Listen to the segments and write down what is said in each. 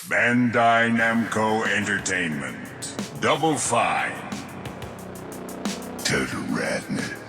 Bandai Namco Entertainment. Double Fine. Total Radness.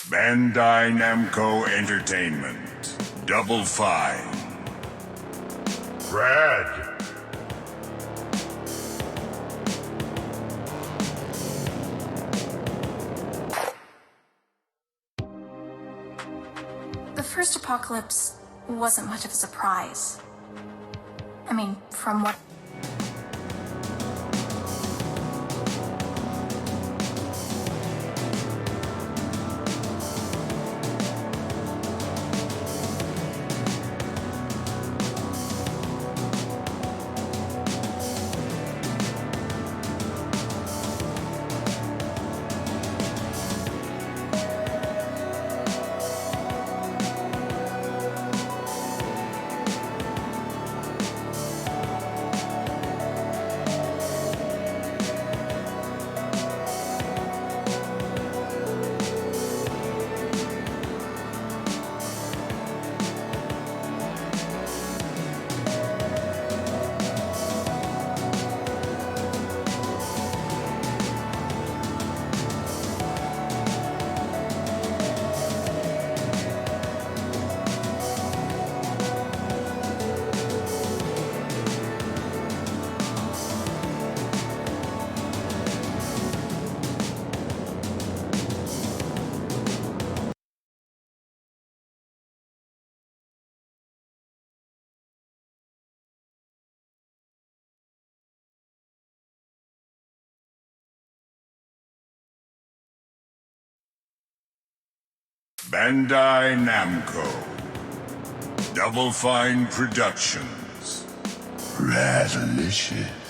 Bandai Namco Entertainment. Double Fine. RAD. The first apocalypse wasn't much of a surprise. I mean, from what... Bandai Namco. Double Fine Productions. Radalicious.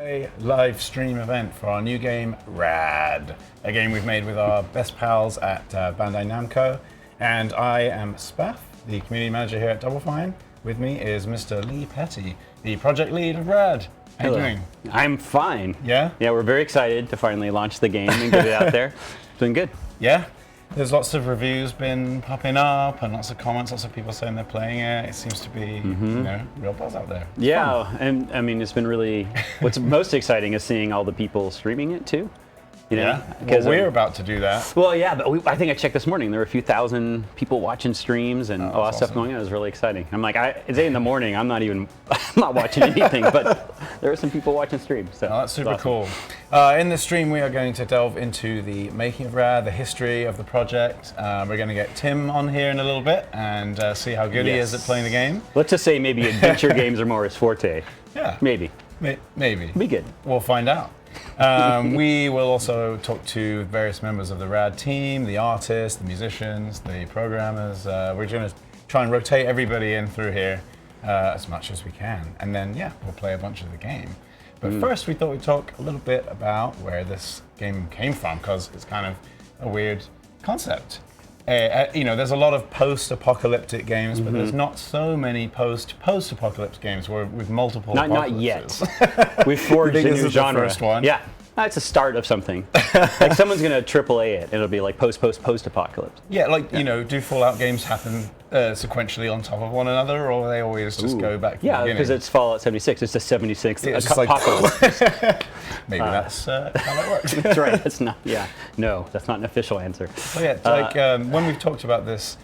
A live stream event for our new game, RAD, a game we've made with our best pals at Bandai Namco. And I am Spaff, the community manager here at Double Fine. With me is Mr. Lee Petty, the project lead of RAD. How are you doing? I'm fine. Yeah? Yeah, we're very excited to finally launch the game and get it out there. Doing good. Yeah? There's lots of reviews been popping up and lots of comments, lots of people saying they're playing it. It seems to be, real buzz out there. It's fun. And I mean, it's been really, what's most exciting is seeing all the people streaming it too. Yeah, well, we're about to do that. Well, yeah, but I think I checked this morning. There were a few thousand people watching streams and all that stuff going on. It was really exciting. I'm like, it's 8 in the morning. I'm not watching anything, but there are some people watching streams. So that's super cool. In this stream, we are going to delve into the making of RAD, the history of the project. We're going to get Tim on here in a little bit and see how good he is at playing the game. Let's just say maybe adventure games are more his forte. Yeah. Maybe. Maybe. Be good. We'll find out. We will also talk to various members of the RAD team, the artists, the musicians, the programmers. We're going to try and rotate everybody in through here as much as we can. And then, we'll play a bunch of the game. But first, we thought we'd talk a little bit about where this game came from, because it's kind of a weird concept. There's a lot of post-apocalyptic games, but there's not so many post-apocalypse games with multiple Not yet. We've forged a new genre. First one. Yeah, it's a start of something. Like someone's gonna AAA it, and it'll be like post-apocalypse. Yeah, do Fallout games happen sequentially on top of one another, or they always just go back to the beginning? Because it's Fallout 76. It's the 76th like, apocalypse. Maybe that's how that works. That's right. That's not. Yeah. No, that's not an official answer. So when we've talked about this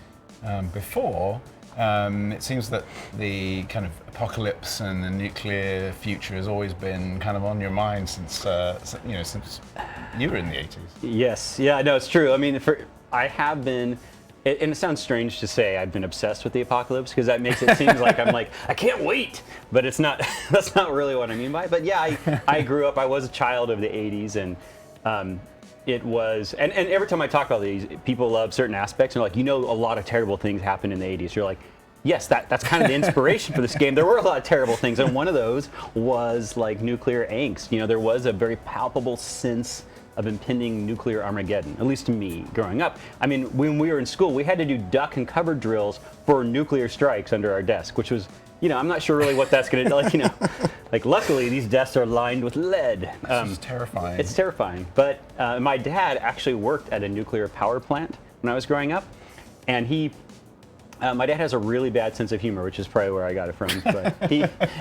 before, it seems that the kind of apocalypse and the nuclear future has always been kind of on your mind since you were in the 80s. Yes. Yeah. No, it's true. I mean, I have been. And it sounds strange to say I've been obsessed with the apocalypse, because that makes it seem like I'm like, I can't wait. But it's not. That's not really what I mean by it. But yeah, I grew up. I was a child of the 80s, and it was. And every time I talk about these, people love certain aspects, and they're like, a lot of terrible things happened in the 80s. You're like, yes, that's kind of the inspiration for this game. There were a lot of terrible things, and one of those was like nuclear angst. There was a very palpable sense of impending nuclear Armageddon, at least to me, growing up. I mean, when we were in school, we had to do duck and cover drills for nuclear strikes under our desk, which was, I'm not sure really what that's going to do. Like luckily these desks are lined with lead. It's terrifying. It's terrifying. But my dad actually worked at a nuclear power plant when I was growing up, and my dad has a really bad sense of humor, which is probably where I got it from. But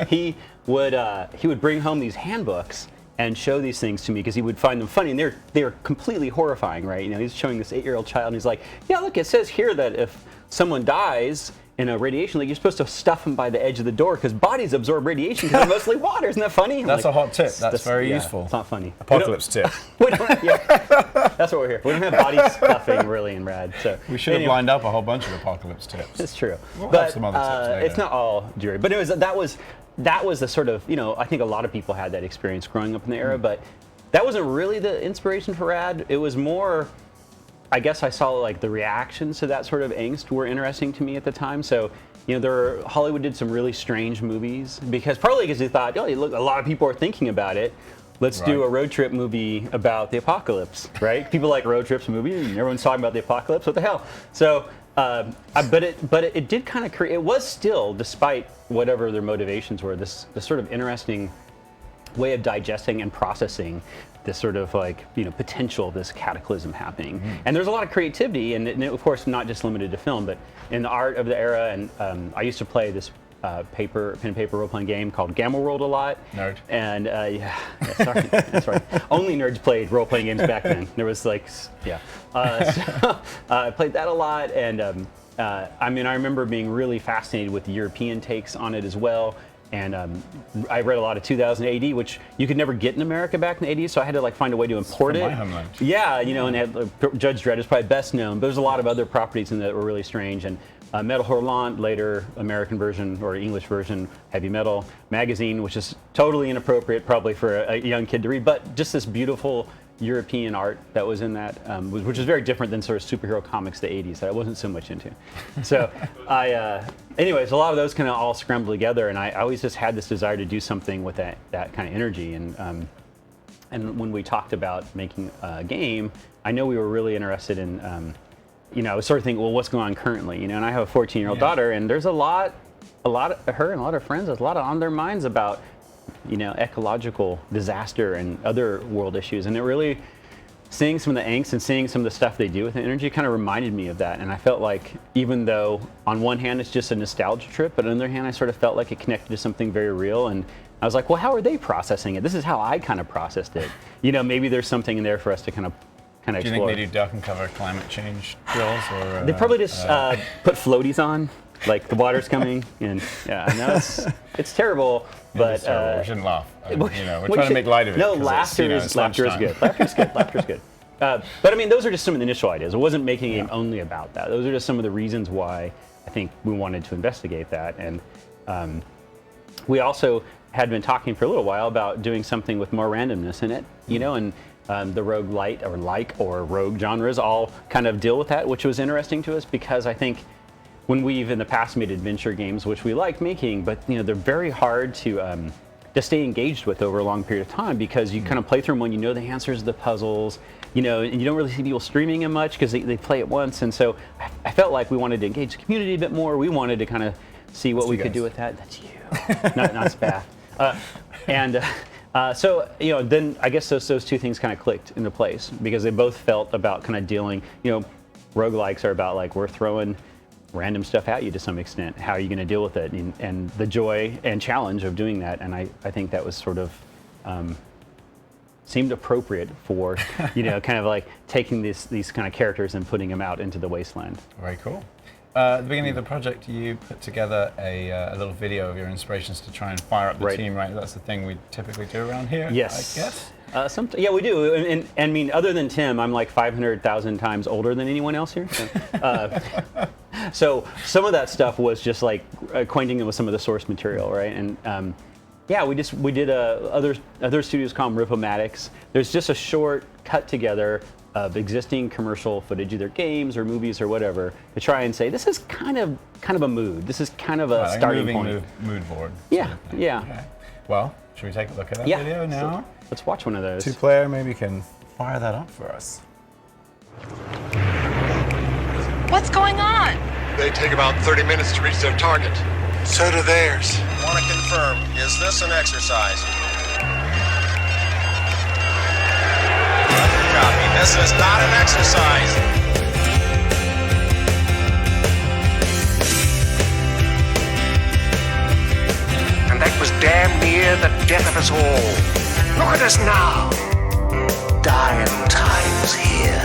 he would bring home these handbooks and show these things to me, because he would find them funny, and they're completely horrifying, right? He's showing this 8-year-old child, and he's like, yeah, look, it says here that if someone dies in a radiation leak, you're supposed to stuff them by the edge of the door, because bodies absorb radiation because they're mostly water. Isn't that funny? That's a hot tip. That's very useful. It's not funny. Apocalypse tip. That's what we're here. We don't have body stuffing really in RAD. So we should have lined up a whole bunch of apocalypse tips. It's true. We'll have some other tips later. It's not all dreary. But that was the sort of, I think a lot of people had that experience growing up in the era, but that wasn't really the inspiration for RAD. It was more, I guess I saw like the reactions to that sort of angst were interesting to me at the time. So, Hollywood did some really strange movies, partly because they thought, look, a lot of people are thinking about it. Let's do a road trip movie about the apocalypse, right? People like road trips movies, and everyone's talking about the apocalypse. What the hell? So, but it did kind of create. It was still, despite whatever their motivations were, this sort of interesting way of digesting and processing this sort of potential of this cataclysm happening. And there's a lot of creativity, and of course not just limited to film, but in the art of the era. And I used to play this pen and paper role-playing game called Gamma World a lot. Nerd. And sorry, that's right. Only nerds played role-playing games back then. There was so I played that a lot, and I remember being really fascinated with the European takes on it as well. And I read a lot of 2000 AD, which you could never get in America back in the 80s, so I had to find a way to import it. My homeland. Yeah, and Judge Dredd is probably best known, but there's a lot of other properties in that were really strange. And Metal Hurlant, later American version or English version, Heavy Metal Magazine, which is totally inappropriate probably for a young kid to read, but just this beautiful European art that was in that, which is very different than sort of superhero comics of the 80s that I wasn't so much into. So anyways, a lot of those kind of all scrambled together, and I always just had this desire to do something with that kind of energy. And when we talked about making a game, I know we were really interested in, I was sort of thinking, well, what's going on currently? And I have a 14-year-old daughter, and there's a lot of her and a lot of friends, there's a lot on their minds about ecological disaster and other world issues, and it really seeing some of the angst and seeing some of the stuff they do with the energy kind of reminded me of that. And I felt like, even though on one hand it's just a nostalgia trip, but on the other hand I sort of felt like it connected to something very real. And I was like, well, how are they processing it? This is how I kind of processed it. You know, maybe there's something in there for us to kind of explore. Do you think they do duck and cover climate change drills? Or, they probably just put floaties on, like the water's coming. And yeah, I know it's terrible, but we shouldn't laugh. You know, we're trying to make light of it. No, laughter is good. Laughter's good. Laughter's good. But I mean, those are just some of the initial ideas. It wasn't making a game only about that. Those are just some of the reasons why I think we wanted to investigate that. And we also had been talking for a little while about doing something with more randomness in it, you know, and the roguelite or rogue genres all kind of deal with that, which was interesting to us because I think when we've in the past made adventure games, which we like making, but you know, they're very hard to stay engaged with over a long period of time because you kind of play through them when you know the answers to the puzzles, you know, and you don't really see people streaming them much because they play it once. And so I felt like we wanted to engage the community a bit more. We wanted to kind of see what we could do with that. That's you, not Spath. So, you know, then I guess those two things kind of clicked into place because they both felt about kind of dealing, you know, roguelikes are about like we're throwing random stuff at you to some extent. How are you going to deal with it? And the joy and challenge of doing that. And I think that was sort of seemed appropriate for, you know, kind of like taking these kind of characters and putting them out into the wasteland. Very cool. At the beginning of the project, you put together a little video of your inspirations to try and fire up the team, right? That's the thing we typically do around here, yes. I guess. Yeah, we do. And I mean, other than Tim, I'm like 500,000 times older than anyone else here. So some of that stuff was just like acquainting them with some of the source material, right? And yeah, we did other studios call them Ripomatics. There's just a short cut together of existing commercial footage, either games or movies or whatever, to try and say this is kind of a mood. This is kind of a starting point. Mood board. Yeah, yeah. Okay. Well, should we take a look at that video now? So let's watch one of those. Two-player, maybe can fire that up for us. What's going on? They take about 30 minutes to reach their target. So do theirs. Want to confirm, is this an exercise? Copy. This is not an exercise. And that was damn near the death of us all. Look at us now. Dying times here.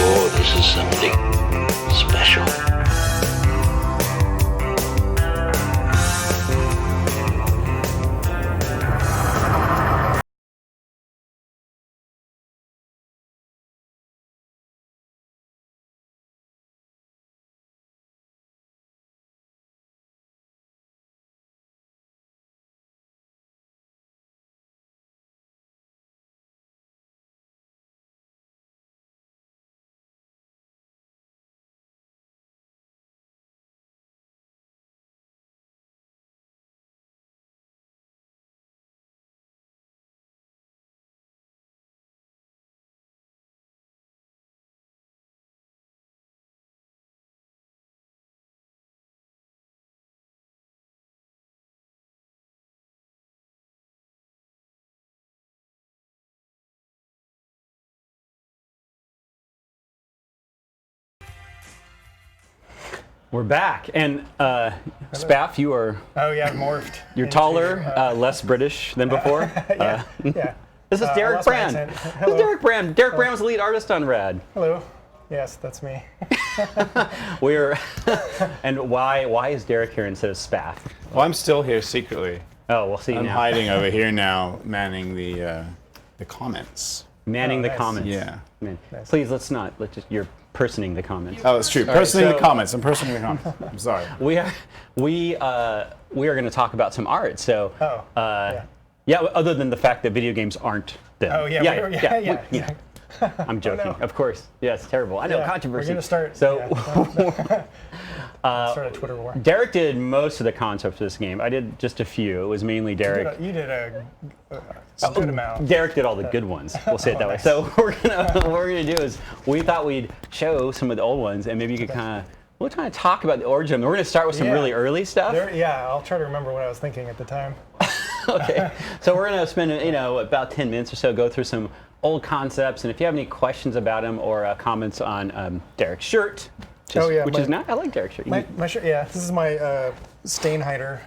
Oh, this is something special. We're back, and Spaff, you are. Oh yeah, morphed. You're taller, less British than before. Yeah. This is Derek Brand. This is Derek Brand. Derek Brand was the lead artist on RAD. Hello. Yes, that's me. We're. And why is Derek here instead of Spaff? Well, I'm still here secretly. Oh, we'll see. I'm now. hiding over here now, manning the comments. Manning the nice. comments. Yeah. Man. Nice. Please, let's not. Let's just. You're personing the comments. Oh, it's true. Personing the comments. I'm personing the comments. I'm sorry. We are going to talk about some art. So. Yeah. Other than the fact that video games aren't them. Oh yeah. Yeah. I'm joking. no. Of course. Yeah, it's terrible. I know, Yeah, controversy. We're gonna start. So. Start a Twitter war. Derek did most of the concepts for this game. I did just a few. It was mainly Derek. You did a good amount. Derek did all the good ones. We'll say it that way. So what we're gonna do is we thought we'd show some of the old ones, and maybe you could we'll kind of talk about the origin. We're gonna start with some really early stuff. Yeah, I'll try to remember what I was thinking at the time. Okay, so we're gonna spend about 10 minutes or so, go through some old concepts, and if you have any questions about them or comments on Derek's shirt, which is not, I like Derek's shirt. My shirt, yeah, this is my stain hider,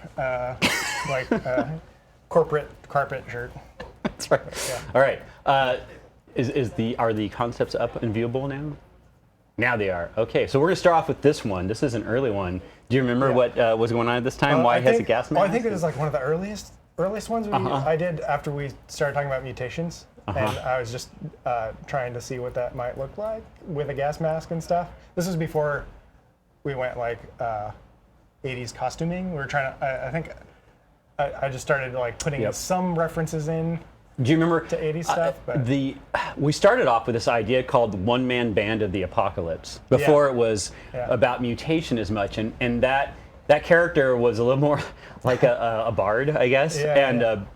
corporate carpet shirt. That's right. Yeah. All right. Are the concepts up and viewable now? Now they are. Okay, so we're gonna start off with this one. This is an early one. Do you remember what was going on at this time? Why it has a gas mask? Well, I think it was like one of the earliest ones I did after we started talking about mutations, and I was just trying to see what that might look like with a gas mask and stuff. This was before we went like 80s costuming. We were trying to. I think I just started like putting some references in. Do you remember to 80s stuff? We started off with this idea called One Man Band of the Apocalypse. Before it was about mutation as much, and that character was a little more like a bard, I guess.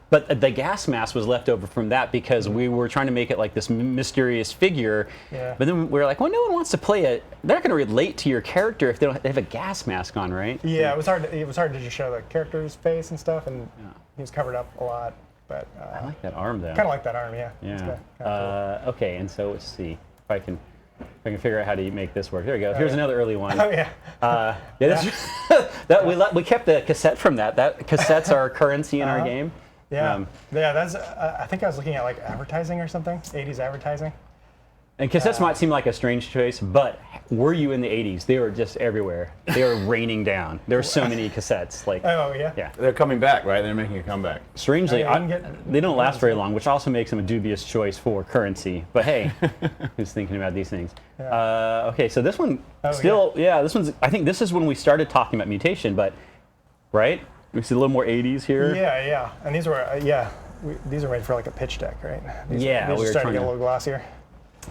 But the gas mask was left over from that because we were trying to make it like this mysterious figure. Yeah. But then we were like, well, no one wants to play it. They're not going to relate to your character if they have a gas mask on, right? Yeah, it was hard. It was hard to just show the character's face and stuff, and he was covered up a lot. But I like that arm, though. Kind of like that arm, yeah. Yeah. Cool. Okay, and so let's see if I can figure out how to make this work. There we go. Here's another early one. Oh yeah. We kept the cassette from that. That cassettes are currency in our game. Yeah. That's. I think I was looking at like advertising or something. 80s advertising. And cassettes might seem like a strange choice, but were you in the 80s? They were just everywhere. They were raining down. There were so many cassettes. Like, oh yeah. Yeah. They're coming back, right? They're making a comeback. Strangely, they don't last very long, which also makes them a dubious choice for currency. But hey, who's thinking about these things? Yeah. Okay, so this one this one's. I think this is when we started talking about mutation, but right? We see a little more 80s here. Yeah. And these were these are made for like a pitch deck, right? These we were starting to get a little glossier.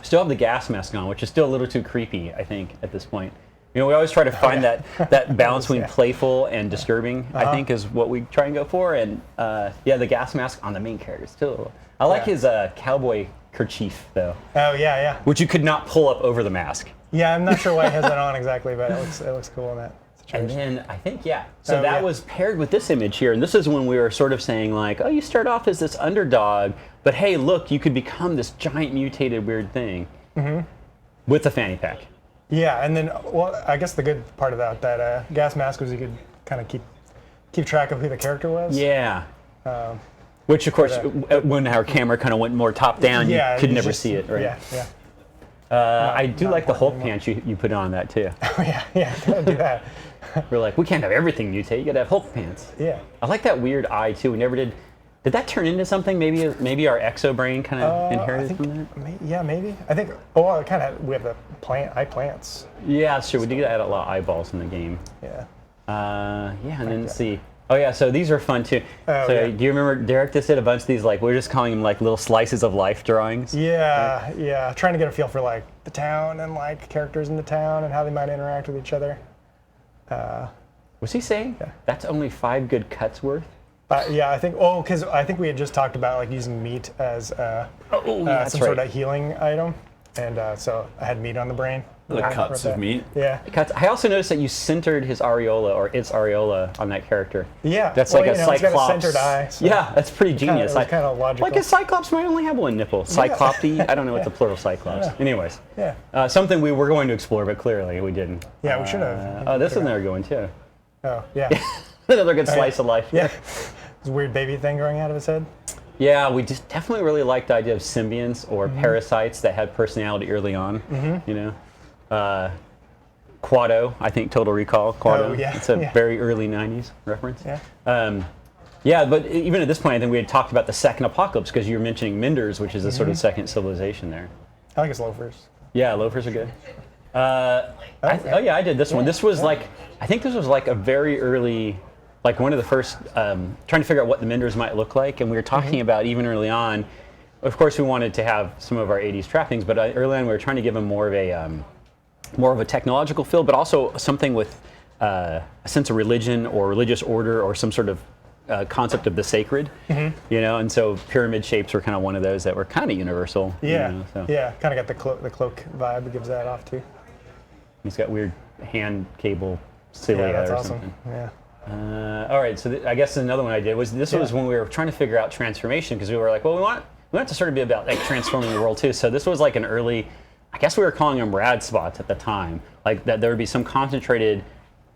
Still have the gas mask on, which is still a little too creepy, I think, at this point. We always try to find that balance between playful and disturbing, I think, is what we try and go for. And the gas mask on the main character still. I like his cowboy kerchief, though. Oh, yeah. Which you could not pull up over the mask. Yeah, I'm not sure why he has that on exactly, but it looks cool in that situation. And then I think, so that was paired with this image here. And this is when we were sort of saying, like, oh, you start off as this underdog, but hey, look, you could become this giant mutated weird thing with a fanny pack. Yeah, and then, well, I guess the good part of that gas mask was you could kind of keep track of who the character was. Yeah. Which, of course, when our camera kind of went more top down, you could never see it, right? Yeah. I do like the Hulk pants you put on that, too. Oh, yeah, do that. We're like, we can't have everything mutate. You got to have Hulk pants. Yeah. I like that weird eye, too. We never did. Did that turn into something? Maybe our exo brain kind of inherited from that? Yeah, maybe. I think, we have the eye plants. Yeah, sure. We did add a lot of eyeballs in the game. Yeah. And then let's see. Oh, yeah, so these are fun, too. Do you remember Derek just did a bunch of these, like, we're just calling them, like, little slices of life drawings? Yeah. Trying to get a feel for, like, the town and, like, characters in the town and how they might interact with each other. Was he saying that's only 5 good cuts worth? Yeah, I think. Oh, because I think we had just talked about like using meat as some sort of healing item, and so I had meat on the brain. The cuts of meat. Yeah. Cuts. I also noticed that you centered his areola or its areola on that character. Yeah. That's like a Cyclops. It's got a centered eye. So yeah, that's pretty genius. It's kind of logical. Like a Cyclops might only have one nipple. Cyclopy. I don't know what the plural Cyclops. Yeah. Anyways. Yeah. Something we were going to explore, but clearly we didn't. Yeah, we should have. Oh, this one they're going too. Oh, yeah. Another good slice of life. Yeah. This weird baby thing growing out of his head. Yeah, we just definitely really liked the idea of symbionts or parasites that had personality early on. You know, Quado, I think Total Recall. Quado. Oh, yeah. It's a very early '90s reference. Yeah. Yeah, but even at this point, I think we had talked about the second apocalypse because you were mentioning Minders, which is a sort of second civilization there. I like his loafers. Yeah, loafers are good. I did this one. This was like, I think this was like a very early, like one of the first, trying to figure out what the Minders might look like, and we were talking about even early on. Of course, we wanted to have some of our '80s trappings, but early on we were trying to give them more of a technological feel, but also something with a sense of religion or religious order or some sort of concept of the sacred, you know, and so pyramid shapes were kind of one of those that were kind of universal. Yeah, you know, so. Yeah, kind of got the cloak vibe. It gives that off too. He's got weird hand cable cilia that's or awesome. something. Yeah. All right, so I guess another one I did was this was when we were trying to figure out transformation, because we were like, well, we want to sort of be about like transforming the world too. So this was like an early, I guess we were calling them RAD spots at the time, like that there would be some concentrated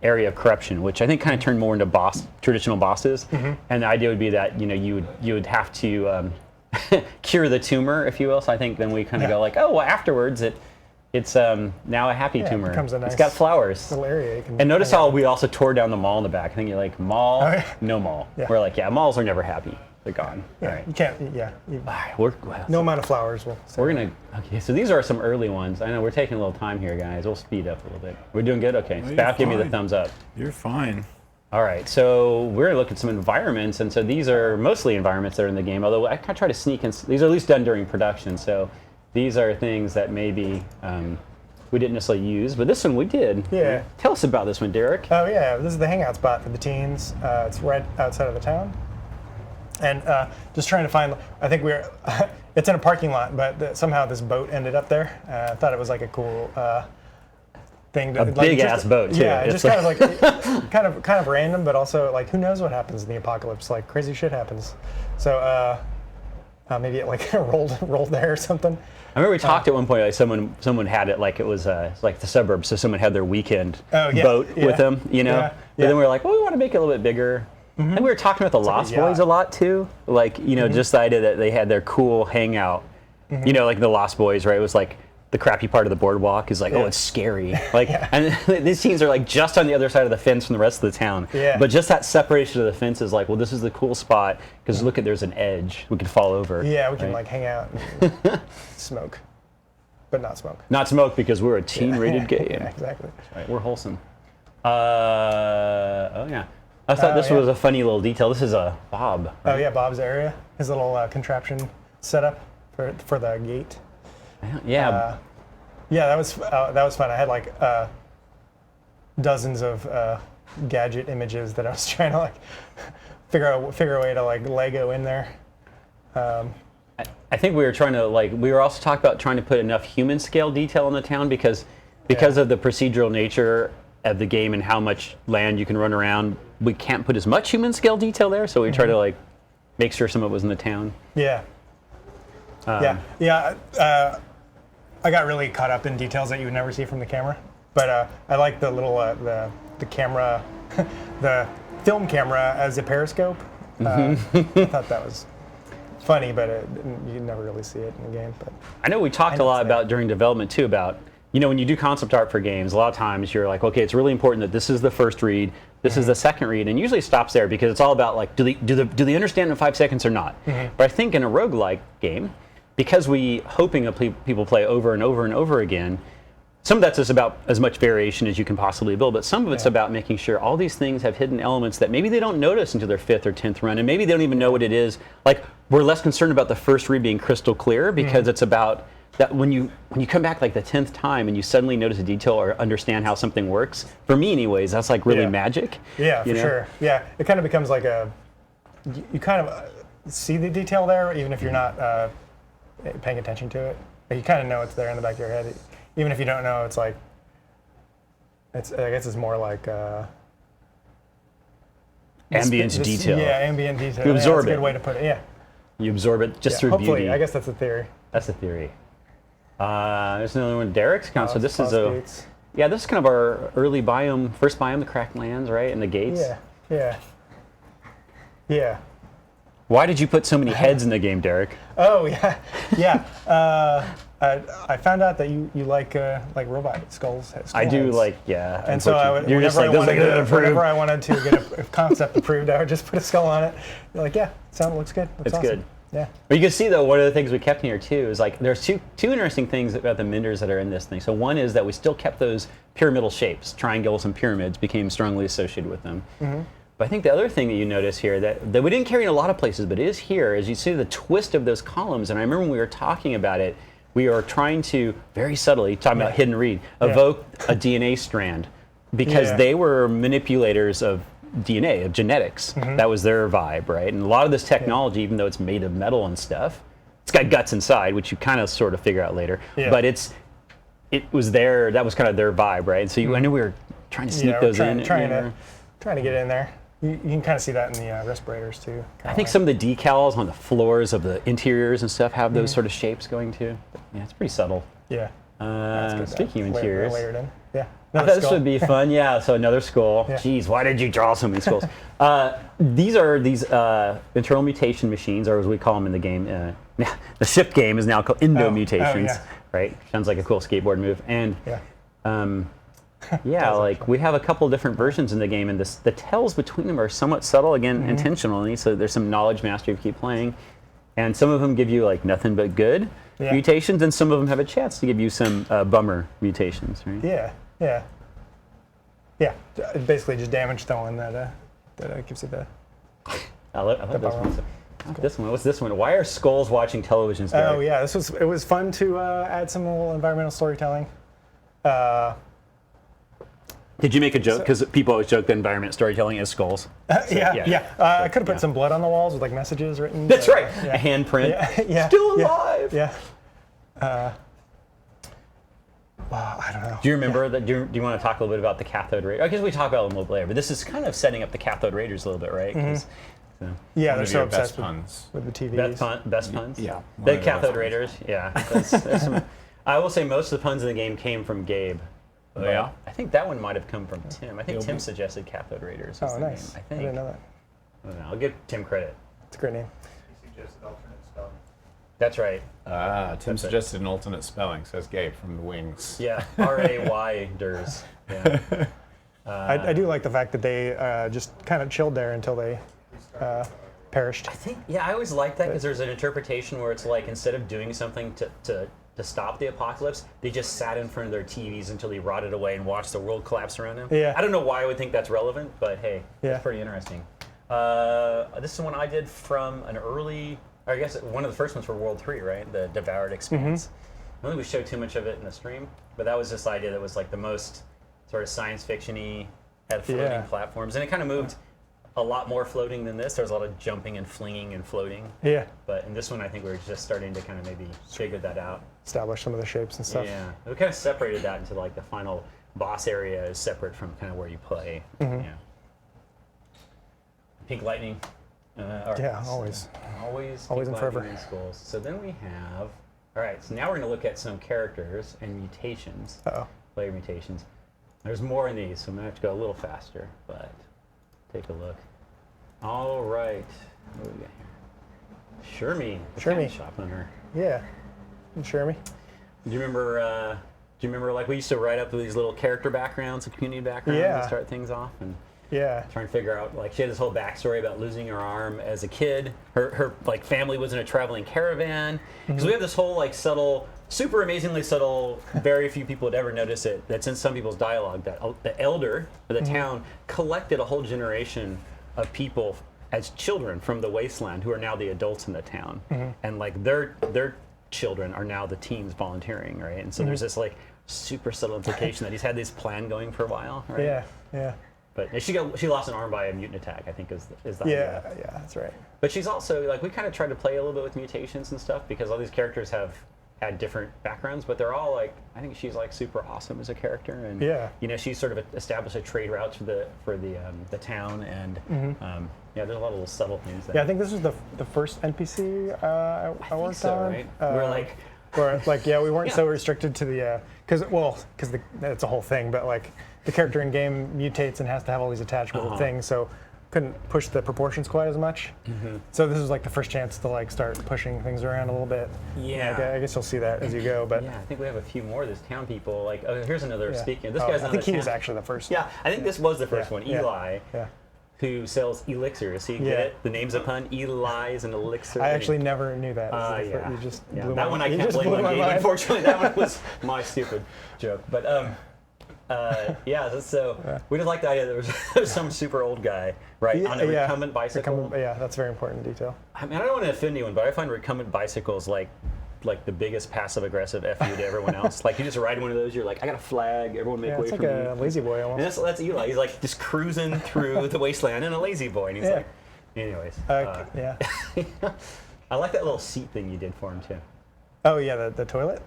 area of corruption, which I think kind of turned more into traditional bosses. And the idea would be that you would have to cure the tumor, if you will. So I think then we kind of go like, oh, well, afterwards it's now a happy tumor. It becomes a nice it's got flowers. little area. You can And notice how we also tore down the mall in the back. I think you're like, mall, no mall. Yeah. We're like, yeah, malls are never happy. They're gone. Yeah, All right. you can't. All right, No amount of flowers will. we're gonna. Okay, so these are some early ones. I know we're taking a little time here, guys. We'll speed up a little bit. We're doing good. Okay, you're Spaff, give me the fine. thumbs up. You're fine. All right, so we're gonna look at some environments, and so these are mostly environments that are in the game. Although I kind of try to sneak in. These are at least done during production, so these are things that maybe we didn't necessarily use, but this one we did. Yeah. Tell us about this one, Derek. Oh yeah, this is the hangout spot for the teens. It's right outside of the town, and just trying to find. I think we're. It's in a parking lot, but somehow this boat ended up there. I thought it was like a cool thing. To, Big ass boat too. Yeah, It's just kind of like kind of random, but also like who knows what happens in the apocalypse? Like crazy shit happens. So maybe it like rolled there or something. I remember we talked at one point, like someone had it like it was like the suburbs, so someone had their weekend boat with them, But then we were like, well, we want to make it a little bit bigger. And we were talking about the Lost Boys a lot too, like just the idea that they had their cool hangout, like the Lost Boys, right? It was like the crappy part of the boardwalk is like, oh, it's scary, like, and these teams are like just on the other side of the fence from the rest of the town. Yeah. But just that separation of the fence is like, well, this is the cool spot because look there's an edge we could fall over. Yeah, we can like hang out and smoke, but not smoke. Not smoke because we're a teen-rated game. Yeah, exactly. Right, we're wholesome. Oh yeah. I thought this was a funny little detail. This is a Bob. Right? Oh yeah, Bob's area, his little contraption setup for the gate. Yeah. Yeah, that was fun. I had like dozens of gadget images that I was trying to like figure a way to like Lego in there. I think we were trying to we were also talking about trying to put enough human scale detail in the town because of the procedural nature of the game and how much land you can run around. We can't put as much human scale detail there, so we try to make sure some of it was in the town. Yeah. I got really caught up in details that you would never see from the camera, but I like the little the camera, the film camera as a periscope. I thought that was funny, but you never really see it in the game. But I know we talked a lot about during development too about when you do concept art for games, a lot of times you're like, okay, it's really important that this is the first read, this is the second read, and usually it stops there because it's all about like, do they understand in 5 seconds or not? But I think in a roguelike game, because we hoping that people play over and over and over again, some of that's just about as much variation as you can possibly build, but some of it's about making sure all these things have hidden elements that maybe they don't notice until their 5th or 10th run, and maybe they don't even know what it is. Like, we're less concerned about the first read being crystal clear because it's about that when you come back like the 10th time and you suddenly notice a detail or understand how something works, for me anyways, that's like really magic. Yeah, for sure. Yeah, it kind of becomes like you kind of see the detail there even if you're not paying attention to it. Like, you kind of know it's there in the back of your head. Even if you don't know, it's like, I guess it's more like ambient detail. Yeah, ambient detail. You absorb that's it. a good way to put it, yeah. You absorb it just through hopefully, beauty. I guess that's a theory. That's a theory. There's another one, Derek's account. So this is gates. this is kind of our early biome, first biome, the cracked lands, right, and the gates. Yeah. Why did you put so many heads in the game, Derek? Oh yeah. I found out that you like robot skulls. I do heads. And so I would, You're just whenever I wanted to get a concept approved, I would just put a skull on it. You're like, looks good. It's awesome. good. Yeah. But you can see though, one of the things we kept in here too is like there's two interesting things about the Menders that are in this thing. So one is that we still kept those pyramidal shapes, triangles and pyramids became strongly associated with them. But I think the other thing that you notice here that we didn't carry in a lot of places, but is here, is you see the twist of those columns. And I remember when we were talking about it, we are trying to very subtly, talking about hidden read, evoke a DNA strand because they were manipulators of DNA, of genetics. That was their vibe, right? And a lot of this technology, even though it's made of metal and stuff, it's got guts inside, which you kind of sort of figure out later. But it was that was kind of their vibe, right? So I knew we were trying to sneak those in. Trying to get in there. You can kind of see that in the respirators too. I think some of the decals on the floors of the interiors and stuff have those sort of shapes going too. But, yeah, it's pretty subtle. Yeah. Speaking of interiors, Layered in. Yeah. I thought this would be fun. Yeah, so another skull. Yeah. Jeez, why did you draw so many skulls? These are internal mutation machines, or as we call them in the game. The ship game is now called Mutations, yeah. right? Sounds like a cool skateboard move. And Yeah. yeah, like we have a couple different versions in the game, and the tells between them are somewhat subtle, again, intentionally. So there's some knowledge mastery if you keep playing, and some of them give you like nothing but good mutations, and some of them have a chance to give you some bummer mutations, right? Yeah. Basically, just damage the one that gives you the. I love this one. This one. What's this one? Why are skulls watching television? Oh yeah, it was fun to add some little environmental storytelling. Did you make a joke? Because people always joke that environment storytelling is skulls. Yeah. I could have put some blood on the walls with like messages written. That's right. A handprint. Yeah. Still alive. Yeah. I don't know. Do you remember that? Do you want to talk a little bit about the cathode raiders? I guess we talk about them a little later, but this is kind of setting up the cathode raiders a little bit, right? Yeah, they're of so your best obsessed puns. with the TVs. Best puns? Yeah. The cathode raiders, yeah. There's some, I will say most of the puns in the game came from Gabe. Oh, yeah? I think that one might have come from Tim. I think Tim suggested cathode raiders. Oh, nice. I think. I didn't know that. I don't know. I'll give Tim credit. It's a great name. That's right. Tim suggested an alternate spelling, says Gabe from the Wings. Yeah, R-A-Y-ders. Yeah. I do like the fact that they just kind of chilled there until they perished. I think, I always like that because there's an interpretation where it's like instead of doing something to stop the apocalypse, they just sat in front of their TVs until he rotted away and watched the world collapse around him. Yeah. I don't know why I would think that's relevant, but hey, it's pretty interesting. This is one I did from an early, I guess one of the first ones for World 3, right? The Devoured Expanse. I don't think we showed too much of it in the stream, but that was this idea that was like the most sort of science fiction-y, had floating platforms, and it kind of moved a lot more floating than this. There was a lot of jumping and flinging and floating. Yeah. But in this one, I think we were just starting to kind of maybe figure that out. Establish some of the shapes and stuff. Yeah. We kind of separated that into like the final boss area is separate from kind of where you play. Yeah. Pink Lightning. Always. Always and Pink forever. Lightning in schools. So then we have, all right, so now we're going to look at some characters and mutations. Player mutations. There's more in these, so I'm going to have to go a little faster, but take a look. All right. What do we got here? Shermie. Shermie. Shop owner. Yeah. Shermie. Do you remember like we used to write up these little character backgrounds and community backgrounds to start things off? And trying to figure out, like, she had this whole backstory about losing her arm as a kid. Her like family was in a traveling caravan. Because we have this whole like subtle, super amazingly subtle, very few people would ever notice it, that's in some people's dialogue, that the elder of the town collected a whole generation of people as children from the wasteland who are now the adults in the town. And like their children are now the teens volunteering, right? And so there's this like super subtle implication that he's had this plan going for a while, right? Yeah. But she lost an arm by a mutant attack, I think is the Yeah, idea. that's right. But she's also, like, we kind of tried to play a little bit with mutations and stuff because all these characters have had different backgrounds, but they're all like, I think she's like super awesome as a character, and you know, she's sort of established a trade route for the town, and there's a lot of little subtle things. I think this was the first NPC I worked on. Right? We're like. Where, like, we weren't so restricted to the, because it's a whole thing, but like the character in game mutates and has to have all these attachable things, so couldn't push the proportions quite as much. So this was like the first chance to like start pushing things around a little bit. Like, I guess you'll see that as you go. But I think we have a few more of these town people. Like, here's another. Speaking of this I think he was actually the first. Yeah, I think this was the first one. Eli. Yeah. Who sells elixirs? See, get it? The name's a pun. Eli is an elixir. I actually never knew that. You just blew that one I can't blame on Gabe. Unfortunately, that one was my stupid joke. But so we just like the idea that there was some super old guy, right, on a recumbent bicycle. That's a very important detail. I mean, I don't want to offend anyone, but I find recumbent bicycles like the biggest passive-aggressive F you to everyone else. Like, you just ride one of those, you're like, I got a flag, everyone make way it's for like me. a lazy boy almost. And that's Eli. He's like just cruising through the wasteland in a lazy boy, and he's like, anyways. I like that little seat thing you did for him too. Oh yeah, the toilet?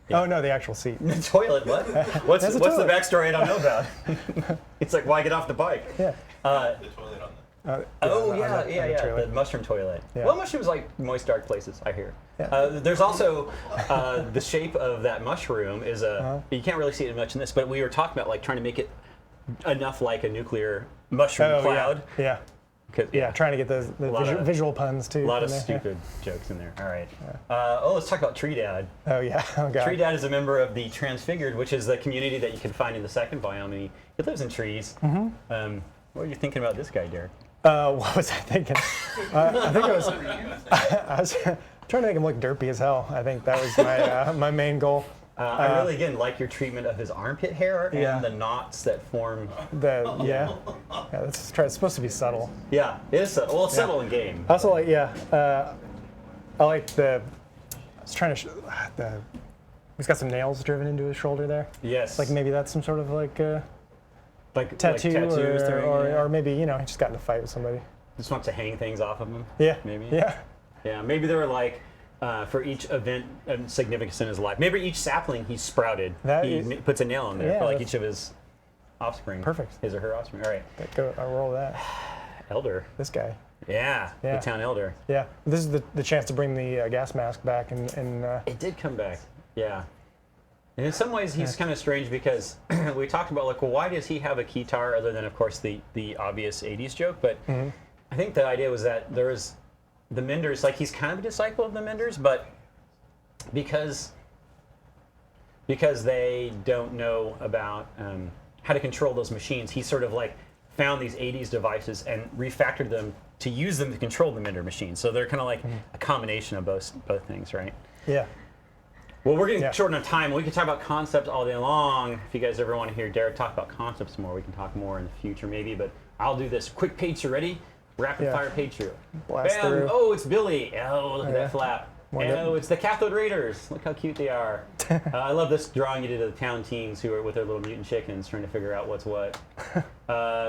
Yeah. Oh no, the actual seat. The toilet? What? What's the backstory I don't know about? It's like, why get off the bike? Yeah. The toilet on Oh on yeah, the trailer. the mushroom toilet. Yeah. Well, mushrooms like moist, dark places. I hear. Yeah. There's also the shape of that mushroom is a. You can't really see it much in this, but we were talking about like trying to make it enough like a nuclear mushroom cloud. Yeah. Yeah, trying to get the visual puns too. A lot of stupid jokes in there. All right. Let's talk about Tree Dad. Oh yeah. Oh god. Tree Dad is a member of the Transfigured, which is the community that you can find in the second volume. He lives in trees. Mm-hmm. What are you thinking about this guy, Derek? What was I thinking? I think I was trying to make him look derpy as hell. I think that was my my main goal. I really, again, like your treatment of his armpit hair and the knots that form. Let's try. It's supposed to be subtle. Yeah, it is subtle. Well, it's subtle in game. I also like, I like the. I was trying to. He's got some nails driven into his shoulder there. Yes. Like maybe that's some sort of like tattoo, tattoos or maybe he just got in a fight with somebody. Just wants to hang things off of him. Yeah. Maybe. Yeah. Yeah. Maybe they were like. For each event of significance in his life. Maybe each sapling he sprouted, he puts a nail in there for like each of his offspring. Perfect. His or her offspring. All right. I'll roll that. Elder. This guy. Yeah. The town elder. Yeah. This is the chance to bring the gas mask back and It did come back. Yeah. And in some ways he's kind of strange because we talked about like, well, why does he have a keytar other than of course the obvious 80s joke? But I think the idea was that there was the Menders, like he's kind of a disciple of the Menders, but because they don't know about how to control those machines, he sort of like found these 80s devices and refactored them to use them to control the Mender machines. So they're kind of like a combination of both things, right? Yeah. Well, we're getting short on time. We can talk about concepts all day long. If you guys ever want to hear Derek talk about concepts more, we can talk more in the future maybe, but I'll do this. Quick page through, ready? Rapid fire page through. Blast Bam! through. Oh, it's Billy. Oh, look at that flap. Oh, it's the Cathode Raiders. Look how cute they are. I love this drawing you did of the town teens who are with their little mutant chickens trying to figure out what's what.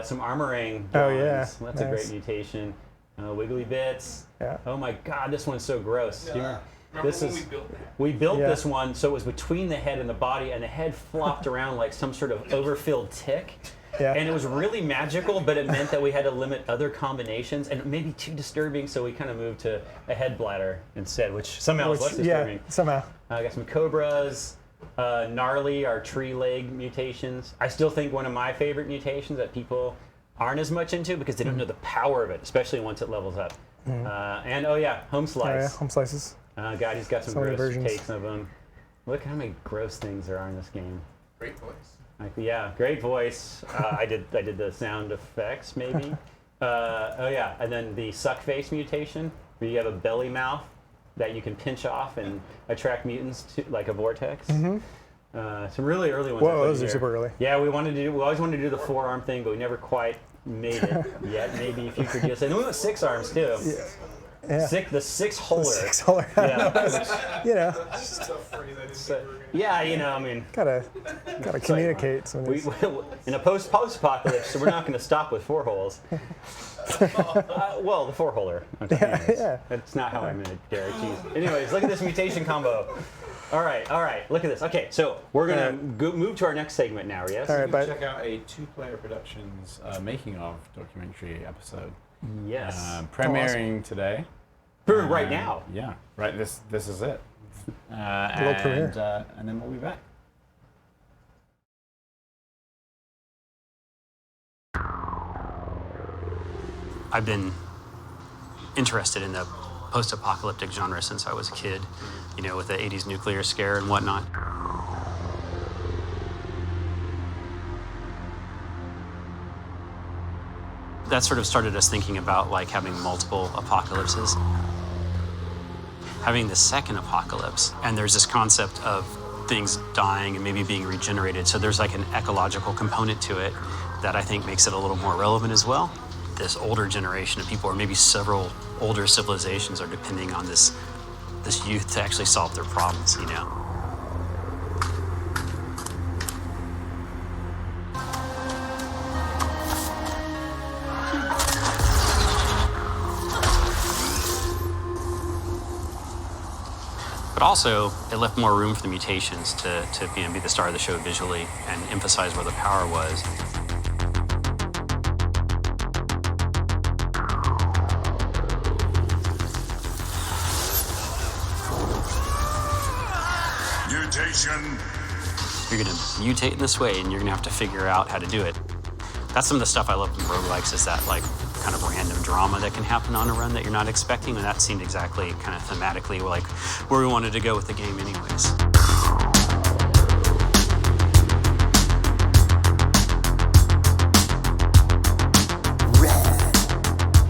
Some armoring drawings. Oh yeah. That's a great mutation. Wiggly bits. Yeah. Oh my God, this one's so gross. Do you remember? Remember when we built that? We built this one so it was between the head and the body, and the head flopped around like some sort of overfilled tick. Yeah. And it was really magical, but it meant that we had to limit other combinations, and it may be too disturbing, so we kind of moved to a head bladder instead, which somehow is less disturbing. Yeah, somehow. I got some Cobras, gnarly, our tree leg mutations. I still think one of my favorite mutations that people aren't as much into because they don't know the power of it, especially once it levels up. And home slice. Oh yeah, home slices. God, he's got some So many gross versions. takes of them. Look how many gross things there are in this game. Great voice. Great voice. I did the sound effects maybe. And then the suck face mutation, where you have a belly mouth that you can pinch off and attract mutants to like a vortex. Some really early ones. Whoa, those are super early. Yeah, we always wanted to do the forearm thing, but we never quite made it yet. Maybe future deals. And then we went 6 arms too. Yeah. The 6-holer. 6-holer. Yeah. Yeah. I mean. Gotta communicate some of these. In a post-apocalypse, so we're not going to stop with 4 holes. Well, the 4-holer. Yeah. That's not how I meant it, Derek. Jeez. Anyways, look at this mutation combo. All right. Look at this. Okay, so we're going to move to our next segment now, yes? All right, but check out a 2-player productions making of documentary episode. Yes. Premiering today. Right now. Yeah. Right. This is it. World premiere. And then we'll be back. I've been interested in the post-apocalyptic genre since I was a kid, with the 80s nuclear scare and whatnot. That sort of started us thinking about like having multiple apocalypses. Having the second apocalypse, and there's this concept of things dying and maybe being regenerated, so there's like an ecological component to it that I think makes it a little more relevant as well. This older generation of people, or maybe several older civilizations, are depending on this youth to actually solve their problems, But also, it left more room for the mutations to be the star of the show visually and emphasize where the power was. mutation. You're going to mutate in this way, and you're going to have to figure out how to do it. That's some of the stuff I love in roguelikes, is that like kind of random drama that can happen on a run that you're not expecting, and that seemed exactly kind of thematically like where we wanted to go with the game anyways.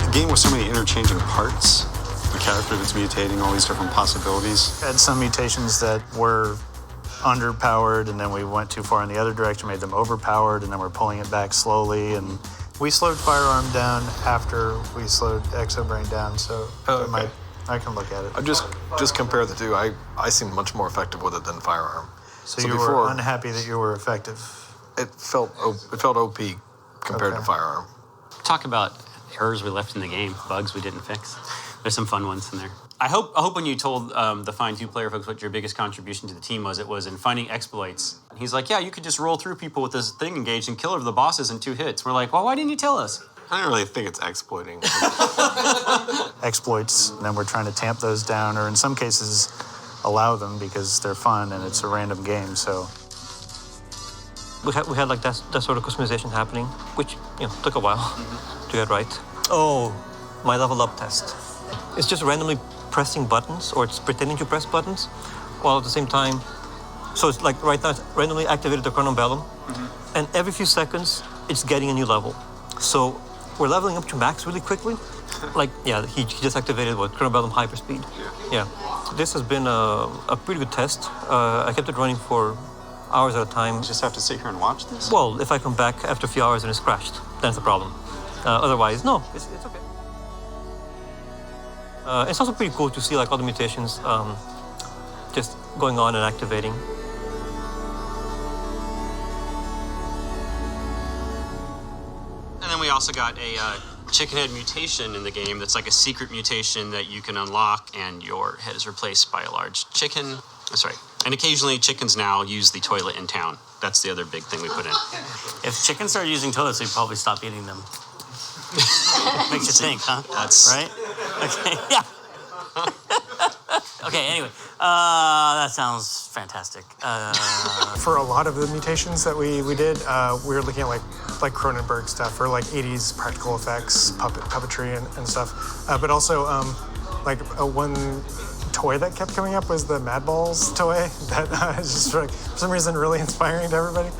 The game with so many interchanging parts, the character that's mutating, all these different possibilities. Had some mutations that were underpowered, and then we went too far in the other direction, made them overpowered, and then we're pulling it back slowly. And we slowed Firearm down after we slowed Exobrain down, so I can look at it. I just compare the two. I seem much more effective with it than Firearm. So you were unhappy that you were effective? It felt OP compared to Firearm. Talk about errors we left in the game, bugs we didn't fix. There's some fun ones in there. I hope when you told the Fine 2-player folks what your biggest contribution to the team was, it was in finding exploits. He's like, yeah, you could just roll through people with this thing engaged and kill over the bosses in 2 hits. We're like, well, why didn't you tell us? I don't really think it's exploiting. Exploits, and then we're trying to tamp those down, or in some cases, allow them because they're fun and it's a random game, so. We had like that sort of customization happening, which took a while to get right. Oh, my level up test. It's just randomly pressing buttons, or it's pretending to press buttons, while at the same time, so it's like right now it's randomly activated the Chronobellum, and every few seconds it's getting a new level. So we're leveling up to max really quickly. Like, yeah, he just activated Chronobellum hyperspeed. Yeah. This has been a pretty good test. I kept it running for hours at a time. You just have to sit here and watch this? Well, if I come back after a few hours and it's crashed, then it's a problem. Otherwise, no, it's okay. It's also pretty cool to see like all the mutations just going on and activating. And then we also got a chicken head mutation in the game that's like a secret mutation that you can unlock, and your head is replaced by a large chicken. That's right. And occasionally chickens now use the toilet in town. That's the other big thing we put in. If chickens started using toilets, we'd probably stop eating them. Makes you think, huh? That's right. Okay. Yeah. Okay. Anyway, that sounds fantastic. For a lot of the mutations that we did, we were looking at like Cronenberg stuff, or like 80s practical effects, puppetry and stuff. But also one toy that kept coming up was the Mad Balls toy that is just like, for some reason really inspiring to everybody.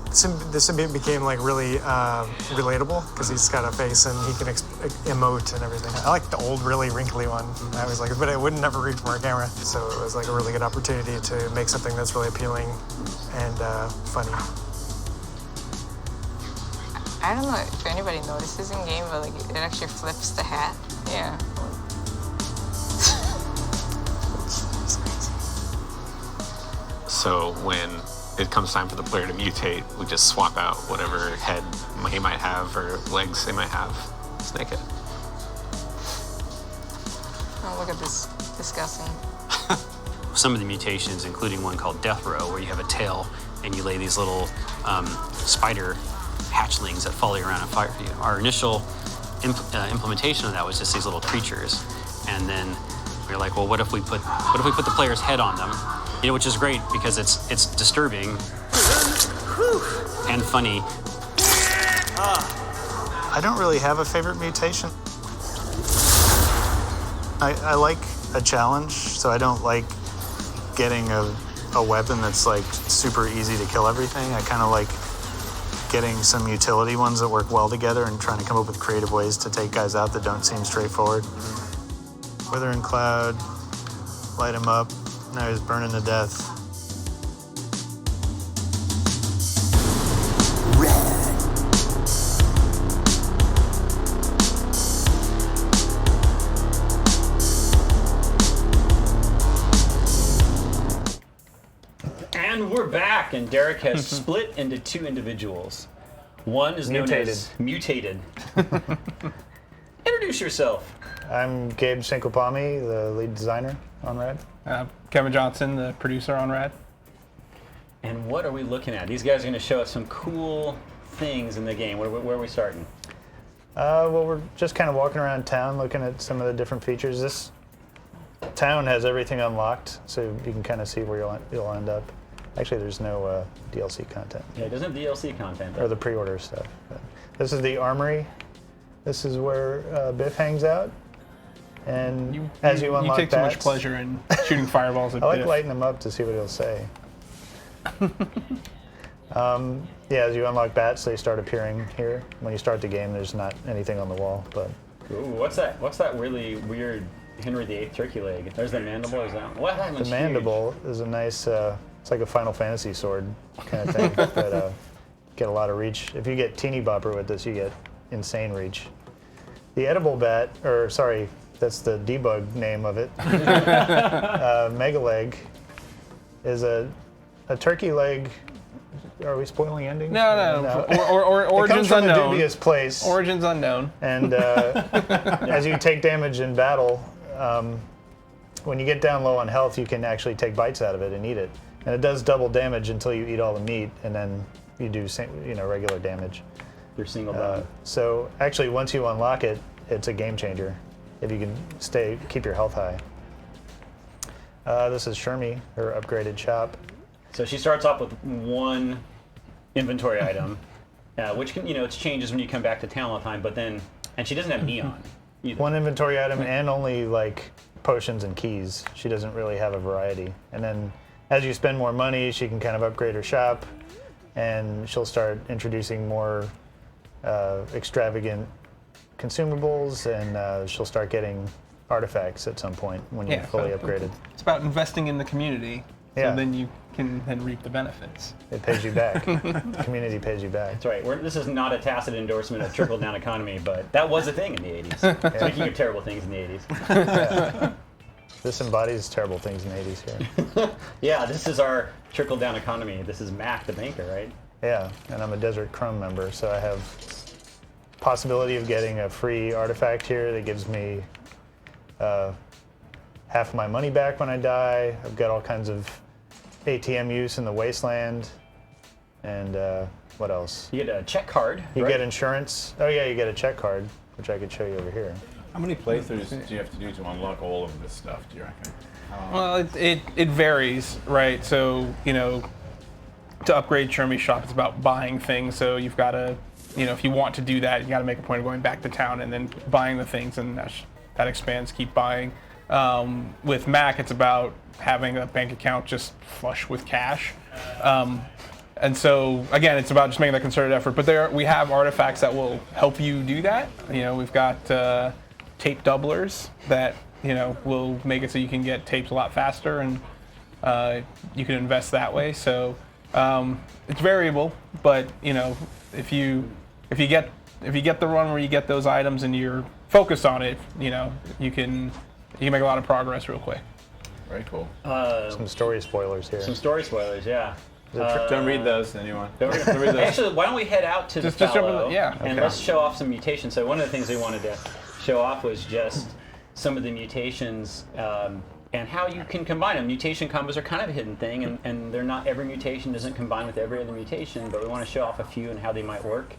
The symbiote became like really relatable because he's got a face and he can emote and everything. I like the old, really wrinkly one. I was like, but I would never reach for a camera, so it was like a really good opportunity to make something that's really appealing and funny. I don't know if anybody notices in game, but like it actually flips the hat. Yeah. So when it comes time for the player to mutate, we just swap out whatever head he might have or legs they might have. Snake it. Oh, look at this. Disgusting. Some of the mutations, including one called Death Row, where you have a tail and you lay these little spider hatchlings that follow you around and fight for you. Our initial implementation of that was just these little creatures, and then we were like, well, what if we put the player's head on them? Which is great because it's disturbing and funny. I don't really have a favorite mutation. I like a challenge, so I don't like getting a weapon that's like super easy to kill everything. I kind of like getting some utility ones that work well together and trying to come up with creative ways to take guys out that don't seem straightforward. Withering Cloud, light him up. Now he's burning to death. And we're back, and Derek has split into 2 individuals. One is known as Mutated. Introduce yourself. I'm Gabe Sinkopami, the lead designer on RAD. Kevin Johnson, the producer on RAD. And what are we looking at? These guys are going to show us some cool things in the game. Where are we starting? Well, we're just kind of walking around town looking at some of the different features. This town has everything unlocked, so you can kind of see where you'll end up. Actually, there's no DLC content. Yeah, it doesn't have DLC content. Or the pre-order stuff. But this is the armory. This is where Biff hangs out. And as you unlock you take bats, too much pleasure in shooting fireballs at I like Biff. lighting them up to see what he'll say. Yeah, as you unlock bats, they start appearing here. When you start the game, there's not anything on the wall, but. Ooh, what's that really weird Henry VIII turkey leg? There's the mandible. Is that what? That The one's mandible is a nice. It's like a Final Fantasy sword kind of thing, but get a lot of reach. If you get teeny bopper with this, you get insane reach. The edible bat, or sorry, that's the debug name of it. Mega leg is a turkey leg. Are we spoiling endings? No. Or it origins comes from unknown. a dubious place. Origins unknown. And as you take damage in battle, when you get down low on health, you can actually take bites out of it and eat it. And it does double damage until you eat all the meat, and then you do regular damage. You're single down. So actually, once you unlock it, it's a game changer. If you can keep your health high. This is Shermie, her upgraded shop. So she starts off with one inventory item, which can, it changes when you come back to town all the time. But then, and she doesn't have neon either. One inventory item and only like potions and keys. She doesn't really have a variety. And then, as you spend more money, she can kind of upgrade her shop, and she'll start introducing more extravagant consumables, and she'll start getting artifacts at some point when you're fully upgraded. It's about investing in the community, so Yeah. then you can then reap the benefits. It pays you back. The community pays you back. That's right. This is not a tacit endorsement of trickle-down economy, but that was a thing in the 80s. Speaking of terrible things in the 80s. Yeah. This embodies terrible things in the 80s here. Yeah, this is our trickle-down economy. This is Mac, the banker, right? Yeah, and I'm a Desert Crumb member, so I have possibility of getting a free artifact here that gives me half of my money back when I die. I've got all kinds of ATM use in the wasteland, and what else? You get a check card. You right? get insurance. Oh yeah, you get a check card, which I could show you over here. How many playthroughs do you have to do to unlock all of this stuff, do you reckon? Well, it varies, right? So, to upgrade Shermie's shop, it's about buying things. So you've got to, if you want to do that, you got to make a point of going back to town and then buying the things, and that expands, keep buying. With Mac, it's about having a bank account just flush with cash. And so, again, it's about just making that concerted effort. But we have artifacts that will help you do that. We've got tape doublers that, will make it so you can get tapes a lot faster, and you can invest that way. So it's variable, but, if you get the run where you get those items and you're focused on it, you can make a lot of progress real quick. Very cool. Some story spoilers here. Some story spoilers, yeah. Don't read those, anyone. Don't read those. Actually, why don't we head out to the jump fallow, in and Okay. let's show off some mutations. So one of the things we wanted to show off was just some of the mutations and how you can combine them. Mutation combos are kind of a hidden thing, and they're not, every mutation doesn't combine with every other mutation, but we want to show off a few and how they might work.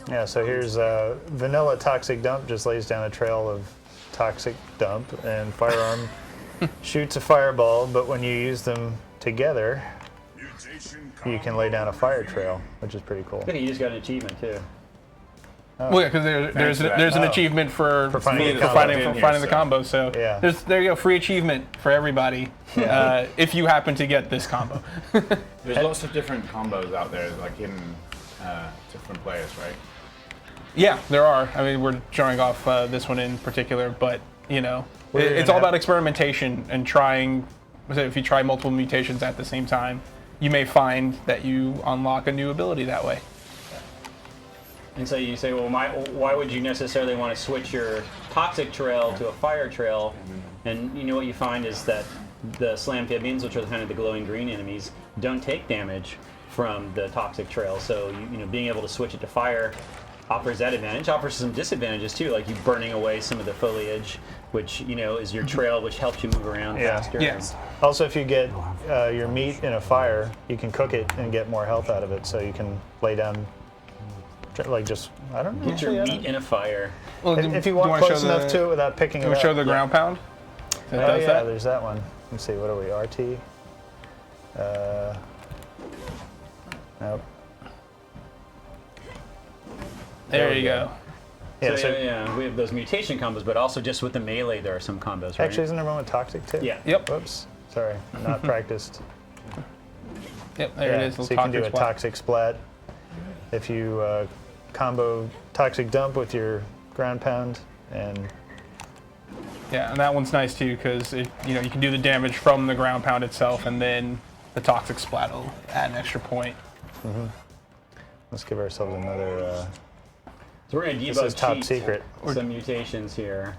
Yeah, so here's vanilla toxic dump, just lays down a trail of toxic dump, and firearm shoots a fireball, but when you use them together, you can lay down a fire trail, which is pretty cool. I think you just got an achievement too. Well, yeah, because there's an achievement for finding the combo. So Yeah. there you go, free achievement for everybody if you happen to get this combo. There's lots of different combos out there, like in different players, right? Yeah, there are. I mean, we're showing off this one in particular, but it's all about experimentation and trying. If you try multiple mutations at the same time, you may find that you unlock a new ability that way. And so you say, well, why would you necessarily want to switch your toxic trail to a fire trail? And what you find is that the Slamphibians, which are kind of the glowing green enemies, don't take damage from the toxic trail. So being able to switch it to fire offers that advantage. Offers some disadvantages too, like you burning away some of the foliage, which is your trail, which helps you move around faster. Yes. Also, if you get your meat in a fire, you can cook it and get more health out of it. So you can lay down, I don't know. Get your meat in a fire. If you want close enough to it without picking it up. Show the ground pound? That Oh does yeah, that? there's that one. Let's see, what are we? RT. Nope. There you go. Yeah, so, yeah, we have those mutation combos, but also just with the melee, there are some combos, right? Actually, isn't there one with toxic too? Yeah. Yep. Whoops. Sorry, not practiced. Yep, there it is. So you can do a toxic splat. If you combo toxic dump with your ground pound, and Yeah, and that one's nice too because you can do the damage from the ground pound itself, and then the toxic splat will add an extra point. let's give ourselves another. So we're going to This is top cheat secret. some mutations here.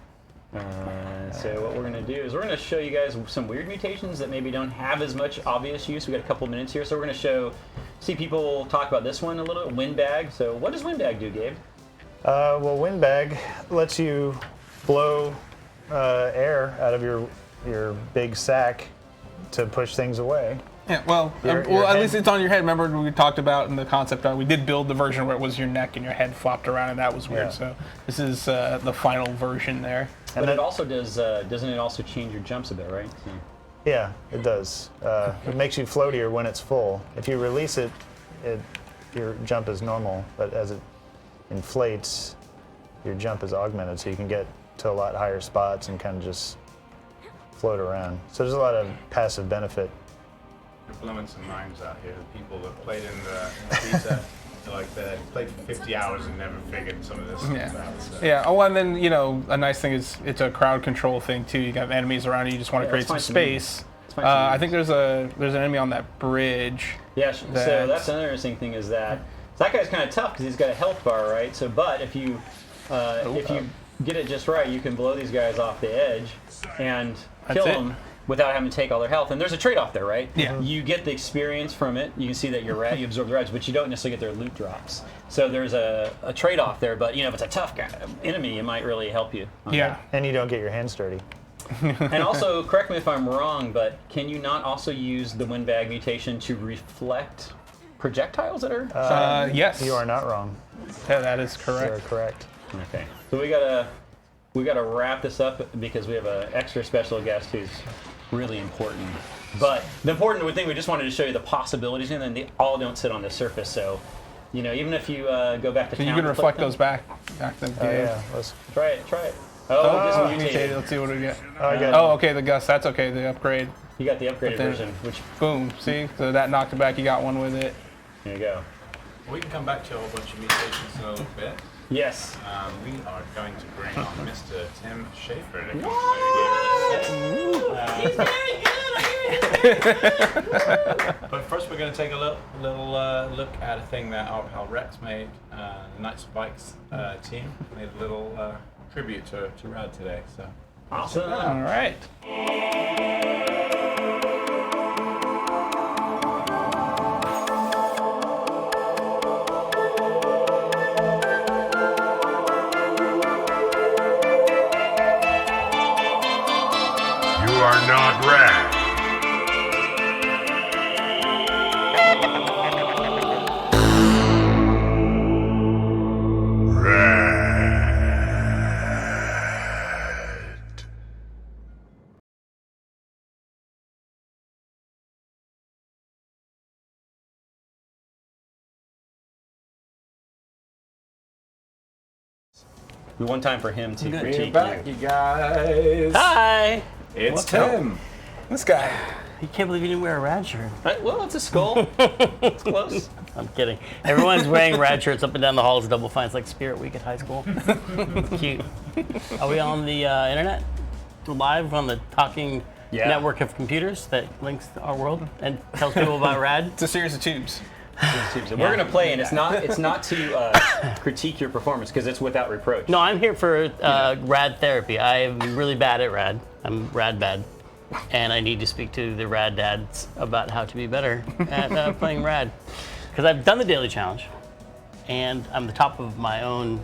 So what we're going to do is we're going to show you guys some weird mutations that maybe don't have as much obvious use. We got a couple minutes here, so we're going to see people talk about this one a little bit. Windbag. So what does Windbag do, Gabe? Well, Windbag lets you blow air out of your big sack to push things away. Yeah, well, at least it's on your head. Remember we talked about in the concept art, we did build the version where it was your neck and your head flopped around, and that was weird. Yeah. So this is the final version there. But it also does, doesn't it also change your jumps a bit, right? So. Yeah, it does. It makes you floatier when it's full. If you release it, your jump is normal, but as it inflates, your jump is augmented, so you can get to a lot higher spots and kind of just float around. So there's a lot of passive benefit. You're blowing some minds out here. The people that played in the beta, they played for 50 hours and never figured some of this stuff out. So. Yeah. Oh, and then a nice thing is it's a crowd control thing too. You got enemies around you. You just want to create some space. I think there's an enemy on that bridge. Yeah. So that's another interesting thing is that that guy's kind of tough because he's got a health bar, right? So, but if you get it just right, you can blow these guys off the edge and kill them without having to take all their health. And there's a trade-off there, right? Yeah. You get the experience from it. You can see that you absorb the rads, but you don't necessarily get their loot drops. So there's a trade-off there. But if it's a tough enemy, it might really help you. Yeah. And you don't get your hands dirty. And also, correct me if I'm wrong, but can you not also use the Windbag mutation to reflect projectiles that are shot at you? Yes. You are not wrong. Yeah, that is correct. You are correct. Okay. So we gotta wrap this up because we have an extra special guest who's really important. But the important thing, we just wanted to show you the possibilities, and then they all don't sit on the surface. So, even if you go back to town, you can reflect those back. Yeah. Let's try it. Oh, just mutated. Let's see what we get. Oh, okay, the Gus. That's okay. The upgrade. You got the upgraded version, which boom. See, so that knocked it back. You got one with it. There you go. We can come back to a whole bunch of mutations in a little bit. Yes. We are going to bring on Mr. Tim Schafer to come play He's very good. But first, we're going to take a little look at a thing that our pal Rex made. The Night Spikes team made a little tribute to RAD today. So awesome! All right. You are not RAD. One time for him to We're critique back, you guys. Hi. It's What's Tim. This guy. You can't believe you didn't wear a RAD shirt. Right, well, it's a skull. It's close. I'm kidding. Everyone's wearing RAD shirts up and down the halls of Double Fine. It's like Spirit Week at high school. Cute. Are we on the internet? Live on the talking network of computers that links to our world and tells people about RAD? It's a series of tubes. We're gonna play, and it's not to critique your performance because it's without reproach. No, I'm here for RAD therapy. I'm really bad at RAD. I'm RAD bad. And I need to speak to the RAD dads about how to be better at playing RAD. Because I've done the daily challenge, and I'm the top of my own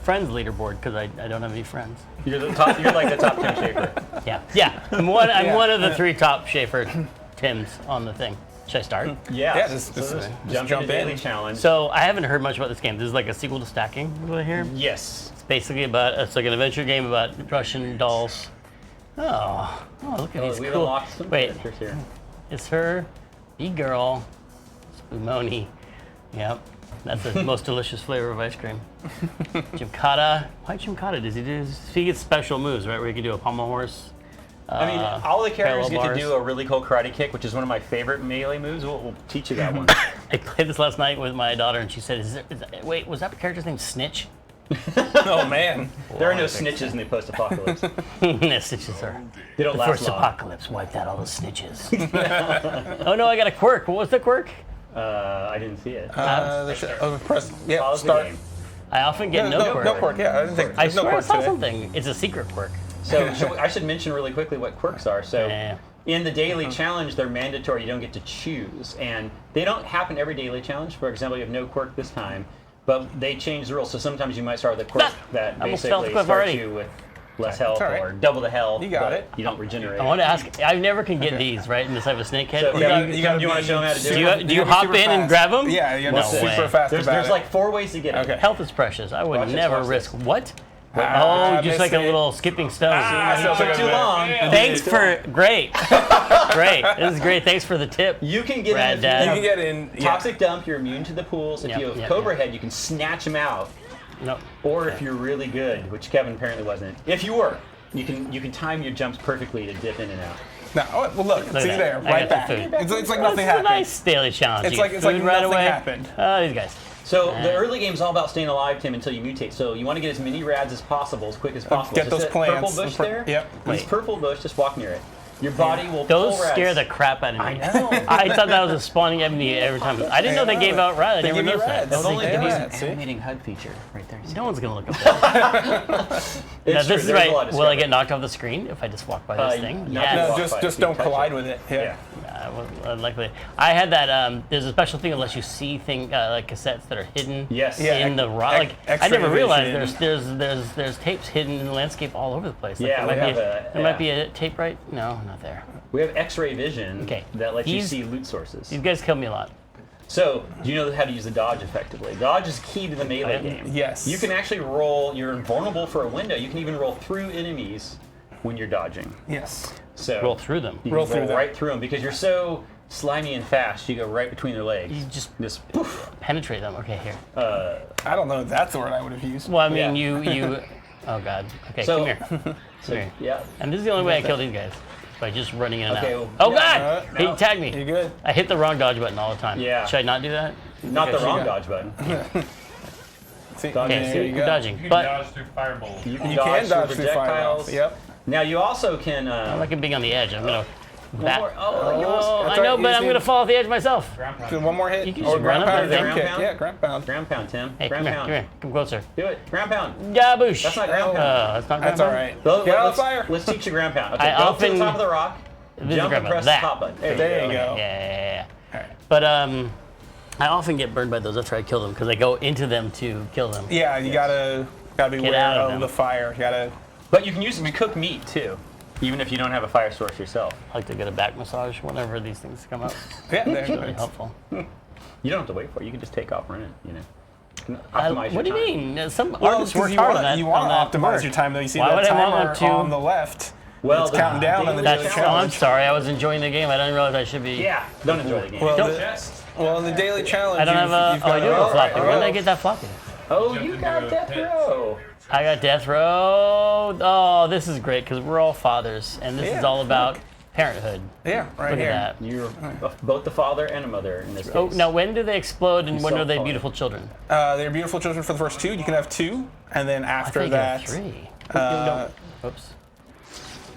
friends leaderboard because I don't have any friends. You're the top. You're like the top Tim Schafer. Yeah. I'm one of the three top Schafer Tims on the thing. Should I start? Yeah. Just jump jump into daily in. challenge. So I haven't heard much about this game. This is like a sequel to Stacking, what I hear. Yes. It's basically it's like an adventure game about Russian dolls Oh, look at these we've cool. unlocked some Wait, characters here. it's her, E-girl, Spumoni. Yep, that's the most delicious flavor of ice cream. Gymkata. Why Gymkata? He gets special moves, right? Where he can do a pommel horse. I mean, all the characters parallel get to bars. do a really cool karate kick, which is one of my favorite melee moves. We'll teach you that one. I played this last night with my daughter, and she said, wait, was that character's name Snitch? Oh, man. There are no snitches in the post-apocalypse. No, snitches are. They don't The last first long. apocalypse wiped out all the snitches. Oh, no, I got a quirk. What was the quirk? I didn't see it. Press, Pause the start. game. I often get no quirk. No quirk, yeah. I didn't think I there's no swear I quirk saw today. something. It's a secret quirk. So I should mention really quickly what quirks are. So in the daily challenge, they're mandatory. You don't get to choose. And they don't happen every daily challenge. For example, you have no quirk this time. But they change the rules. So sometimes you might start with a quirk that almost fell basically cliff starts already. you with less health all right. or double the health. You got but it. You don't regenerate. I want to ask, I never can get these, right, in this type of snakehead. So, Or do do you want to show them how to do it? do you hop in and grab them? Yeah, you're No super way. fast There's about it. like 4 ways to get it. Okay. Health is precious. I would Watch this, never watch risk. this. What? Ah, Just like a missed it. little skipping stone. It took too long. Thanks for great. Great. This is great. Thanks for the tip. You can get Rad in. Dad. You can get in. Yeah. Toxic dump, you're immune to the pools. If Yep, you have yep, Cobra yep. head, you can snatch them out. No. Or if you're really good, which Kevin apparently wasn't. If you were, you can time your jumps perfectly to dip in and out. No, well, look, Look see at there, that. I right got back. the food. It's like This nothing is a happened. nice daily challenge. It's You like get it's like food right nothing away. happened. Oh, these guys. So the early game's all about staying alive, Tim, until you mutate. So you want to get as many rads as possible, as quick as possible. Get So those that plants. Purple bush there. Yep. This purple bush, just walk near it. Your body will Those pull rads. scare the crap out of me. I know. I thought that was a spawning enemy every time. I didn't know they gave out rad. I They never give you noticed that. rads. That's They only give you these- rads, see? Animating HUD feature right there. No one's gonna look up that. Now, It's this true, is there's a right. lot of Will I discovery. get knocked off the screen if I just walk by this thing? not Yes. to No, walk just by, just you don't touch collide it. with it. Yeah. Unlikely. I had that. There's a special thing that lets you see like cassettes that are hidden Yes. Yeah, in the rock. ex- Like I X-ray never realized vision. there's tapes hidden in the landscape all over the place. Like, Yeah, there we might be have there might be a tape right. No, not there. We have X-ray vision Okay. that lets you These- see loot sources. These guys kill me a lot. So, do you know how to use the dodge effectively? Dodge is key to the melee game. Yes. You can actually roll, you're invulnerable for a window. You can even roll through enemies when you're dodging. Yes. So Roll through them. You Roll can through roll them. right through them because you're so slimy and fast. You go right between their legs. You just poof. penetrate them. Okay, here. I don't know if that's the word I would have used. Well, I mean, Yeah. you. Oh God. Okay, So- come here. Come here. Yeah. And this is the only way I kill these guys. By just running in and Okay, out. well, Oh yeah, God! He tagged me. You good? I hit the wrong dodge button all the time. Yeah. Should I not do that? Not the Okay, wrong should- dodge button. See, Dodge Okay, there so you I'm go. dodging, You can but dodge through fireballs. You can You dodge, can dodge through through projectiles. fireballs. Yep. Now you also can. I like it being on the edge. I'm gonna. Bat. more- oh, Oh, you almost- I that's know, right, but you I'm just gonna need- fall off the edge myself. Ground pound. Do one more hit. You can Or just run ground up pound. there. Ground Ground kick. pound? Yeah, ground pound. Ground pound, Tim. Hey, ground come here, pound. come here, come closer. Do it. Ground pound. Gaboosh. That's not ground pound. That's not ground That's all pound? right. Well, Get out of let's, fire. let's teach you ground pound. Okay, I go to often- the top of the rock, This is jump ground and pound. press That. the top button. There you go. Yeah. All right. But I often get burned by those after I kill them because I go into them to kill them. Yeah, you gotta be Get aware out of of them. the fire. You gotta. But you can use them to cook meat too, even if you don't have a fire source yourself. I like to get a back massage whenever these things come up. Yeah, there. It's really helpful. You don't have to wait for it. You can just take off running. You know. You can optimize your What do you time. mean? Some Well, artists because work you hard want on that. you want on that to optimize work. your time though. You see Why that would I want timer to? on the left. Well, it's counting down on the daily Oh, I'm challenge. sorry. I was enjoying the game. I didn't realize I should be. Yeah, don't enjoy the game. Well, Don't- Well, in the daily challenge, I don't have a. you've Oh, I got do have a all floppy. right, When did I well, get that floppy? Oh, Jump you into got the death pits. row. I got death row. Oh, this is great because we're all fathers, and this is Yeah, all about parenthood. Yeah, right Look here. at that. You're both the father and a mother in this case. Oh, now when do they explode and You when are they self-follow. beautiful children? They're beautiful children for the first two. You can have two, and then I after think that, three. Oops.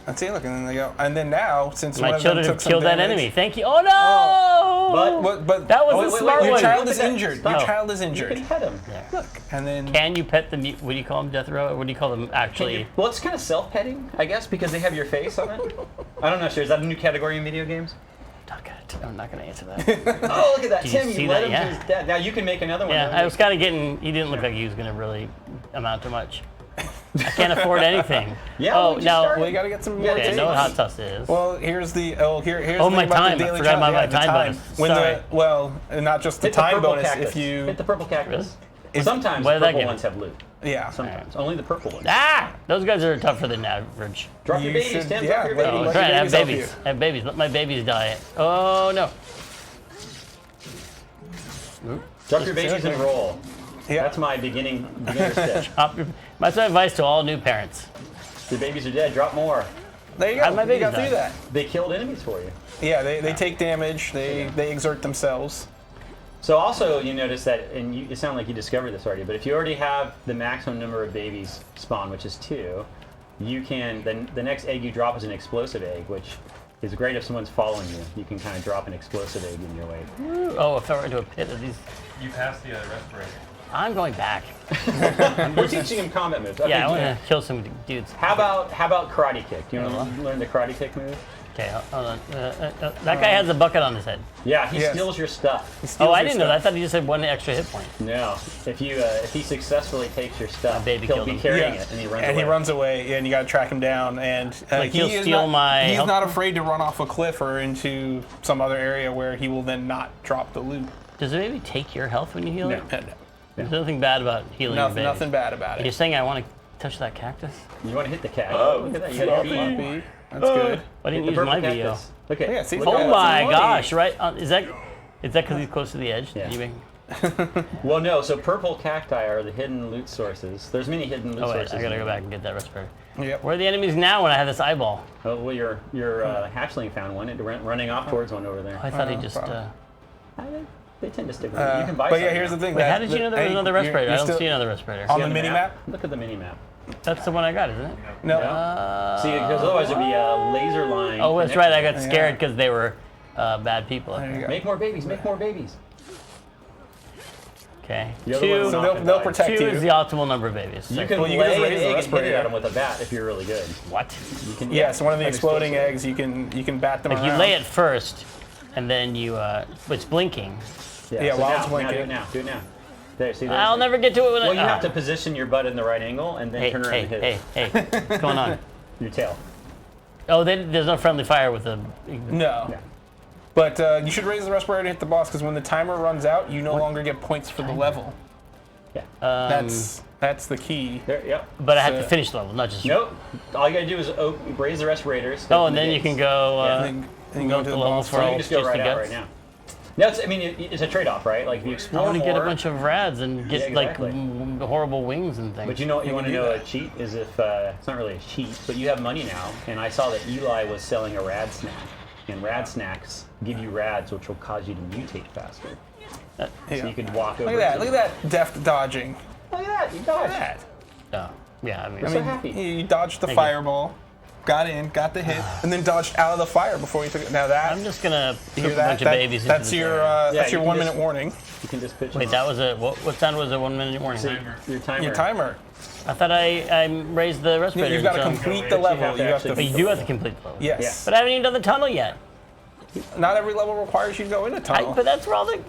Let's see. Look, and then they go. And then now, since one My of them children took have some killed that damage- enemy. Thank you. Oh no! But that was oh, a wait, wait, smart wait, your one. child Look is at that. injured. Stop. Your child is You injured. can pet him. Look, and then Can you pet the? What do you call them? Death row? Or what do you call them? Actually, Well, it's kind of self-petting, I guess, because they have your face on it. I don't know, sure. Is that a new category in video games? I'm not gonna answer that. Oh, look at that, Did you Tim! see You let that? him Yeah. do his death. Now you can make another one. Yeah, though. I was kind of getting. He didn't look like he was gonna really amount to much. I can't afford anything. Yeah, Oh, we just now. started. well, you got to get some Yeah, more Okay, I takes. know what hot sauce is. Well, here's here's Oh, the my thing about time. the I daily forgot about challenge. my Yeah, the time bonus. When Sorry. the well, not just the Hit the time purple bonus. cactus. If you Hit the purple cactus. Really? Sometimes What the did that purple give ones me? have loot. Yeah. Sometimes. Only the purple ones. Ah! Those guys are tougher than average. Drop your babies, Tim. yeah, Drop your let- babies. Oh, let that's right, I your have babies help babies. you. I have babies. Let my babies die. Oh, no. Drop your babies and roll. Yeah. That's my beginner step. That's my advice to all new parents. Your babies are dead. Drop more. There you How'd go. my You babies got through die? that. They killed enemies for you. Yeah, they take damage. They exert themselves. So also, you notice that, and it sounded like you discovered this already, but if you already have the maximum number of babies spawn, which is 2, you can, then the next egg you drop is an explosive egg, which is great if someone's following you. You can kind of drop an explosive egg in your way. Oh, I fell right into a pit of these. You passed the respirator. I'm going back. We're teaching him combat moves. Okay, Yeah, I want to kill some dudes. How about karate kick? Do you want to learn the karate kick move? Okay, hold on. That guy has a bucket on his head. Yeah, he steals your stuff. Oh, I didn't know that. I thought he just had 1 extra hit point. No, if he successfully takes your stuff, baby he'll killed be him. carrying it, and he runs away. He runs away, and you got to track him down. And Like, he'll steal my He's health- not afraid to run off a cliff or into some other area where he will then not drop the loot. Does it maybe take your health when you heal it? No. There's nothing bad about healing your baby. Nothing bad about it. You're saying I want to touch that cactus? You want to hit the cat. Oh, look at that. You got your floppy. feet. That's good. I didn't Hit the use purple my VO. cactus. Okay. Yeah, see, look look at Oh at my that. gosh! Right? Is that because he's close to the edge? Yeah. You mean? Well, no. So purple cacti are the hidden loot sources. There's many hidden loot Oh wait, sources. I gotta in go the back and get that respirator. Yep. Where are the enemies now when I have this eyeball? Oh, well, your hatchling found one. It went running off towards one over there. I thought he just. They tend to stick with it. You can buy But yeah, some here's now. the thing. Wait, that- how did you know there was hey, another you're- respirator? you're I don't still- see another respirator. On See the mini map? Look at the mini map. That's the one I got, isn't it? No. See, because otherwise it'd be a laser line. Oh, that's right. I got connection. scared because they were bad people. There you go. Make more babies. Make more babies. Okay. The other one's So not they'll gonna protect die. Two you. is the optimal number of babies. You can Well, you lay can just an raise the egg and hit respirator. it at them with a bat if you're really good. What? You can, Yeah, so one of the have exploding explosive. eggs, you can bat them Like around. you lay it first, and then you it's blinking. Yeah, so while now, it's blinking. do it now. Do it now. There, see, there's I'll the- never get to it when Well, I. you have to position your butt in the right angle and then Hey, turn around hey, and hit hey, it. hey! What's going on? Your tail. Oh, there's no friendly fire with the. No. Yeah. But you should raise the respirator to hit the boss because when the timer runs out, you no longer get points for the level. Yeah. That's the key. There, yep. But I have So- to finish the level, not just. Nope. All you gotta do is raise the respirators. Oh, open and the then you gates. can go. And then go to the levels boss for So you all can just go just right the out guts. right now. No, it's, I mean, it's a trade-off, right? Like if you I explore want to more, get a bunch of rads and get Yeah, exactly. like horrible wings and things. But you know what you want to do know that. a cheat is if it's not really a cheat, but you have money now, and I saw that Eli was selling a rad snack, and rad snacks give you rads, which will cause you to mutate faster. So you could walk over. Look at that. to- Look at that deft dodging. Look at that. You Look dodged. at that. Oh, yeah. I mean, I'm so happy. You dodged the Thank you. fireball, got in, got the hit, and then dodged out of the fire before you took it. Now that I'm just gonna you put hear a that? bunch of That- babies. that's into your this Yeah, that's your you can 1 minute just- warning. You can just pitch. Wait, that was a what sound was a 1 minute warning? So your timer. Your timer. I thought I raised the Yeah, respirator. you've got to so- complete the You level. have to You have actually to. But you do have to complete the level. Yes. But I haven't even done the tunnel yet. Not every level requires you to go in a tunnel. But that's where all the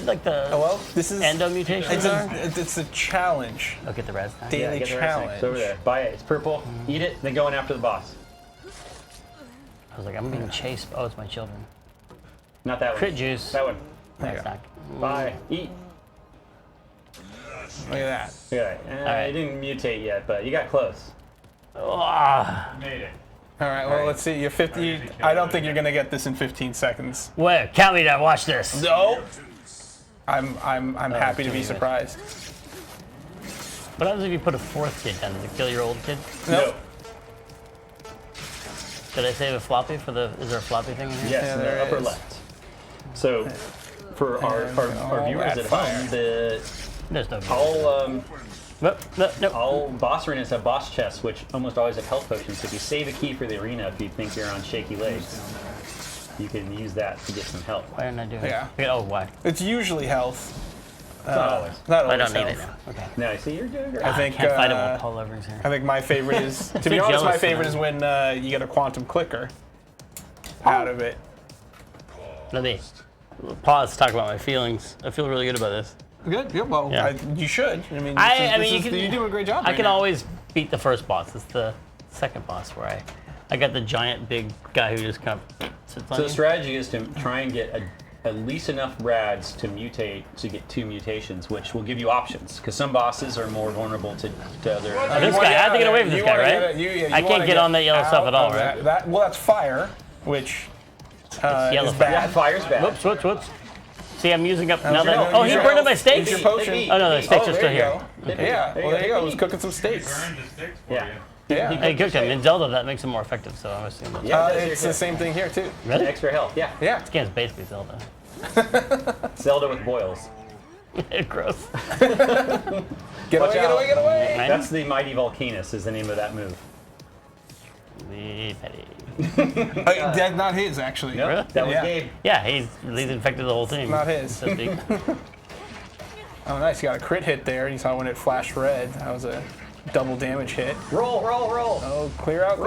like the Oh, well, this is endo mutations are. it's a challenge. Look at the rad snack. Daily get the rad snack. challenge. It's over there. Buy it. It's purple. Eat it. Then go in after the boss. I was like, I'm being chased. Oh, it's my children. Not that one. Crit juice. That one. Rad snack. Buy. Eat. Look at that. Look at that. right. You didn't mutate yet, but you got close. Ah. Made it. All right. Well, let's see. You're 50. I don't think you're gonna get this in 15 seconds. Wait, count me down. Watch this. No. I'm happy to be it's surprised. What happens if you put a fourth kid down? Does it kill your old kid? No. Did I save a floppy for the? Is there a floppy thing in here? Yes, Yeah, in there the upper is. left. So, for our all viewers that at fire. home, There's no. all boss arenas have boss chests, which almost always have health potions. So if you save a key for the arena, if you think you're on shaky legs, you can use that to get some health. Why didn't I do it? Yeah. Oh, why? It's usually health. Not always. Not I always don't need it health. now. Okay. No, see, you're doing great. I think. Can't fight him while Paul Evering's here. I think my favorite is, to So be honest, my jealous favorite of is when you get a quantum clicker out of it. Let me pause to talk about my feelings. I feel really good about this. Good. Yeah. Well, Yeah. you should. I mean, you do a great job. I right can now. always beat the first boss. It's the second boss where I got the giant big guy who just kind of sits on So you. the strategy is to try and get at least enough rads to mutate to get 2 mutations, which will give you options. Because some bosses are more vulnerable to other. Oh, this guy, I have to get away from this guy, right? I can't get on that yellow stuff at all, right? Well, that's fire, which is bad. Yeah, fire's bad. Whoops. See, I'm using up now that. Oh, he burned up my steaks. Your potion. Oh no, the steaks are still here. Yeah, well there you go. I was cooking some steaks. Yeah. Yeah. Hey, cooked them. In Zelda, that makes them more effective, so I'm assuming. It's the same thing here too. Really? Extra health. Yeah. Yeah. This game's basically Zelda. Zelda with boils. Gross. Get away! That's the Mighty Volcanus is the name of that move. That's not his, actually. No, Really? that was Gabe. Yeah, he's infected the whole team. Not his. So to speak. Oh, nice. You got a crit hit there. You saw when it flashed red. That was a double damage hit. Roll. Oh, clear out.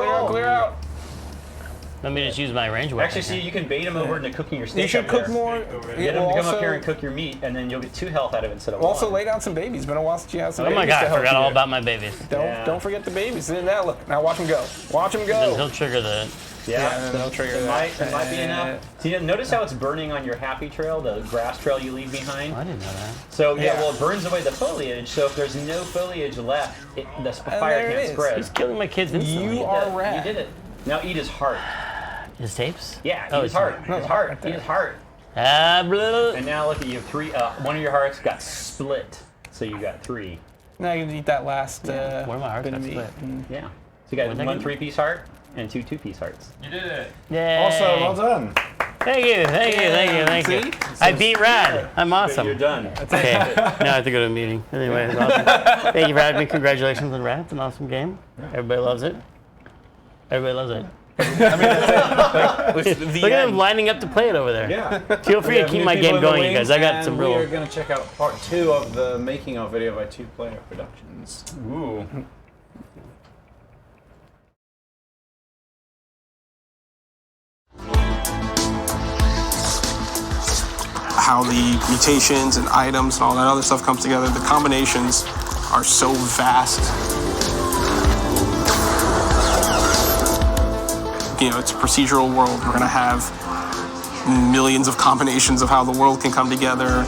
Let me just use my range weapon. Actually, see, you can bait him over into cooking your steak. You should up cook there. more. Get him to come up here and cook your meat, and then you'll get 2 health out of it instead of 1. Also, lay down some babies. Been a while since you had some Oh babies. my god, to I help forgot you all there. about my babies. Don't forget the babies. Now look. Now watch them go. Then he'll trigger the. Yeah, they'll trigger that. That might be enough. See, notice how it's burning on your happy trail, the grass trail you leave behind? I didn't know that. So, well, it burns away the foliage, so if there's no foliage left, the fire can't spread. He's killing my kids instantly. You are rad. You did it. Now eat his heart. His tapes? Yeah, Oh, eat his heart. His heart. Eat his heart. Blah. And now look at you, 3. One of your hearts got split, so you got 3. Now you can eat that last One of my hearts bit of got meat. split. Yeah. So you got What'd I 1 get? 3-piece heart and 2 2-piece hearts. You did it. Yay. Also, well done. Thank you. I beat Rad. I'm awesome. You're done. Okay, now I have to go to a meeting. Anyway, it's awesome. Thank you for having me. Congratulations on Rad. It's an awesome game. Everybody loves it. Look at them lining up to play it over there. Yeah. Feel free to keep my game going, you guys. I got some real. We are going to check out part 2 of the making of video by 2 Player Productions. Ooh. How the mutations and items and all that other stuff comes together. The combinations are so vast. You know, it's a procedural world. We're going to have millions of combinations of how the world can come together.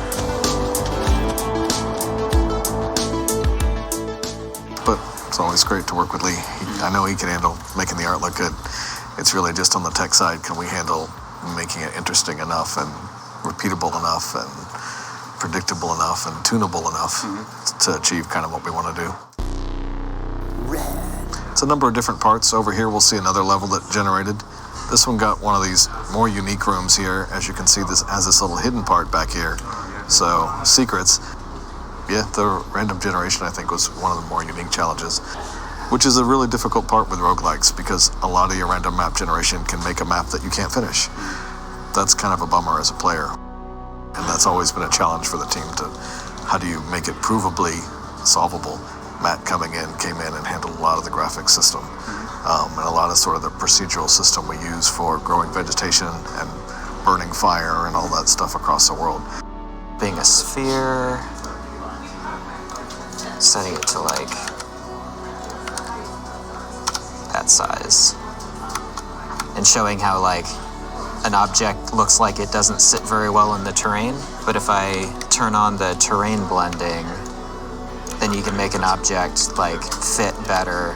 But it's always great to work with Lee. I know he can handle making the art look good. It's really just on the tech side, can we handle making it interesting enough and repeatable enough and predictable enough and tunable enough to achieve kind of what we want to do. It's a number of different parts. Over here we'll see another level that generated. This one got one of these more unique rooms here. As you can see, this has this little hidden part back here. So, secrets. Yeah, the random generation I think was one of the more unique challenges, which is a really difficult part with roguelikes because a lot of your random map generation can make a map that you can't finish. That's kind of a bummer as a player. And that's always been a challenge for the team to, how do you make it provably solvable? Matt came in and handled a lot of the graphics system and a lot of sort of the procedural system we use for growing vegetation and burning fire and all that stuff across the world. Being a sphere, setting it to like that size, and showing how like an object looks like it doesn't sit very well in the terrain, but if I turn on the terrain blending, then you can make an object like fit better.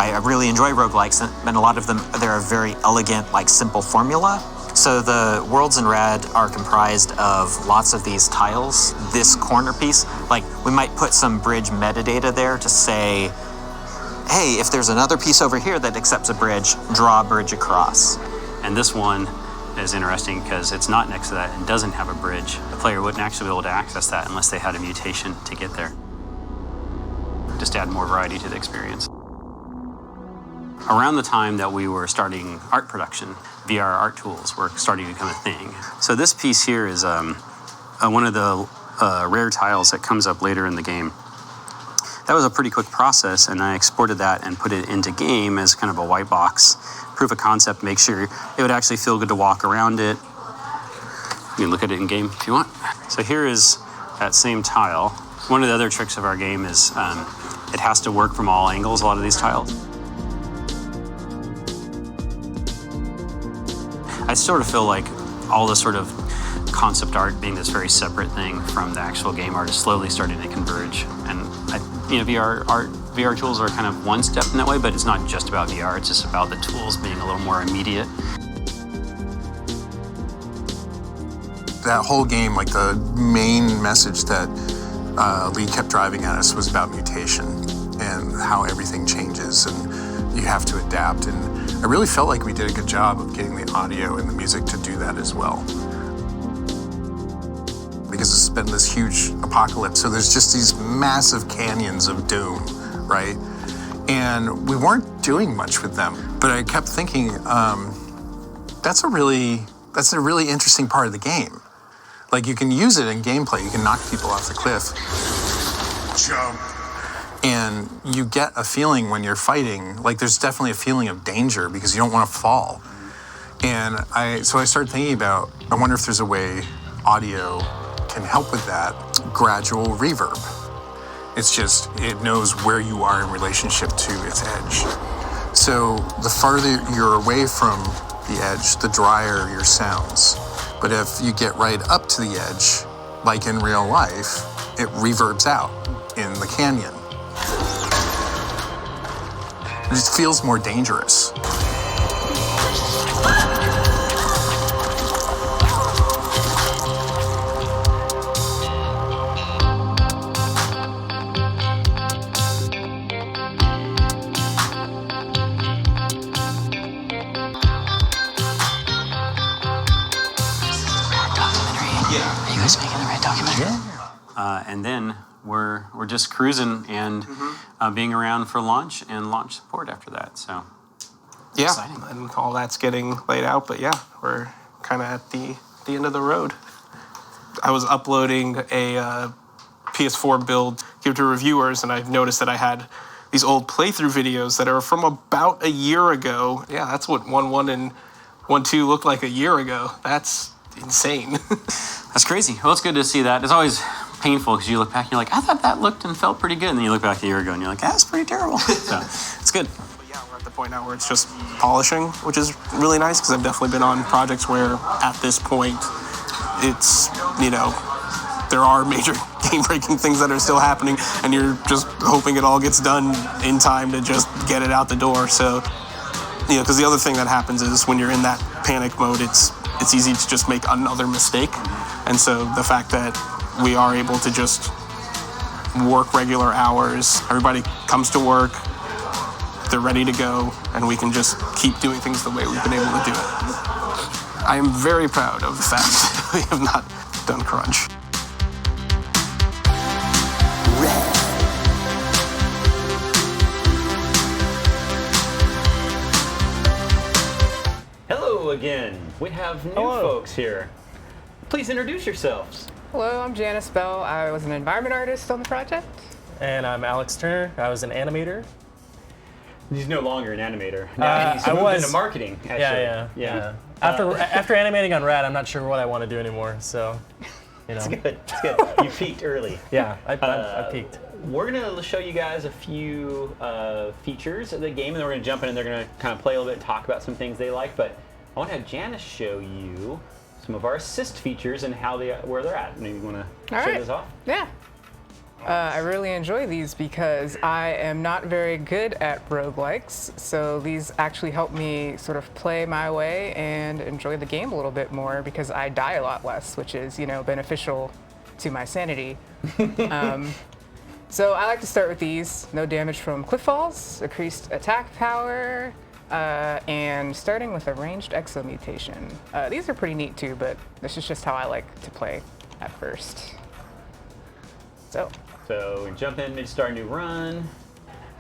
I really enjoy roguelikes, and a lot of them, they're a very elegant, like simple formula. So the worlds in RAD are comprised of lots of these tiles. This corner piece, like we might put some bridge metadata there to say, hey, if there's another piece over here that accepts a bridge, draw a bridge across. And this one is interesting because it's not next to that and doesn't have a bridge. The player wouldn't actually be able to access that unless they had a mutation to get there. Just add more variety to the experience. Around the time that we were starting art production, VR art tools were starting to become a thing. So this piece here is one of the rare tiles that comes up later in the game. That was a pretty quick process, and I exported that and put it into game as kind of a white box proof of concept, make sure it would actually feel good to walk around it. You can look at it in game if you want. So here is that same tile. One of the other tricks of our game is it has to work from all angles, a lot of these tiles. I sort of feel like all the sort of concept art being this very separate thing from the actual game art is slowly starting to converge. And VR tools are kind of one step in that way, but it's not just about VR. It's just about the tools being a little more immediate. That whole game, like the main message that Lee kept driving at us was about mutation and how everything changes and you have to adapt. And I really felt like we did a good job of getting the audio and the music to do that as well. Because it's been this huge apocalypse, so there's just these massive canyons of doom, right? And we weren't doing much with them. But I kept thinking, that's a really interesting part of the game. Like, you can use it in gameplay. You can knock people off the cliff. Jump. And you get a feeling when you're fighting, like there's definitely a feeling of danger because you don't want to fall. And so I started thinking about, I wonder if there's a way audio can help with that gradual reverb. It's just, it knows where you are in relationship to its edge. So the farther you're away from the edge, the drier your sounds. But if you get right up to the edge, like in real life, it reverbs out in the canyon. It just feels more dangerous. And then we're just cruising and being around for launch and launch support after that. So yeah, exciting. And all that's getting laid out. But yeah, we're kind of at the end of the road. I was uploading a PS4 build, give it to reviewers, and I've noticed that I had these old playthrough videos that are from about a year ago. Yeah, that's what 1.1 and 1.2 looked like a year ago. That's insane. That's crazy. Well, it's good to see that. It's always painful because you look back and you're like, I thought that looked and felt pretty good. And then you look back a year ago and you're like, that's pretty terrible. So it's good. But yeah, we're at the point now where it's just polishing, which is really nice because I've definitely been on projects where at this point it's, there are major game-breaking things that are still happening and you're just hoping it all gets done in time to just get it out the door. So, because the other thing that happens is when you're in that panic mode, it's easy to just make another mistake. And so the fact that we are able to just work regular hours, everybody comes to work, they're ready to go, and we can just keep doing things the way we've been able to do it. I am very proud of the fact that we have not done crunch. Hello again. We have new folks here. Please introduce yourselves. Hello, I'm Janice Bell. I was an environment artist on the project. And I'm Alex Turner. I was an animator. He's no longer an animator. Now he's moved into marketing, actually. Yeah. After animating on RAD, I'm not sure what I want to do anymore. So, It's good. It's good. You peaked early. Yeah, I peaked. We're going to show you guys a few features of the game, and then we're going to jump in and they're going to kind of play a little bit and talk about some things they like. But I want to have Janice show you some of our assist features and where they're at. Maybe you want to show those off? Yeah. I really enjoy these because I am not very good at roguelikes, so these actually help me sort of play my way and enjoy the game a little bit more because I die a lot less, which is, beneficial to my sanity. So I like to start with these. No damage from cliff falls, increased attack power, and starting with a ranged exo mutation. These are pretty neat too, but this is just how I like to play at first. So we jump in, start a new run,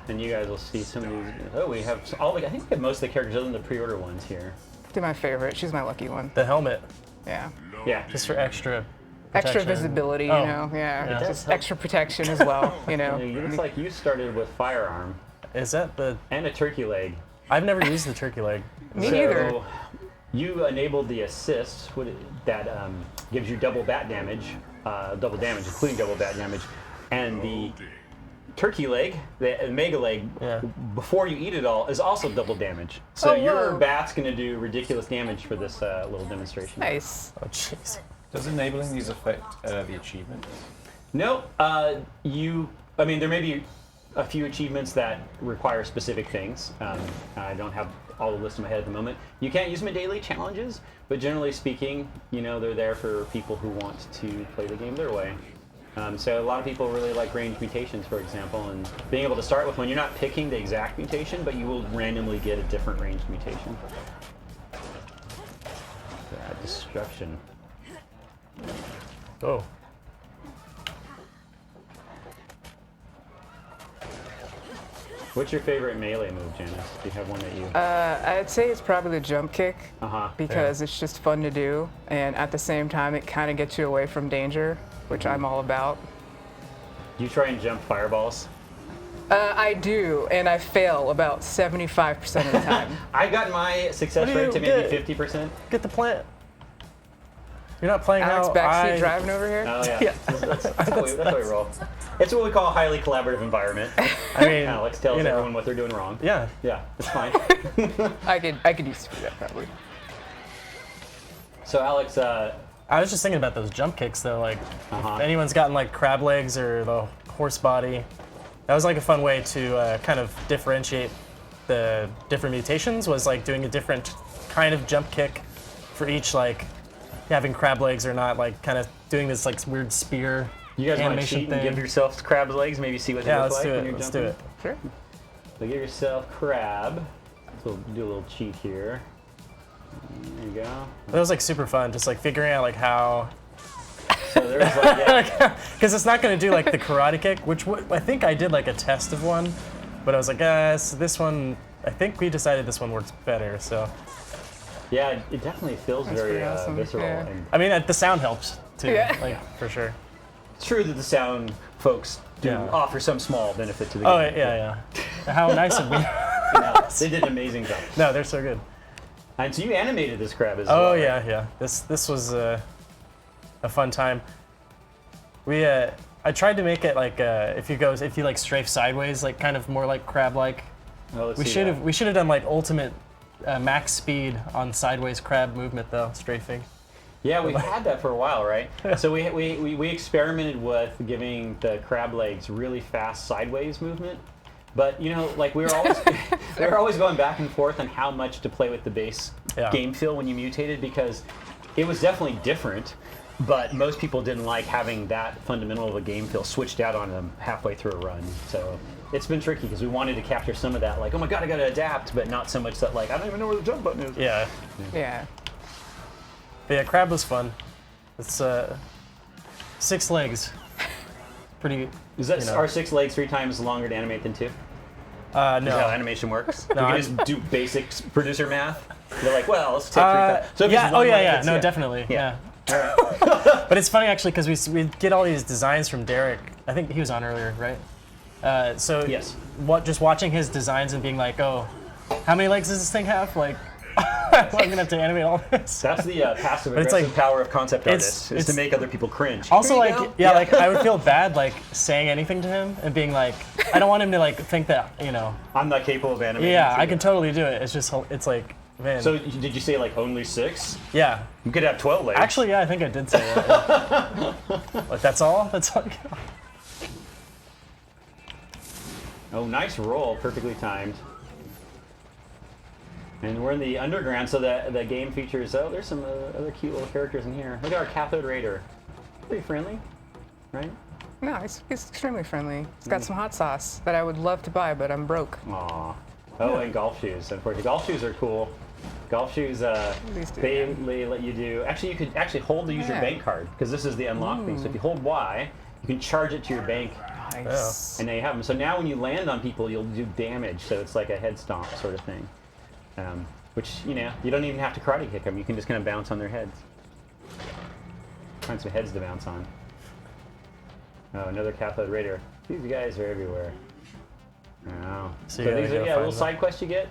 and you guys will see some of these. Oh, we have I think we have most of the characters other than the pre-order ones here. Do my favorite. She's my lucky one. The helmet. Yeah. Yeah. Just for extra protection. Extra visibility, Yeah. Just extra protection as well, It looks like you started with firearm. Is that and a turkey leg. I've never used the turkey leg. Me neither. You enabled the assist that gives you double damage, including double bat damage, and the turkey leg, the mega leg, before you eat it all, is also double damage. So your bat's going to do ridiculous damage for this little demonstration. Nice. Oh, jeez. Does enabling these affect the achievements? No, I mean, there may be a few achievements that require specific things. I don't have all the list in my head at the moment. You can't use them in daily challenges, but generally speaking, they're there for people who want to play the game their way. So a lot of people really like range mutations, for example, and being able to start with one, you're not picking the exact mutation, but you will randomly get a different ranged mutation. Destruction. Oh. What's your favorite melee move, Janice? Do you have one that you... I'd say it's probably the jump kick because Yeah. it's just fun to do, and at the same time, it kind of gets you away from danger, which I'm all about. Do you try and jump fireballs? I do, and I fail about 75% of the time. I got my success rate to maybe 50%. Get the plant. You're not playing Alex how backseat I... driving over here? Oh, yeah. That's how we roll. It's what we call a highly collaborative environment. I mean, Alex tells everyone what they're doing wrong. Yeah. Yeah, it's fine. I could use to do that probably. So Alex, I was just thinking about those jump kicks though. Like, if anyone's gotten like crab legs or the horse body, that was like a fun way to kind of differentiate the different mutations. Was like doing a different kind of jump kick for each, like having crab legs or not. Like kind of doing this like weird spear. You guys want to animation cheat thing. and give yourselves crab legs? Maybe see what they look like when you're Let's jumping? do it. Sure. So give yourself crab. So we'll do a little cheat here. There you go. That was like super fun, just like figuring out like how. So there's like, because it's not going to do like the karate kick, which I think I did like a test of one, but I was like, so this one, I think we decided this one works better. So. Yeah, it definitely feels very awesome. visceral. Yeah. And I mean, the sound helps too, Yeah. like for sure. it's true that the sound folks do offer some small benefit to the Oh game. yeah. How nice of me. No, they did an amazing job. No, they're so good. And so you animated this crab as well. Oh right? yeah. This was a fun time. I tried to make it like if you like strafe sideways, like kind of more like crab-like. Oh, let's We see should that. have done like ultimate max speed on sideways crab movement though, strafing. Yeah, we had that for a while, right? So we experimented with giving the crab legs really fast sideways movement, but like we were always going back and forth on how much to play with the base game feel when you mutated, because it was definitely different, but most people didn't like having that fundamental of a game feel switched out on them halfway through a run. So it's been tricky because we wanted to capture some of that, like, oh my god, I gotta adapt, but not so much that like I don't even know where the jump button is. Yeah. But yeah, crab was fun. It's 6 legs. Pretty. Is that are 6 legs 3 times longer to animate than 2? No. Is that how animation works? No, you I'm- can just do basic producer math. You're like, well, let's take 3 times. So if it's one leg, it's- No, definitely. Yeah. But it's funny actually because we get all these designs from Derek. I think he was on earlier, right? So yes. Just watching his designs and being like, oh, how many legs does this thing have? Like, I'm gonna have to animate all this. That's the passive But it's aggressive like- power of concept artists, is to it's- make other people cringe. Also, Here you like, go. like I would feel bad like saying anything to him and being like, I don't want him to like think that I'm not capable of animating. Yeah, I either. can totally do it. It's just it's like, man. So did you say like only 6? Yeah. You could have 12 legs. Actually, yeah, I think I did say that. Like that's all. That's all. Oh, nice roll, perfectly timed. And we're in the underground, so the game features. Oh, there's some other cute little characters in here. Look at our cathode raider. Pretty friendly, right? No, he's extremely friendly. He's got some hot sauce that I would love to buy, but I'm broke. Aw. Oh, and golf shoes. Unfortunately, golf shoes are cool. Golf shoes, they let you do. Actually, you could actually hold to use your bank card, because this is the unlock thing. So if you hold Y, you can charge it to your bank. Nice. And now you have them. So now when you land on people, you'll do damage. So it's like a head stomp sort of thing. Which, you don't even have to karate kick them. You can just kind of bounce on their heads. Find some heads to bounce on. Oh, another cathode raider. These guys are everywhere. Oh. So So you these gotta are go find little them. side quests you get.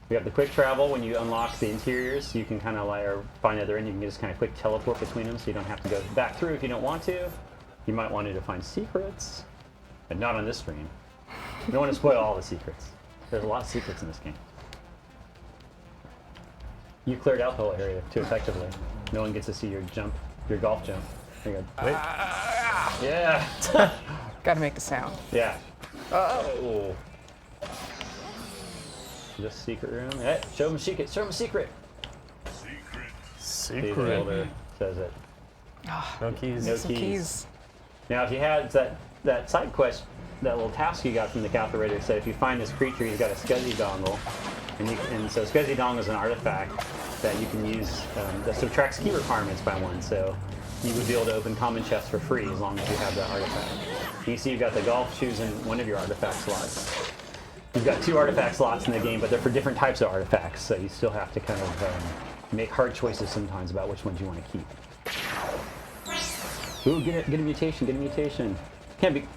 We have the quick travel when you unlock the interiors. You can kind of or find the other end. You can just kind of quick teleport between them, so you don't have to go back through if you don't want to. You might want to find secrets, but not on this stream. You don't want to spoil all the secrets. There's a lot of secrets in this game. You cleared out the whole area too effectively. No one gets to see your jump, your golf jump. There you go. Wait. Yeah. Gotta make the sound. Yeah. Oh. This secret room. Hey, show him a secret. Show him a secret. See, the builder says it. No keys. No Some keys. Now, if you had that side quest, that little task you got from the calculator said if you find this creature, he's got a SCSI dongle, and so SCSI dongle is an artifact that you can use that subtracts key requirements by one. So you would be able to open common chests for free as long as you have that artifact. You see, you've got the golf shoes in one of your artifact slots. You've got 2 artifact slots in the game, but they're for different types of artifacts, so you still have to kind of make hard choices sometimes about which ones you want to keep. Ooh, get a mutation, get a mutation.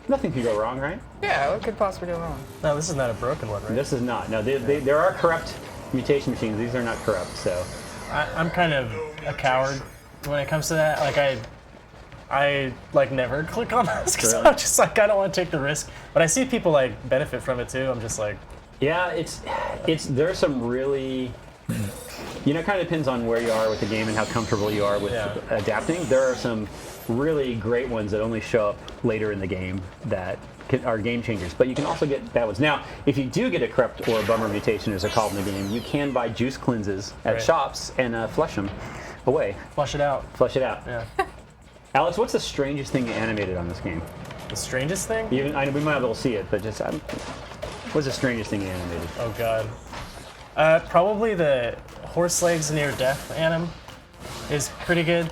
Nothing can go wrong, right? Yeah, what could possibly go wrong? No, this is not a broken one, right? This is not. No, there are corrupt mutation machines. These are not corrupt, so. I'm kind of a coward when it comes to that. Like I like never click on this because I'm just like I don't want to take the risk. But I see people like benefit from it too. I'm just like. Yeah, there's some really. You know, it kind of depends on where you are with the game and how comfortable you are with adapting. There are some really great ones that only show up later in the game that are game changers, but you can also get bad ones. Now, if you do get a corrupt or a bummer mutation, as they're called in the game, you can buy juice cleanses at shops and flush them away. Flush it out. Flush it out. Yeah. Alex, what's the strangest thing you animated on this game? The strangest thing? We might not be able to see it, but just what's the strangest thing you animated? Oh God. Probably the horse legs near death anim is pretty good.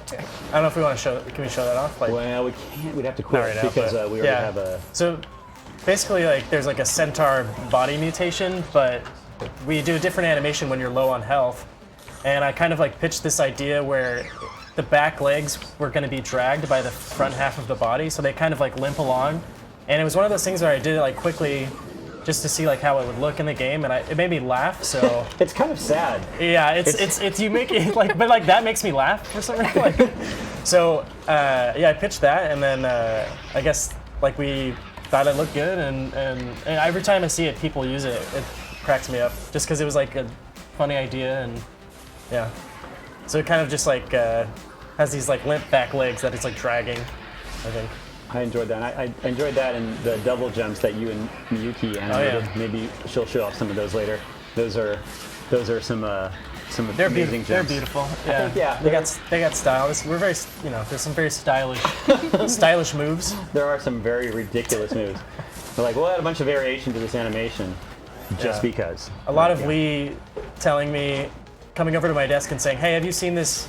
I don't know if we want to show. Can we show that off? Like, well, we can't. We'd have to quit right now, because we already have a. So basically, like, there's like a Centaur body mutation, but we do a different animation when you're low on health. And I kind of like pitched this idea where the back legs were going to be dragged by the front half of the body, so they kind of like limp along. And it was one of those things where I did it like quickly, just to see like how it would look in the game, and it made me laugh. So it's kind of sad. Yeah, it's you make it like, but like that makes me laugh for some reason. Like, so yeah, I pitched that, and then I guess like we thought it looked good, and every time I see it, people use it, it cracks me up, just because it was like a funny idea, and yeah. So it kind of just like has these like limp back legs that it's like dragging, I think. I enjoyed that. I enjoyed that and the double jumps that you and Miyuki animated. Maybe she'll show off some of those later. Those are some amazing jumps. They're beautiful. Yeah. I think, They got style. We're very, there's some very stylish moves. There are some very ridiculous moves. We're like, we'll add a bunch of variation to this animation just because. A lot of Lee telling me, coming over to my desk and saying, "Hey, have you seen this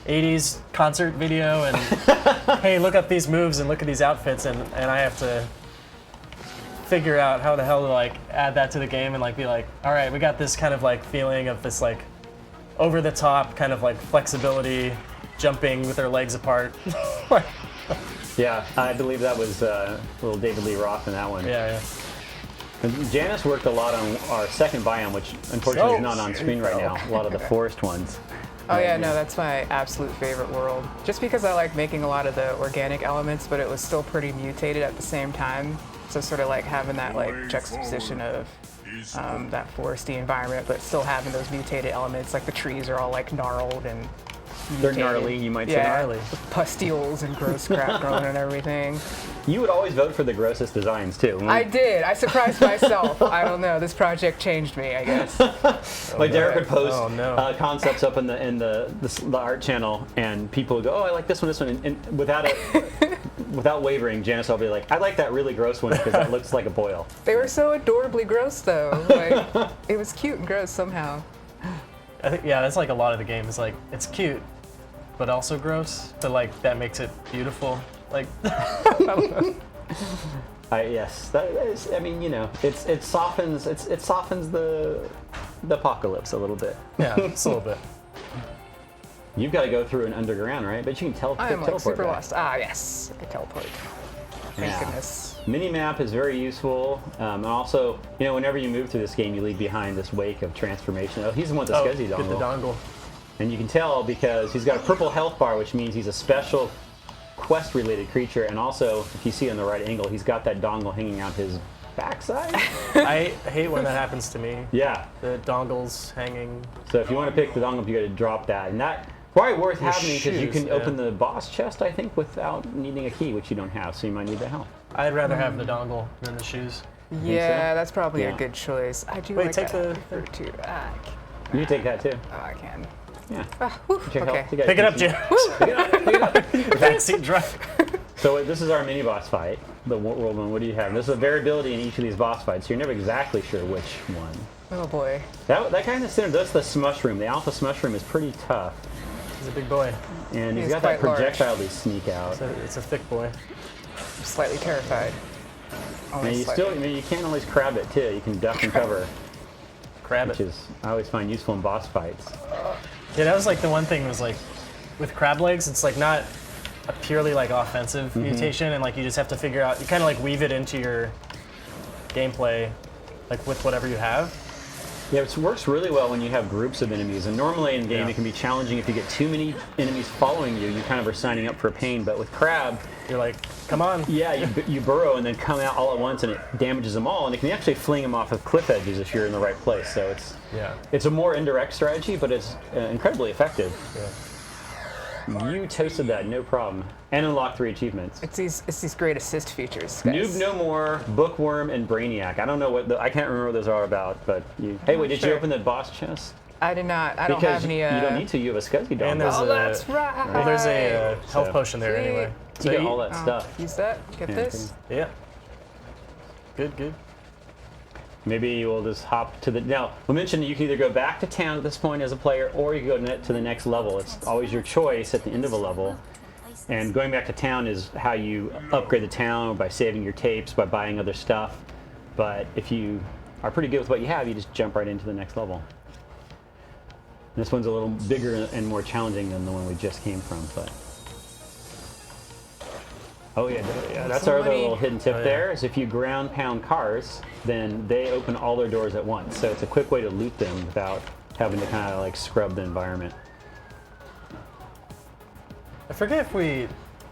80s concert video?" And hey, look up these moves and look at these outfits, and I have to figure out how the hell to like add that to the game and like be like, all right, we got this kind of like feeling of this like over the top kind of like flexibility, jumping with their legs apart. Yeah, I believe that was little David Lee Roth in that one. Yeah. And Janice worked a lot on our second biome, which unfortunately is not on screen right now. A lot of the forest ones. Oh yeah, no, that's my absolute favorite world. Just because I like making a lot of the organic elements, but it was still pretty mutated at the same time. So sort of like having that like juxtaposition of that foresty environment, but still having those mutated elements. Like the trees are all like gnarled and mutated. They're gnarly, you might say. Gnarly. With pustules and gross crap growing and everything. You would always vote for the grossest designs too. I did. I surprised myself. I don't know. This project changed me, I guess. Like Derek would post concepts up in the art channel, and people would go, "Oh, I like this one," and without wavering, Janice will be like, "I like that really gross one because that looks like a boil." They were so adorably gross, though. Like it was cute and gross somehow. I think that's like a lot of the game. It's like it's cute, but also gross. But like that makes it beautiful. Like, yes, that is. I mean, it softens the apocalypse a little bit. Yeah, just a little bit. You've got to go through an underground, right? But you can I am like teleport super back. lost. Ah, yes, I can teleport. Thank goodness. Minimap is very useful, and also, whenever you move through this game, you leave behind this wake of transformation. Oh, he's the one with the SCSI dongle. Get the dongle. And you can tell because he's got a purple health bar, which means he's a special quest-related creature, and also, if you see on the right angle, he's got that dongle hanging out his backside. I hate when that happens to me. Yeah. The dongle's hanging. So if you want to pick the dongle, you got to drop that, and that's probably worth Your having because you shoes, can open the boss chest, I think, without needing a key, which you don't have. So you might need the help. I'd rather have the dongle than the shoes. Yeah, that's probably Yeah. a good choice. I do Wait, like take that. the too. You can take that too. Oh, I can. Yeah. Okay. Pick it up, Jim. Pick it up. Pick it up. Backseat drive. So this is our mini boss fight, the world one. What do you have? There's a variability in each of these boss fights, so you're never exactly sure which one. Oh boy. That kind of center, that's the smush room. The alpha smush room is pretty tough. He's a big boy. And he's He's got that quite large. projectile they sneak out. It's a thick boy. I'm slightly terrified. And you still, you can't always crab it too. You can duck and cover. Crab which is I always find useful in boss fights. Yeah, that was like the one thing was like with crab legs, it's like not a purely like offensive Mhm. mutation, and like you just have to figure out. You kind of like weave it into your gameplay, like with whatever you have. Yeah, it works really well when you have groups of enemies, and normally in game it can be challenging if you get too many enemies following you. You kind of are signing up for pain, but with crab, you're like, come on. Yeah, you burrow and then come out all at once, and it damages them all, and it can actually fling them off of cliff edges if you're in the right place. So it's a more indirect strategy, but it's incredibly effective. You toasted that, no problem, and unlocked 3 achievements. It's these great assist features, guys. Noob No More, Bookworm, and Brainiac. I don't know I can't remember what those are about, but hey, wait, did you open the boss chest? I did not. I don't Because have any. you don't need to. You have a Scuzzy dog. And there's that's right. Well, there's a health potion there Sweet. anyway. You get all that stuff. Use that. Get Yeah, this. Yeah. Good. Maybe we'll just hop to the... Now, we mentioned you can either go back to town at this point as a player, or you can go to the next level. It's always your choice at the end of a level. And going back to town is how you upgrade the town, by saving your tapes, by buying other stuff. But if you are pretty good with what you have, you just jump right into the next level. This one's a little bigger and more challenging than the one we just came from, but... Oh yeah, that's our other little hidden tip there, is if you ground pound cars, then they open all their doors at once. So it's a quick way to loot them without having to kind of like scrub the environment. I forget if we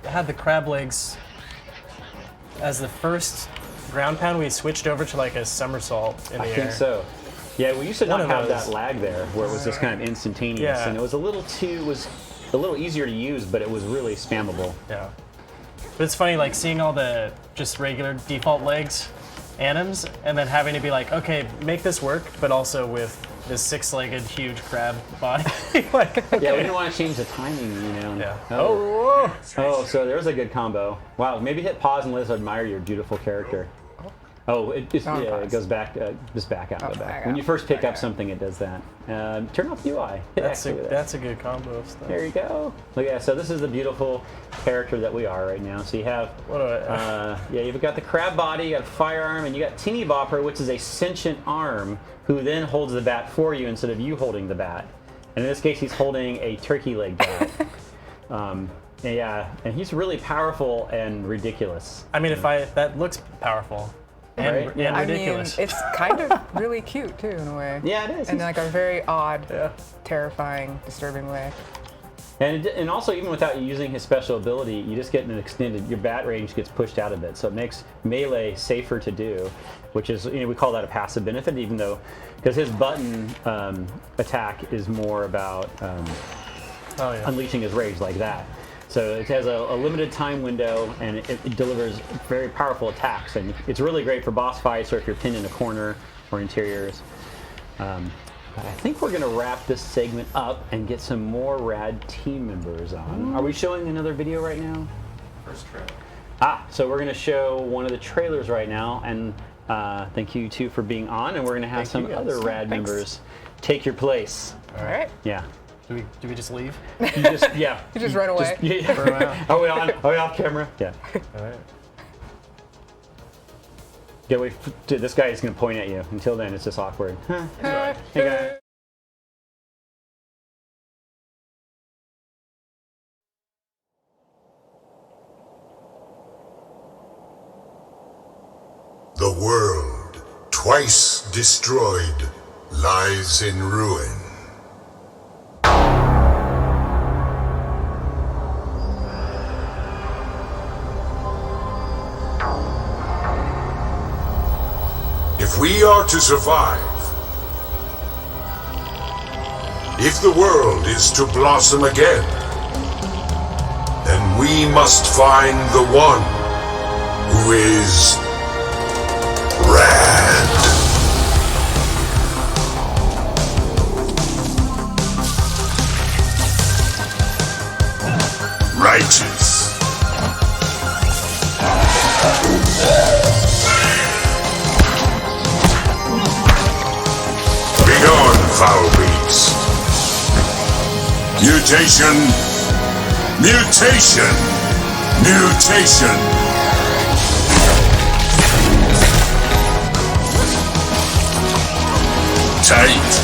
had the crab legs as the first ground pound. We switched over to like a somersault in the air. I think so. Yeah, we used to One not of have those. that lag there, where it was just kind of instantaneous, Yeah. and it was a little easier to use, but it was really spammable. Yeah. But it's funny, like seeing all the just regular default legs, anims, and then having to be like, okay, make this work, but also with this 6-legged huge crab body. Like, okay. Yeah, we didn't want to change the timing, you know. Yeah. Oh, so there's a good combo. Wow, maybe hit pause and let us admire your beautiful character. Oh, it goes back, just back out, go back. When you first pick up something, it does that. Turn off UI. Hit That's X with it. a good combo of stuff. There you go. Look at so this is the beautiful character that we are right now. So you have, you've got the crab body, you got a firearm, and you got Teeny Bopper, which is a sentient arm, who then holds the bat for you instead of you holding the bat. And in this case, he's holding a turkey leg bat. And he's really powerful and ridiculous. I mean, that looks powerful. And, Right? Yeah. and ridiculous. I mean, it's kind of really cute too, in a way. Yeah, it is. In like a very odd, terrifying, disturbing way. And also, even without using his special ability, you just get an extended, your bat range gets pushed out a bit, so it makes melee safer to do, which is, we call that a passive benefit, even though, because his button attack is more about unleashing his rage like that. So it has a limited time window, and it delivers very powerful attacks, and it's really great for boss fights or if you're pinned in a corner or interiors. But I think we're going to wrap this segment up and get some more RAD team members on. Are we showing another video right now? First trailer. So we're going to show one of the trailers right now, and thank you two for being on, and we're going to have some other RAD members take your place. All right. Yeah. Do we just leave? You just You just run away. Are we on? Are we off camera? Yeah. All right. Yeah, wait. Dude, this guy is going to point at you. Until then, it's just awkward. Hey, guys. The world, twice destroyed, lies in ruin. If we are to survive, if the world is to blossom again, then we must find the one who is RAD. Righteous. Begone, foul beast. Mutation. Mutation. Mutation. Tight.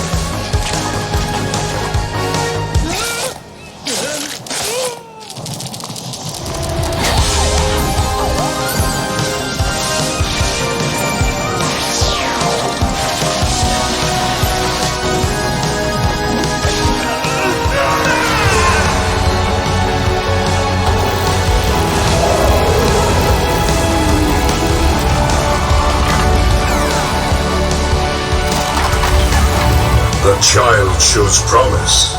The child shows promise,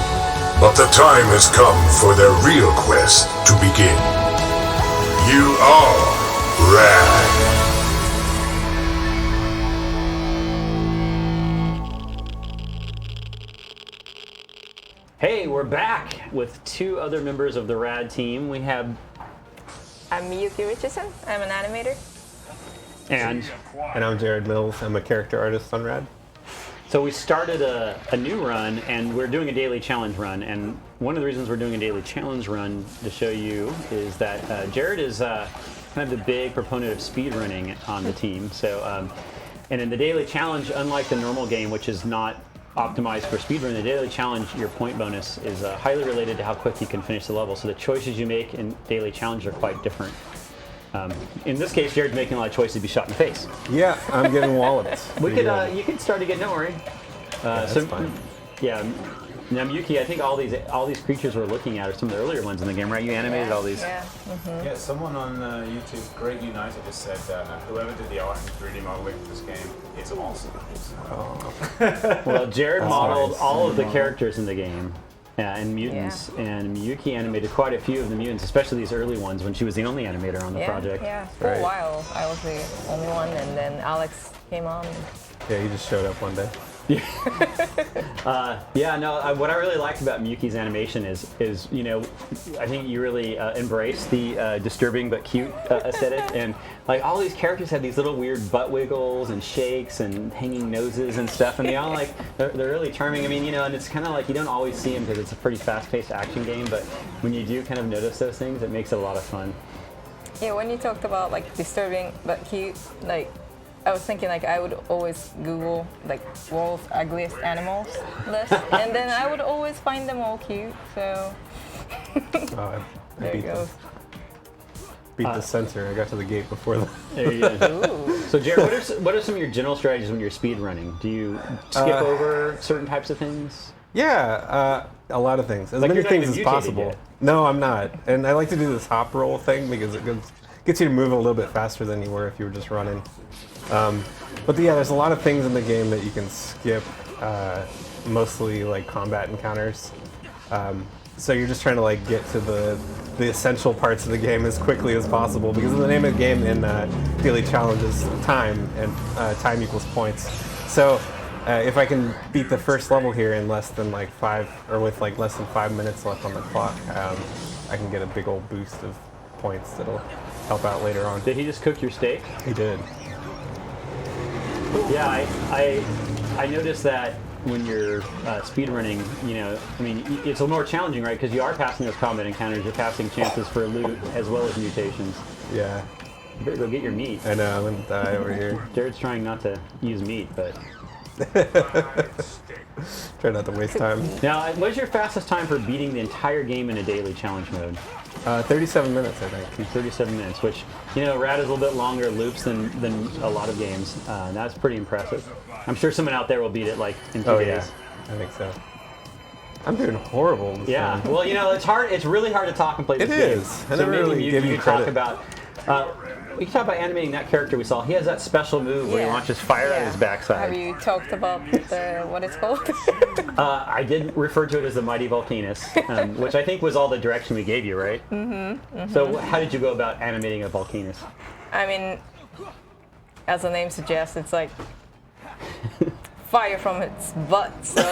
but the time has come for their real quest to begin. You are RAD. Hey, we're back with two other members of the RAD team. We have... I'm Miyuki Richardson. I'm an animator. And I'm Jared Mills. I'm a character artist on RAD. So we started a new run, and we're doing a daily challenge run. And one of the reasons we're doing a daily challenge run to show you is that Jared is kind of the big proponent of speed running on the team. So, and in the daily challenge, unlike the normal game, which is not optimized for speedrun, the daily challenge, your point bonus is highly related to how quick you can finish the level. So the choices you make in daily challenge are quite different. In this case, Jared's making a lot of choices to be shot in the face. Yeah, I'm getting walloped. You could start again. Don't worry. That's fine. Yeah. Now, Miyuki, I think all these creatures we're looking at are some of the earlier ones in the game, right? You animated all these. Yeah. Mm-hmm. Yeah, someone on YouTube, Great United, just said whoever did the art and 3D modeling for this game is awesome. Well, Jared modeled all of the characters in the game. And mutants, and Miyuki animated quite a few of the mutants, especially these early ones when she was the only animator on the project. Yeah, for a while I was the only one, and then Alex came on. Yeah, he just showed up one day. What I really liked about Miyuki's animation is I think you really embrace the disturbing but cute aesthetic, and like all these characters have these little weird butt wiggles and shakes and hanging noses and stuff, and they all they're really charming. I mean, and it's kind of like you don't always see them because it's a pretty fast-paced action game, but when you do kind of notice those things, it makes it a lot of fun. Yeah, when you talked about like disturbing but cute, I was thinking I would always Google world's ugliest animals list, and then I would always find them all cute. So there you go. Beat the Centaur. I got to the gate before that. There you go. So Jared, what are some of your general strategies when you're speed running? Do you skip over certain types of things? Yeah, a lot of things. As many things as possible. Yet. No, I'm not. And I like to do this hop roll thing because it gets you to move a little bit faster than you were if you were just running. But yeah, there's a lot of things in the game that you can skip, mostly like combat encounters. So you're just trying to get to the essential parts of the game as quickly as possible, because the name of the game in Daily Challenge is time, and time equals points. So if I can beat the first level here in less than with less than 5 minutes left on the clock, I can get a big old boost of points that'll help out later on. Did he just cook your steak? He did. Yeah, I noticed that when you're speedrunning, it's a little more challenging, right? Because you are passing those combat encounters, you're passing chances for loot as well as mutations. Yeah. You better go get your meat. I know, I'm gonna die over here. Jared's trying not to use meat, but... Try not to waste time. Now, what's your fastest time for beating the entire game in a daily challenge mode? 37 minutes, I think. 37 minutes, which, RAD is a little bit longer loops than a lot of games. That's pretty impressive. I'm sure someone out there will beat it in 2 days. Yeah, I think so. I'm doing horrible this time. Well, it's hard. It's really hard to talk and play this game. It is. I never really give you talk credit. about. we can talk about animating that character we saw. He has that special move where he launches fire out of his backside. Have you talked about what it's called? I did refer to it as the Mighty Volcanus, which I think was all the direction we gave you, right? So how did you go about animating a Volcanus? I mean, as the name suggests, it's like fire from its butt. So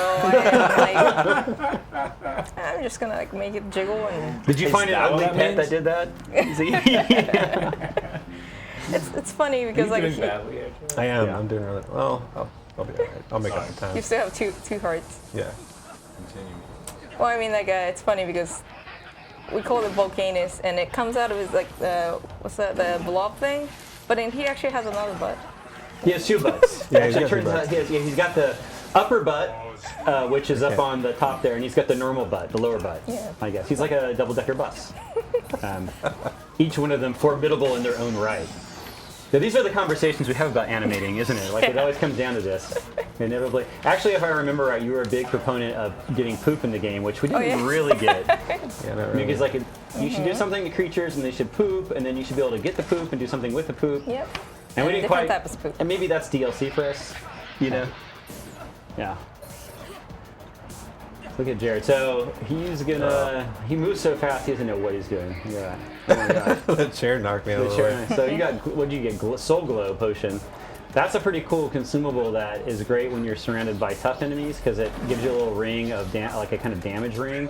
I'm just gonna like make it jiggle and. Did you find an ugly pet that did that? It's funny because like I am. I'm doing really well. I'll be alright. I'll make up the time. you still have two hearts. Yeah. Well, I mean, like it's funny because we call it Volcanus, and it comes out of his like what's that, the blob thing, but then he actually has another butt. He has two butts. Yeah, he's Actually, got two turns out butts. he's got the upper butt, which is up on the top there, and he's got the normal butt, the lower butt. Yeah. I guess he's like a double-decker bus. Each one of them formidable in their own right. Now, these are the conversations we have about animating, isn't it? Like it always comes down to this. Inevitably. Actually, if I remember right, you were a big proponent of getting poop in the game, which we didn't really get. Yeah, not really. Because like you should do something to creatures, and they should poop, and then you should be able to get the poop and do something with the poop. Yep. And we didn't different quite. types of poop. And maybe that's DLC for us, you know? Yeah. Look at Jared. So he's gonna. He moves so fast, he doesn't know what he's doing. Yeah. Oh my God. The chair knocked me out of the way. So you got, what did you get? Soul Glow potion. That's a pretty cool consumable that is great when you're surrounded by tough enemies because it gives you a little ring of like a kind of damage ring,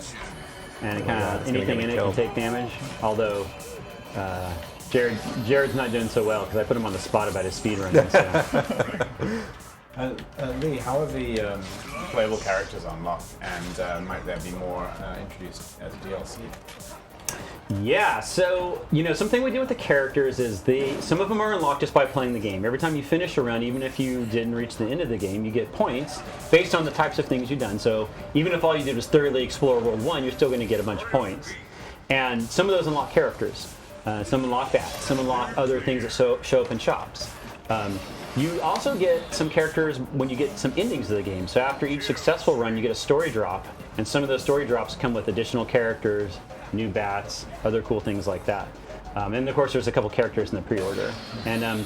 and it kind of anything in it can take damage. Although Jared's not doing so well because I put him on the spot about his speed running. So. Lee, how are the playable characters unlocked, and might there be more introduced as DLC? Yeah, so something we do with the characters is some of them are unlocked just by playing the game. Every time you finish a run, even if you didn't reach the end of the game, you get points based on the types of things you've done. So even if all you did was thoroughly explore World 1, you're still going to get a bunch of points. And some of those unlock characters. Some unlock bats. Some unlock other things that show up in shops. You also get some characters when you get some endings of the game. So after each successful run, you get a story drop, and some of those story drops come with additional characters, new bats, other cool things like that. And of course, there's a couple characters in the pre-order. And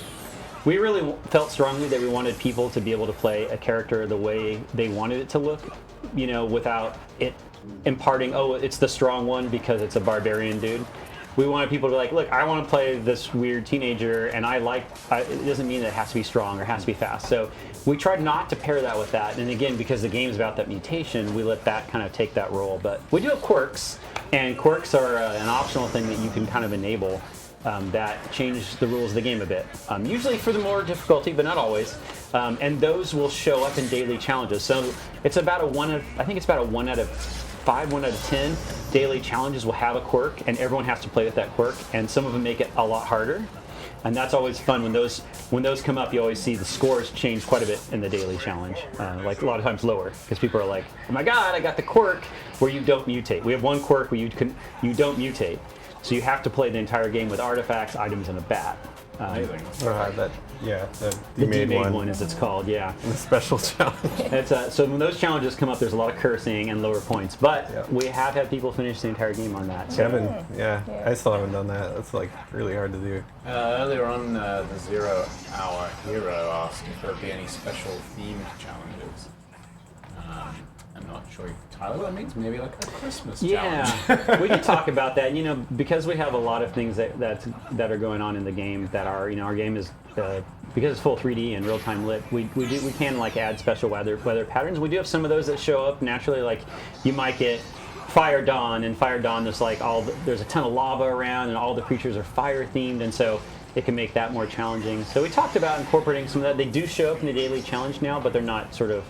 we really felt strongly that we wanted people to be able to play a character the way they wanted it to look, without it imparting, oh, it's the strong one because it's a barbarian dude. We wanted people to be like, look, I want to play this weird teenager, and it doesn't mean that it has to be strong or has to be fast. So we tried not to pair that with that. And again, because the game's about that mutation, we let that kind of take that role. But we do have quirks, and quirks are an optional thing that you can kind of enable that change the rules of the game a bit. Usually for the more difficulty, but not always. And those will show up in daily challenges. So it's about a 1 out of 5, 1 out of 10 daily challenges will have a quirk, and everyone has to play with that quirk, and some of them make it a lot harder. And that's always fun when those come up. You always see the scores change quite a bit in the daily challenge, like a lot of times lower, because people are like, "Oh my God, I got the quirk where you don't mutate." We have one quirk where you don't mutate, so you have to play the entire game with artifacts, items, and a bat. Amazing. The D-made one, as it's called, yeah. The special challenge. So when those challenges come up, there's a lot of cursing and lower points, but we have had people finish the entire game on that. So. I still haven't done that. That's like really hard to do. Earlier on, the 0 Hour Hero asked if there would be any special themed challenges. I'm not sure, Tyler, what that means. Maybe like a Christmas challenge. Yeah, we can talk about that. Because we have a lot of things that are going on in the game that are, our game is because it's full 3D and real-time lit. We can like add special weather patterns. We do have some of those that show up naturally. Like you might get Fire Dawn, and Fire Dawn there's like there's a ton of lava around, and all the creatures are fire themed, and so it can make that more challenging. So we talked about incorporating some of that. They do show up in the daily challenge now, but they're not sort of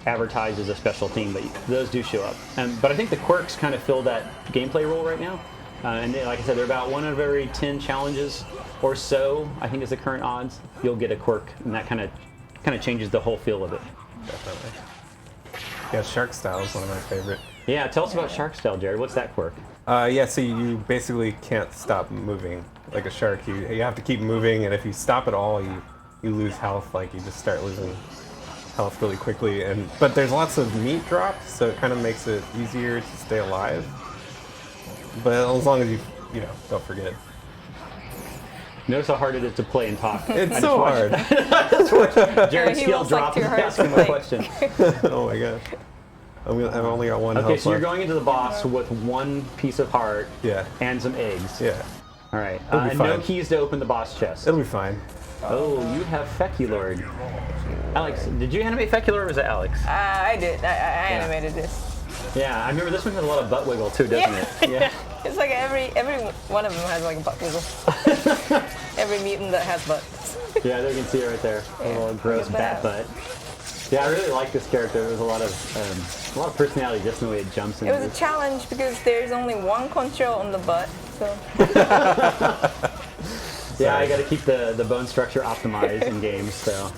advertised as a special theme, but those do show up. But I think the quirks kind of fill that gameplay role right now. And like I said, they're about 1 out of every 10 challenges or so, I think is the current odds. You'll get a quirk, and that kind of changes the whole feel of it. Definitely. Yeah, Shark Style is one of my favorite. Yeah, tell us about Shark Style, Jared. What's that quirk? So you basically can't stop moving like a shark. You have to keep moving, and if you stop at all, you lose health. Like you just start losing health really quickly. But there's lots of meat drops, so it kind of makes it easier to stay alive. But as long as you don't forget. Notice how hard it is to play and talk. It's so hard. Jared's skill dropped and asking my question. Oh my gosh. I've only got one Okay, health so you're left. going into the boss with one piece of heart Yeah. and some eggs. Yeah. All right. It'll be And fine. no keys to open the boss chest. It'll be fine. Oh, you have Feculord. Alex, did you animate Feculord or was it Alex? I did. I animated this. Yeah, I remember this one has a lot of butt wiggle too, doesn't it? Yeah. It's like every one of them has like a butt wiggle. Every mutant that has butts. Yeah, there you can see it right there. A little gross bat butt. Yeah, I really like this character. There was a lot of personality just in the way it jumps in. It was a challenge because there's only one control on the butt, so. Yeah, I got to keep the bone structure optimized in games, so.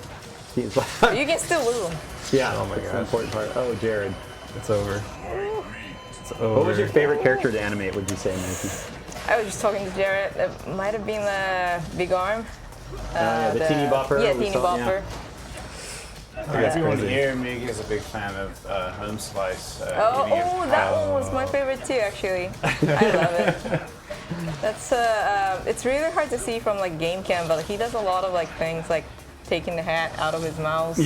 You can still lose them. Yeah, Oh my that's the gosh. important part. Oh, Jared. It's over. It's over. What was your favorite character to animate, would you say, Mikey? I was just talking to Jared. It might have been the big arm. Yeah, the teeny bopper. Yeah, we teeny saw- bopper. Everyone here, Mig is a big fan of Home Slice. That one was my favorite too, actually. I love it. That's it's really hard to see from like game cam, but he does a lot of like things like taking the hat out of his mouth,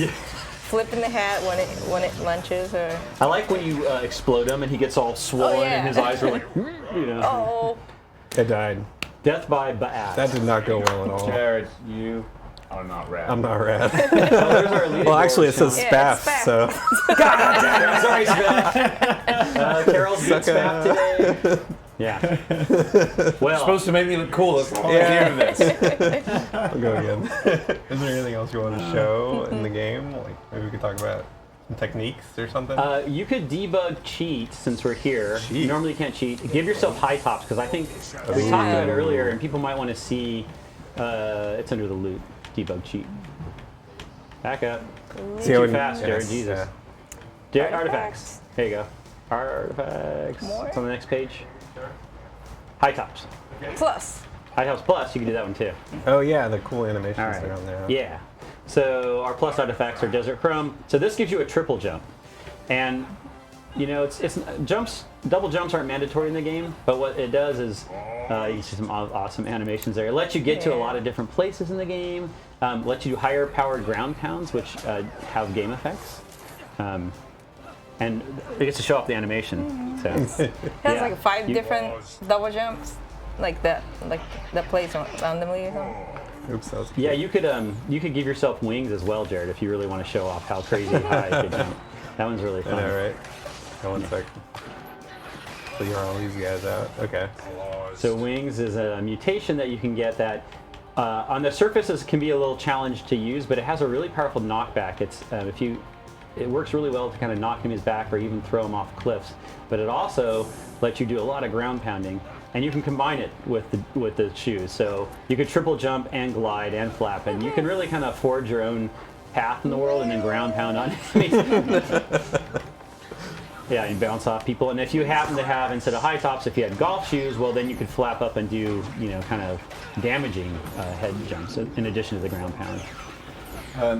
flipping the hat when it lunches, or. I like when you explode him and he gets all swollen and his eyes are like, you know. Oh. I died. Death by bat. That did not go well at all. Jared, you are not rad. I'm not rad. Well, Well, actually, it says Yeah, spaff, it's so. God damn it. Sorry, Spaff. Carol's beat Spaff today. Yeah. Well, supposed to make me look cool. That's all I hear of this. I'll go again. Is there anything else you want to show in the game? Like maybe we could talk about some techniques or something. You could debug cheat since we're here. Cheat? You normally can't cheat. Give yourself high tops because I think we talked about it earlier and people might want to see. It's under the loot. Debug cheat. Back up. See how Too we- fast, Jared. yes, Jesus. yeah. Jared, artifacts. There you go. Artifacts. More? It's on the next page. High tops. Plus. High tops plus. You can do that one too. Oh yeah, the cool animations All right. are on there. Yeah. So our plus artifacts are Desert Chrome. So this gives you a triple jump, and you know it's jumps. Double jumps aren't mandatory in the game, but what it does is you can see some awesome animations there. It lets you get to a lot of different places in the game. Lets you do higher powered ground pounds, which have game effects. And it gets to show off the animation. So It has like 5 different double jumps, like that plays randomly or something. Oops, that was yeah, you could give yourself wings as well, Jared, if you really want to show off how crazy high you could jump. That one's really fun. I know, right? One second. Figure all these guys out. Okay. So wings is a mutation that you can get that on the surfaces can be a little challenge to use, but it has a really powerful knockback. It's it works really well to kind of knock enemies back or even throw them off cliffs. But it also lets you do a lot of ground pounding, and you can combine it with the shoes. So you could triple jump and glide and flap, and you can really kind of forge your own path in the world and then ground pound on enemies. Yeah, and bounce off people. And if you happen to have, instead of high tops, if you had golf shoes, well, then you could flap up and do, kind of damaging head jumps in addition to the ground pound.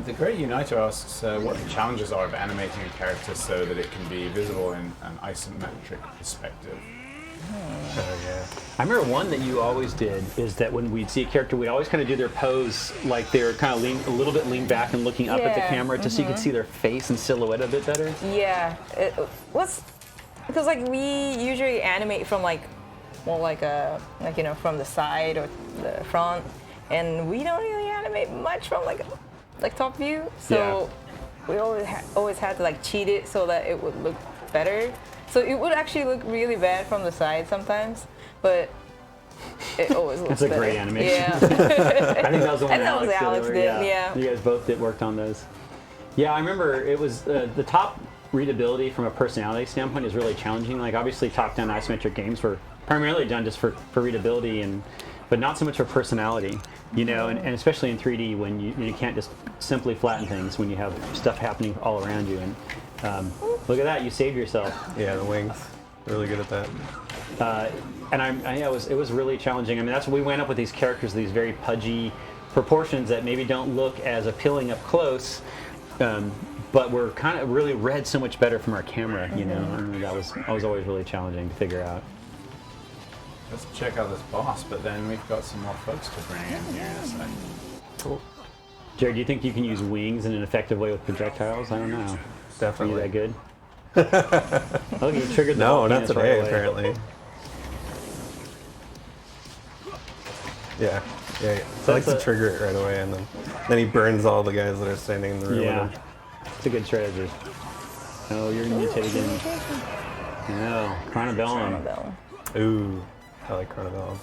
The Great Uniter asks what the challenges are of animating a character so that it can be visible in an isometric perspective. Oh yeah. I remember one that you always did is that when we'd see a character, we'd always kind of do their pose like they were kind of a little bit leaned back and looking up at the camera just so you could see their face and silhouette a bit better. Yeah, it was because like we usually animate from from the side or the front, and we don't really animate much from like top view. So we always had to like cheat it so that it would look better. So it would actually look really bad from the side sometimes, but it always looks It's a better. great animation. Yeah. I think that was the one Alex did. Yeah. You guys both worked on those. Yeah, I remember it was the top readability from a personality standpoint is really challenging. Like obviously top-down isometric games were primarily done just for readability but not so much for personality, and especially in 3D when you can't just simply flatten things when you have stuff happening all around you. And look at that, you saved yourself. Yeah, the wings. Really good at that. And it was really challenging. I mean, that's what we went up with these characters, these very pudgy proportions that maybe don't look as appealing up close, but were kind of really read so much better from our camera. I mean, that was always really challenging to figure out. Let's check out this boss, but then we've got some more folks to bring in here in a second. Cool. Jared, do you think you can use wings in an effective way with projectiles? I don't know. Definitely. Are you that good? Oh, you triggered the No, not volcanoes today, right away. apparently. Yeah. So I like to trigger it right away, and then he burns all the guys that are standing in the room Yeah. with him. It's a good strategy. Oh, you're gonna mutate again. No, Chronobellum. Ooh, I like Chronobellum.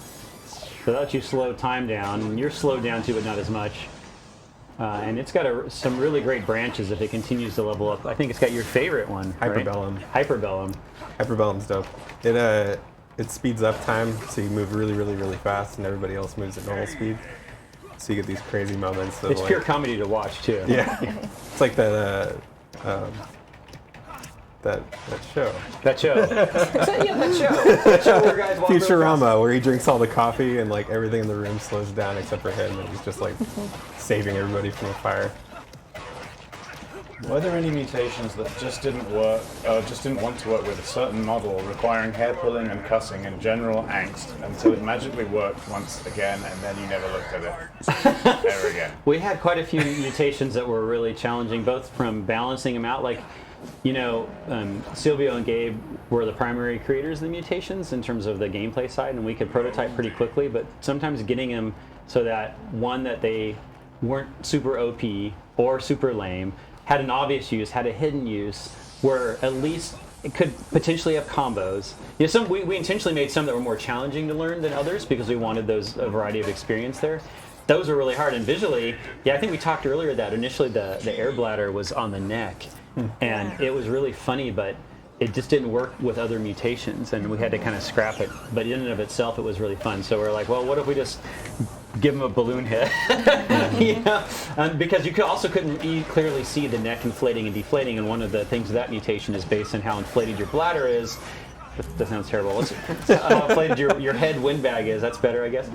So that lets you slow time down. And you're slowed down too, but not as much. And it's got some really great branches if it continues to level up. I think it's got your favorite one, right? Hyperbellum. Hyperbellum. Hyperbellum's dope. It speeds up time, so you move really, really, really fast, and everybody else moves at normal speed. So you get these crazy moments. Of It's pure comedy to watch too. Yeah, it's like that show. That show. That show where guys walk real Futurama, where he drinks all the coffee and like everything in the room slows down except for him, and he's just like saving everybody from a fire. Were there any mutations that just didn't work, or just didn't want to work with a certain model, requiring hair pulling and cussing and general angst until it magically worked once again, and then you never looked at it ever again? We had quite a few mutations that were really challenging, both from balancing them out, like, Silvio and Gabe were the primary creators of the mutations in terms of the gameplay side, and we could prototype pretty quickly, but sometimes getting them so that, one, that they weren't super OP or super lame, had an obvious use, had a hidden use, where at least it could potentially have combos. We intentionally made some that were more challenging to learn than others because we wanted a variety of experience there. Those were really hard, and visually, I think we talked earlier that initially the air bladder was on the neck, and it was really funny, but it just didn't work with other mutations, and we had to kind of scrap it. But in and of itself, it was really fun. So we're like, well, what if we just give him a balloon head? Because you couldn't clearly see the neck inflating and deflating, and one of the things of that mutation is based on how inflated your bladder is. That sounds terrible. How inflated your head windbag is. That's better, I guess.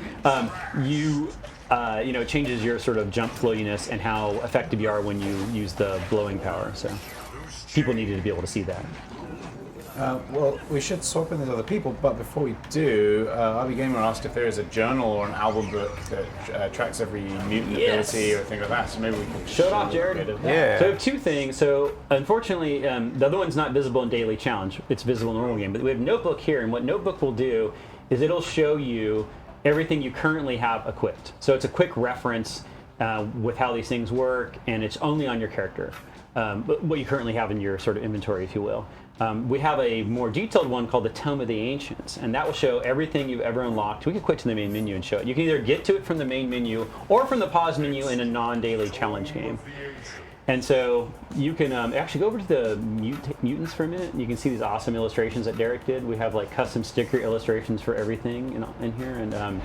It changes your sort of jump flowiness and how effective you are when you use the blowing power. So people needed to be able to see that. Well, we should swap in with other people, but before we do, RB Gamer asked if there is a journal or an album book that tracks every mutant ability or thing like that, so maybe we can show it off, Jared. Yeah. So we have two things. So unfortunately, the other one's not visible in Daily Challenge. It's visible in normal game, but we have Notebook here, and what Notebook will do is it'll show you everything you currently have equipped. So it's a quick reference with how these things work, and it's only on your character. What you currently have in your sort of inventory, if you will. We have a more detailed one called the Tome of the Ancients, and that will show everything you've ever unlocked. We can quit to the main menu and show it. You can either get to it from the main menu or from the pause menu in a non-daily challenge game. And so you can actually go over to the mutants for a minute. You can see these awesome illustrations that Derek did. We have like custom sticker illustrations for everything in here, and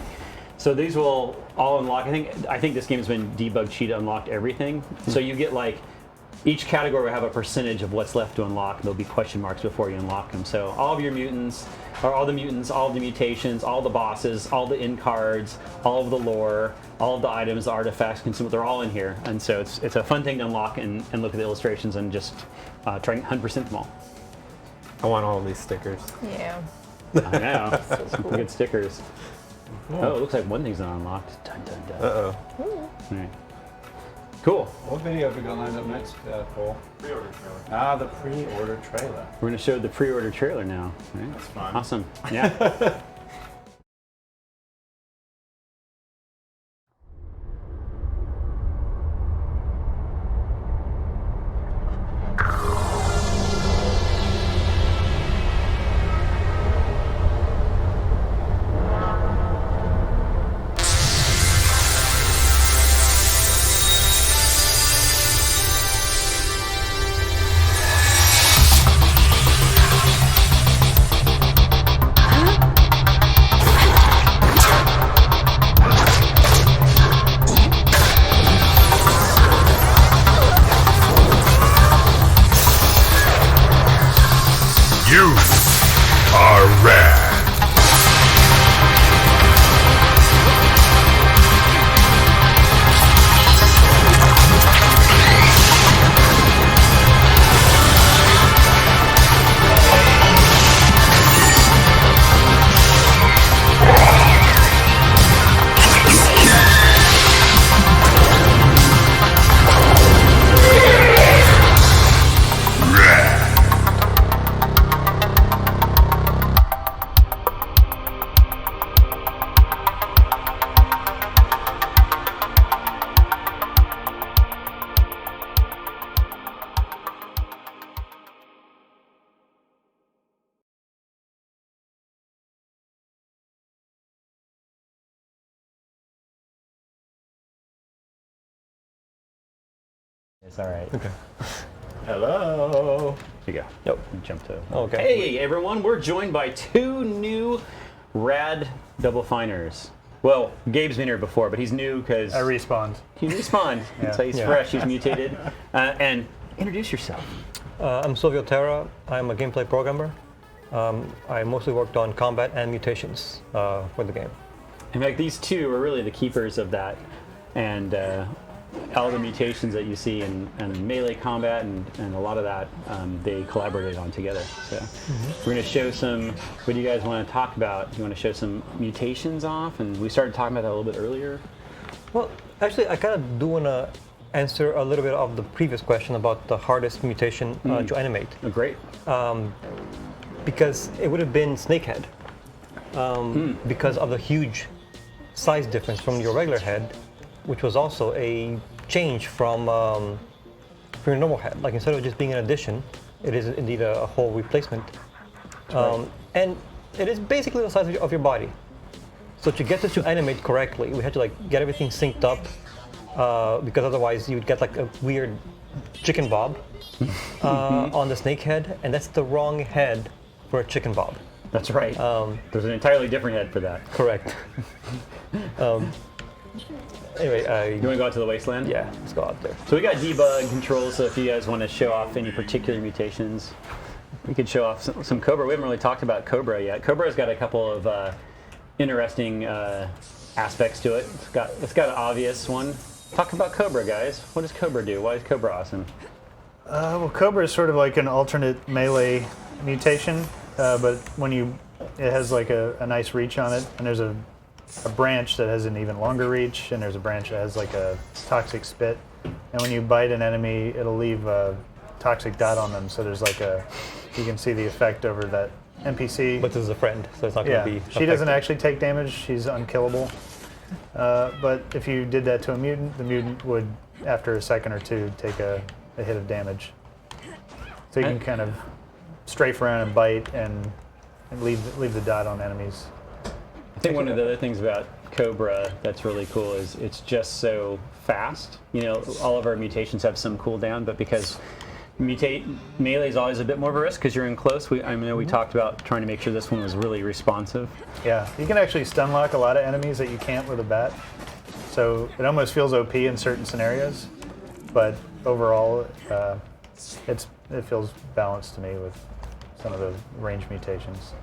so these will all unlock. I think this game has been debugged cheat unlocked everything. So you get like. Each category will have a percentage of what's left to unlock. There'll be question marks before you unlock them. So all of your mutants, or all the mutants, all of the mutations, all the bosses, all the end cards, all of the lore, all of the items, the artifacts, consumables, they're all in here. And so it's a fun thing to unlock and look at the illustrations and just try and 100% them all. I want all of these stickers. Yeah. I know. Some good stickers. Oh, it looks like one thing's not unlocked. Dun, dun, dun. Uh-oh. All right. Cool. What video have we got lined up next, Paul? Pre-order trailer. The pre-order trailer. We're going to show the pre-order trailer now. Right? That's fun. Awesome. Yeah. You are RAD. It's all right. Okay. Hello. Here you go. Nope. Jump to. Okay. Hey everyone, we're joined by 2 new RAD Double Finers. Well, Gabe's been here before, but he's new because I respawned. He respawned. Yeah. So he's fresh. He's mutated. And introduce yourself. I'm Silvio Terra. I'm a gameplay programmer. I mostly worked on combat and mutations for the game. And like these 2 are really the keepers of that, and all the mutations that you see in melee combat and a lot of that they collaborated on together. So we're going to show some. What do you guys want to talk about? You want to show some mutations off, and we started talking about that a little bit earlier. Well, actually, I kind of do want to answer a little bit of the previous question about the hardest mutation to animate. Oh, great. Because it would have been Snakehead. Because of the huge size difference from your regular head, which was also a change from your normal head. Like instead of just being an addition, it is indeed a whole replacement. And it is basically the size of your body. So to get this to animate correctly, we had to like get everything synced up because otherwise you would get like a weird chicken bob on the snake head, and that's the wrong head for a chicken bob. That's right. There's an entirely different head for that. Correct. Anyway, you want to go out to the wasteland? Yeah, let's go out there. So we got debug controls, so if you guys want to show off any particular mutations, we could show off some Cobra. We haven't really talked about Cobra yet. Cobra's got a couple of interesting aspects to it. It's got an obvious one. Talk about Cobra, guys. What does Cobra do? Why is Cobra awesome? Well, Cobra is sort of like an alternate melee mutation, but it has like a nice reach on it, and there's a branch that has an even longer reach, and there's a branch that has like a toxic spit. And when you bite an enemy, it'll leave a toxic dot on them. So there's like you can see the effect over that NPC. But this is a friend, so it's not going to be She doesn't actually take damage. She's unkillable. But if you did that to a mutant, the mutant would, after a second or 2, take a hit of damage. So you can kind of strafe around and bite and leave the dot on enemies. I think one of the other things about Cobra that's really cool is it's just so fast. You know, all of our mutations have some cooldown, but because melee is always a bit more of a risk because you're in close. I know we talked about trying to make sure this one was really responsive. Yeah, you can actually stun lock a lot of enemies that you can't with a bat. So it almost feels OP in certain scenarios, but overall, it feels balanced to me with some of the range mutations.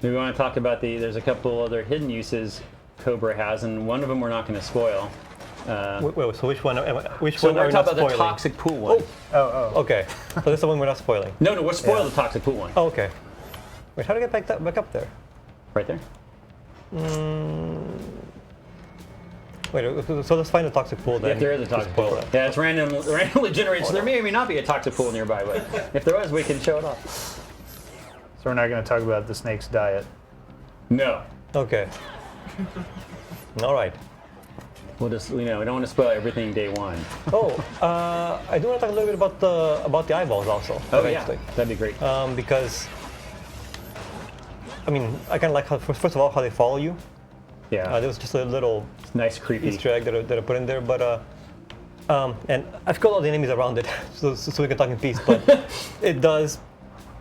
We want to talk about there's a couple other hidden uses Cobra has, and one of them we're not going to spoil. Wait, so which one? Which so one we're are we talking not about spoiling? the toxic pool one. Oh. Okay. So this is the one we're not spoiling. No, we're spoiling the toxic pool one. Oh, okay. Wait, how do I get back up there? Right there. Wait, so let's find the toxic pool then. If there is a toxic pool. Yeah, it's randomly generated, so there may or may not be a toxic pool nearby, but if there was, we can show it off. So we're not going to talk about the snake's diet. No. Okay. All right. We'll just, we don't want to spoil everything day one. I do want to talk a little bit about the eyeballs also. Oh eventually. Yeah, that'd be great. Because, I mean, I kind of like how, first of all, how they follow you. Yeah. There was just a little nice creepy Easter egg that I put in there, but and I've killed all the enemies around it, so we can talk in peace. But it does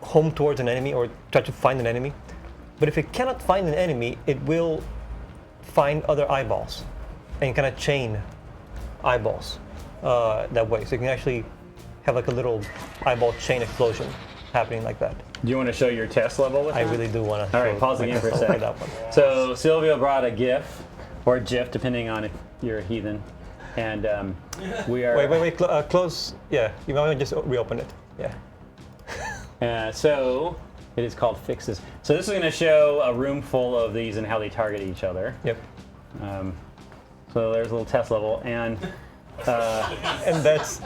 home towards an enemy or try to find an enemy. But if it cannot find an enemy, it will find other eyeballs and kind of chain eyeballs that way. So you can actually have like a little eyeball chain explosion happening like that. Do you want to show your test level with that? I really do want to. All right, pause the game for a second. So Silvio brought a GIF, or GIF, depending on if you're a heathen. And we are... Wait, close. Yeah, you might want to just reopen it. Yeah. So it is called Fixes. So this is going to show a room full of these and how they target each other. Yep. So there's a little test level, and that's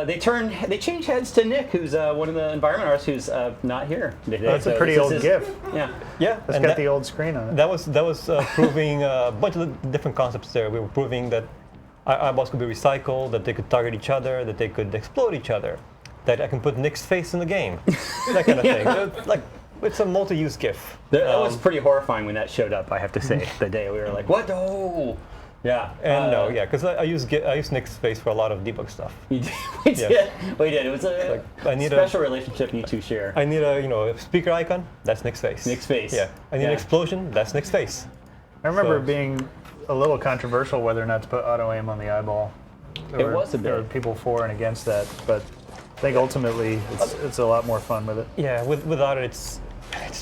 they change heads to Nick, who's one of the environment artists who's not here today. That's a pretty old GIF. Yeah. It's got the old screen on it. That was proving a bunch of different concepts there. We were proving that eyeballs could be recycled, that they could target each other, that they could explode each other, that I can put Nick's face in the game, that kind of thing. Like, it's a multi-use GIF. That was pretty horrifying when that showed up, I have to say, the day we were like, what? Oh! Yeah. And no, yeah, because I use Nick's face for a lot of debug stuff. We did. We did. It was a I need special relationship you two share. I need a speaker icon. That's Nick's face. Nick's face. Yeah. I need an explosion. That's Nick's face. I remember it being a little controversial whether or not to put auto aim on the eyeball. It was a bit. There were people for and against that, but I think ultimately it's a lot more fun with it. Yeah, without it, it's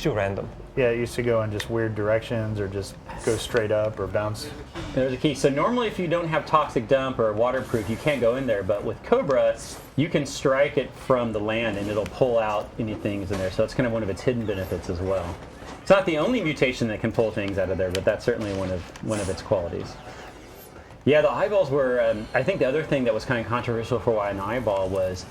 too random. Yeah, it used to go in just weird directions or just go straight up or bounce. There's a key. So normally if you don't have toxic dump or waterproof, you can't go in there. But with Cobra, you can strike it from the land and it'll pull out anything in there. So that's kind of one of its hidden benefits as well. It's not the only mutation that can pull things out of there, but that's certainly one of its qualities. Yeah, the eyeballs were, I think the other thing that was kind of controversial for why an eyeball was,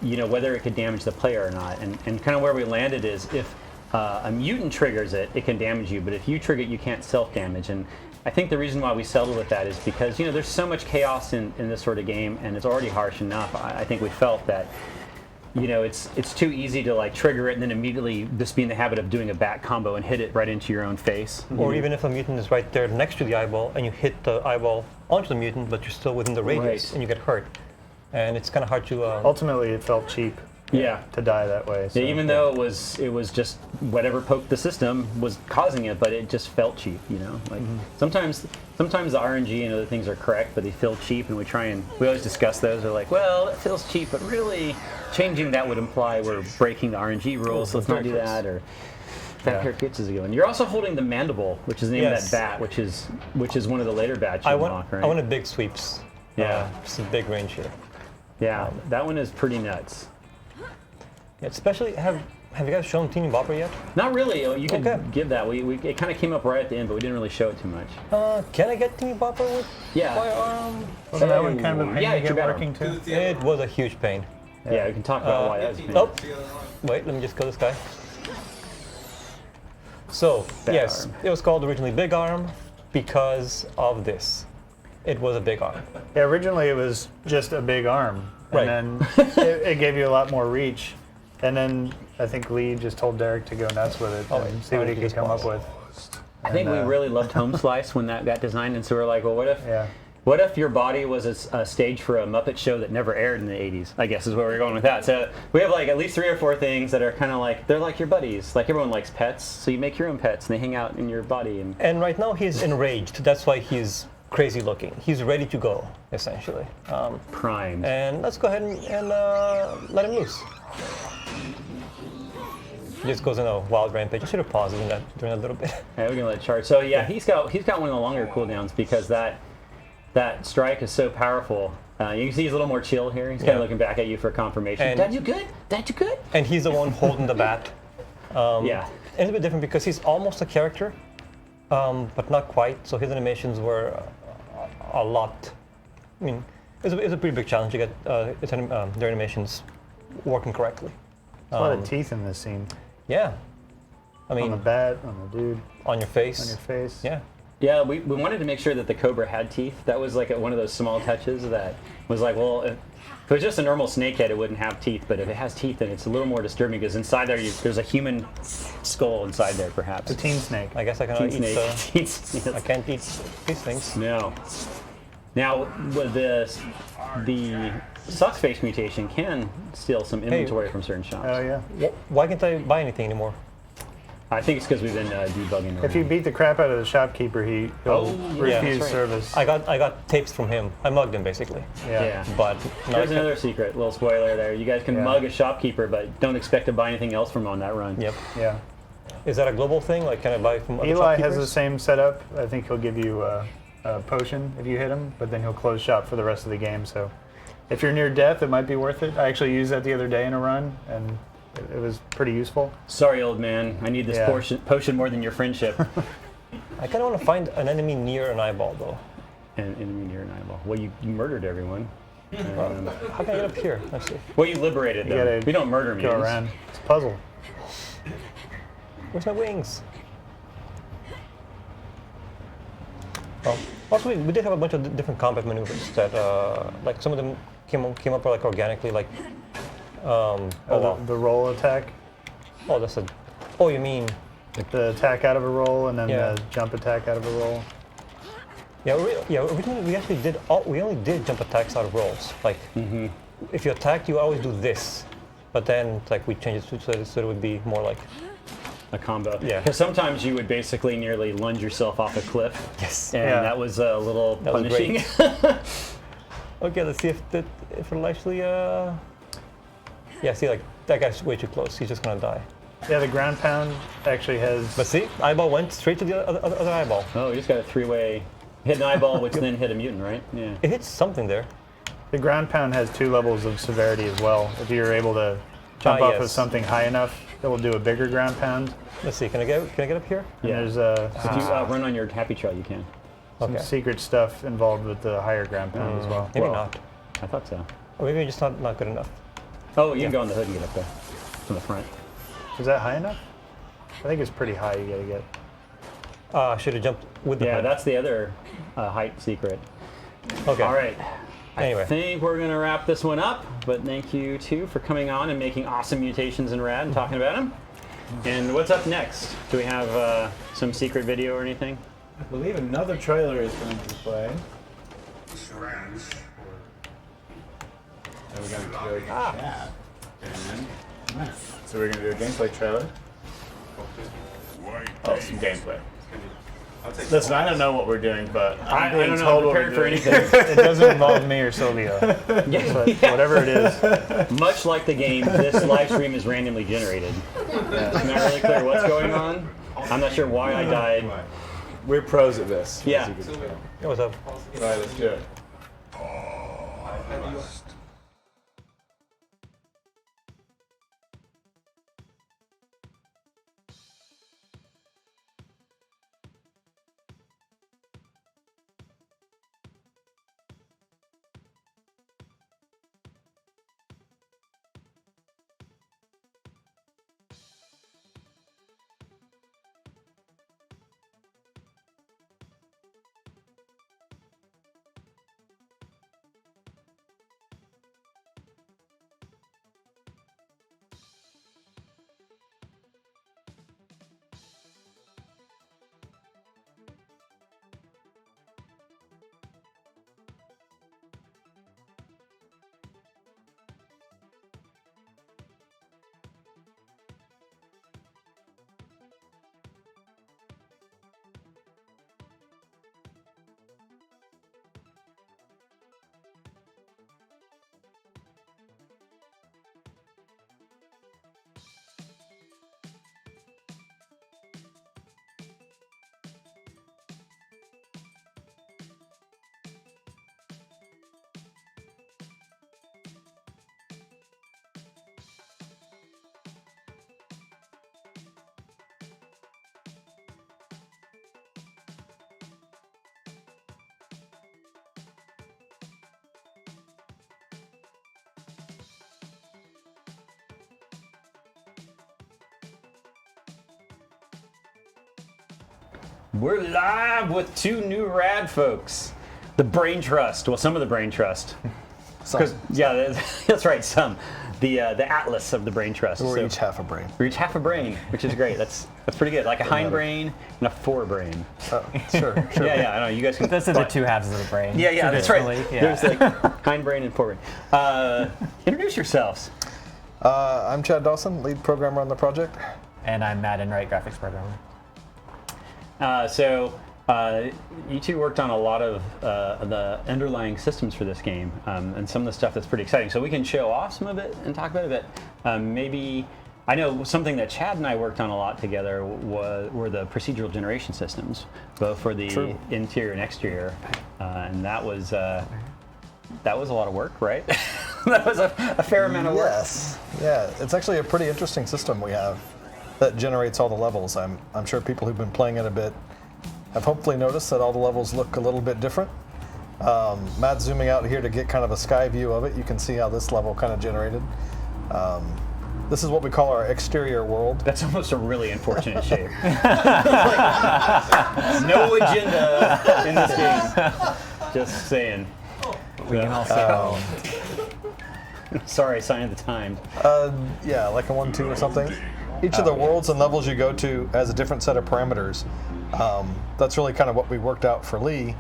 whether it could damage the player or not. And kind of where we landed is if a mutant triggers it, it can damage you, but if you trigger it, you can't self-damage. And I think the reason why we settled with that is because, there's so much chaos in this sort of game, and it's already harsh enough. I think we felt that, it's too easy to like trigger it and then immediately just be in the habit of doing a back combo and hit it right into your own face. Or even if a mutant is right there next to the eyeball and you hit the eyeball onto the mutant, but you're still within the radius and you get hurt. And it's kind of hard to... Ultimately, it felt cheap. Yeah, to die that way. So, yeah, even though it was just whatever poked the system was causing it, but it just felt cheap, Like sometimes the RNG and other things are correct, but they feel cheap, and we always discuss those. They're like, well, it feels cheap, but really changing that would imply we're breaking the RNG rules, so let's not do that. Or that pair gets is a good one. You're also holding the mandible, which is the name of that bat, which is one of the later bats you unlock, right? I want a big sweeps. Yeah, just a big range here. Yeah, that one is pretty nuts. Yeah, especially, have you guys shown Teeny Bopper yet? Not really. You can give that. It kind of came up right at the end, but we didn't really show it too much. Can I get Teeny Bopper with firearm? Wasn't that one kind of a pain to get working too? It was a huge pain. Yeah, we can talk about why that was a pain. Oh, wait, let me just kill this guy. So, yes, it was called originally Big Arm because of this. It was a big arm. Yeah, originally it was just a big arm. Right. And then it gave you a lot more reach. And then I think Lee just told Derek to go nuts with it and see what he could come up with. I think we really loved Home Slice when that got designed, and so we're like, well, what if your body was a stage for a Muppet show that never aired in the 80s, I guess is where we're going with that. So we have like at least 3 or 4 things that are kind of like, they're like your buddies. Like everyone likes pets, so you make your own pets and they hang out in your body. And right now he's enraged. That's why he's crazy looking. He's ready to go, essentially. Primed. And let's go ahead and let him loose. He just goes in a wild rampage. I should have paused during a little bit. Yeah, we're gonna let it charge. So yeah, he's got one of the longer cooldowns because that strike is so powerful. You can see he's a little more chill here. He's kind of looking back at you for confirmation. Dad, you good? Dad, you good? And he's the one holding the bat. Yeah. And it's a bit different because he's almost a character, but not quite. So his animations were a lot. I mean, it's a pretty big challenge to get their animations working correctly. There's a lot of teeth in this scene. Yeah. I mean, on the bat, on the dude. On your face. On your face. Yeah. Yeah, we wanted to make sure that the Cobra had teeth. That was like one of those small touches that was like, well, if it was just a normal snakehead, it wouldn't have teeth. But if it has teeth, then it's a little more disturbing because inside there, there's a human skull inside there, perhaps. It's a teen snake. I guess I can eat. I can't eat these things. No. Now, with the Sucks Face mutation can steal some inventory from certain shops. Oh yeah. Why can't I buy anything anymore? I think it's because we've been debugging. If you beat the crap out of the shopkeeper, he'll refuse service. I got tapes from him. I mugged him basically. Yeah. But there's another secret, little spoiler there. You guys can mug a shopkeeper, but don't expect to buy anything else from him on that run. Yep. Yeah. Is that a global thing? Like, can I buy from other Eli shopkeepers? has the same setup. I think he'll give you a potion if you hit him, but then he'll close shop for the rest of the game. So if you're near death, it might be worth it. I actually used that the other day in a run, and it was pretty useful. Sorry, old man. I need this potion more than your friendship. I kind of want to find an enemy near an eyeball, though. An enemy near an eyeball? Well, you murdered everyone. How can I get up here? Let's see. Well, you liberated them. We don't murder mutants. Go around. It's a puzzle. Where's my wings? Also, we did have a bunch of different combat maneuvers that, like some of them came up like organically, like. The roll attack. Oh, that's a. Oh, you mean the attack out of a roll and then the jump attack out of a roll. Originally we actually did we only did jump attacks out of rolls. Like, if you attack, you always do this, but then like we changed it so it would be more like a combo. Yeah. Because sometimes you would basically nearly lunge yourself off a cliff. Yes. And Yeah. that was a little That was punishing. Okay, let's see if it'll actually. Yeah, see, like that guy's way too close. He's just gonna die. Yeah, the ground pound actually has. But see, eyeball went straight to the other eyeball. Oh, you just got a three-way hit an eyeball, which then hit a mutant, right? Yeah. It hits something there. The ground pound has 2 levels of severity as well. If you're able to jump off of something high enough, it will do a bigger ground pound. Let's see. Can I get up here? And Yeah. there's If you run on your happy trail, you can. some secret stuff involved with the higher ground pound as well. Maybe not. I thought so. Or maybe just not good enough. Oh, you can go on the hood and get up there from the front. Is that high enough? I think it's pretty high. You gotta get. I should have jumped with the Yeah, hood. that's the other height secret. Okay. All right. Anyway. I think we're going to wrap this one up, but thank you, too, for coming on and making awesome mutations in RAD and talking about them. And what's up next? Do we have some secret video or anything? I believe another trailer is going to play. And we're going to go to chat. And so we're going to do a gameplay trailer. Oh, some gameplay. Listen, I don't know what we're doing, but I'm being don't know, told what prepared we're for doing. anything. It doesn't involve me or Silvio. But whatever it is. Much like the game, this live stream is randomly generated. It's not really clear what's going on. I'm not sure why I died. We're pros at this. Yeah. What's up? All right, let's do it. We're live with 2 new RAD folks. The Brain Trust. Well, some of the Brain Trust. Yeah, that's right, some. The Atlas of the Brain Trust. We're each half a brain. We're each half a brain, which is great. That's pretty good. Like a hind brain and a forebrain. Oh, sure. Yeah, I know. You guys can. Those are the 2 halves of the brain. Yeah, that's right. Yeah. There's like hind brain and forebrain. Introduce yourselves. I'm Chad Dawson, lead programmer on the project. And I'm Matt Enright, graphics programmer. You two worked on a lot of the underlying systems for this game, and some of the stuff that's pretty exciting. So we can show off some of it and talk about it a bit. Maybe, I know something that Chad and I worked on a lot together were the procedural generation systems, both for the interior and exterior, and that was a lot of work, right? That was a fair amount of work. Yes. Yeah, it's actually a pretty interesting system we have that generates all the levels. I'm sure people who've been playing it a bit have hopefully noticed that all the levels look a little bit different. Matt's zooming out here to get kind of a sky view of it. You can see how this level kind of generated. This is what we call our exterior world. That's almost a really unfortunate shape. No agenda in this game. Just saying. We can also. Sorry, sign of the time. Yeah, like a 1-2 or something. Each of the worlds and levels you go to has a different set of parameters. That's really kind of what we worked out for Lee.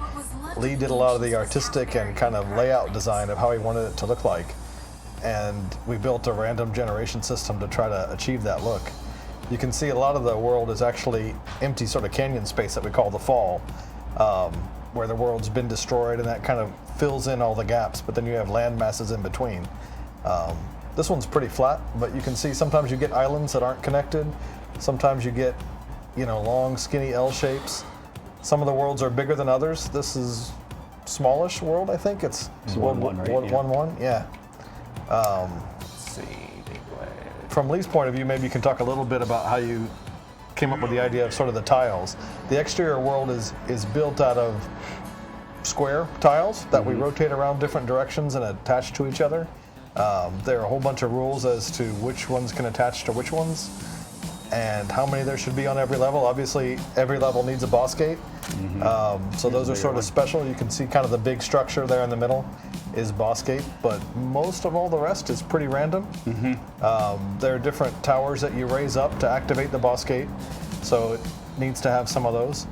Lee did a lot of the artistic and kind of layout design of how he wanted it to look like. And we built a random generation system to try to achieve that look. You can see a lot of the world is actually empty sort of canyon space that we call the fall, where the world's been destroyed, and that kind of fills in all the gaps, but then you have land masses in between. This one's pretty flat, but you can see sometimes you get islands that aren't connected. Sometimes you get, long, skinny L shapes. Some of the worlds are bigger than others. This is smallish world, I think. It's 1-1, right? 1-1, yeah. Let's see. From Lee's point of view, maybe you can talk a little bit about how you came up with the idea of sort of the tiles. The exterior world is built out of square tiles that we rotate around different directions and attach to each other. There are a whole bunch of rules as to which ones can attach to which ones and how many there should be on every level. Obviously, every level needs a boss gate. So those are sort of special. You can see kind of the big structure there in the middle is boss gate, but most of all the rest is pretty random. There are different towers that you raise up to activate the boss gate, so it needs to have some of those.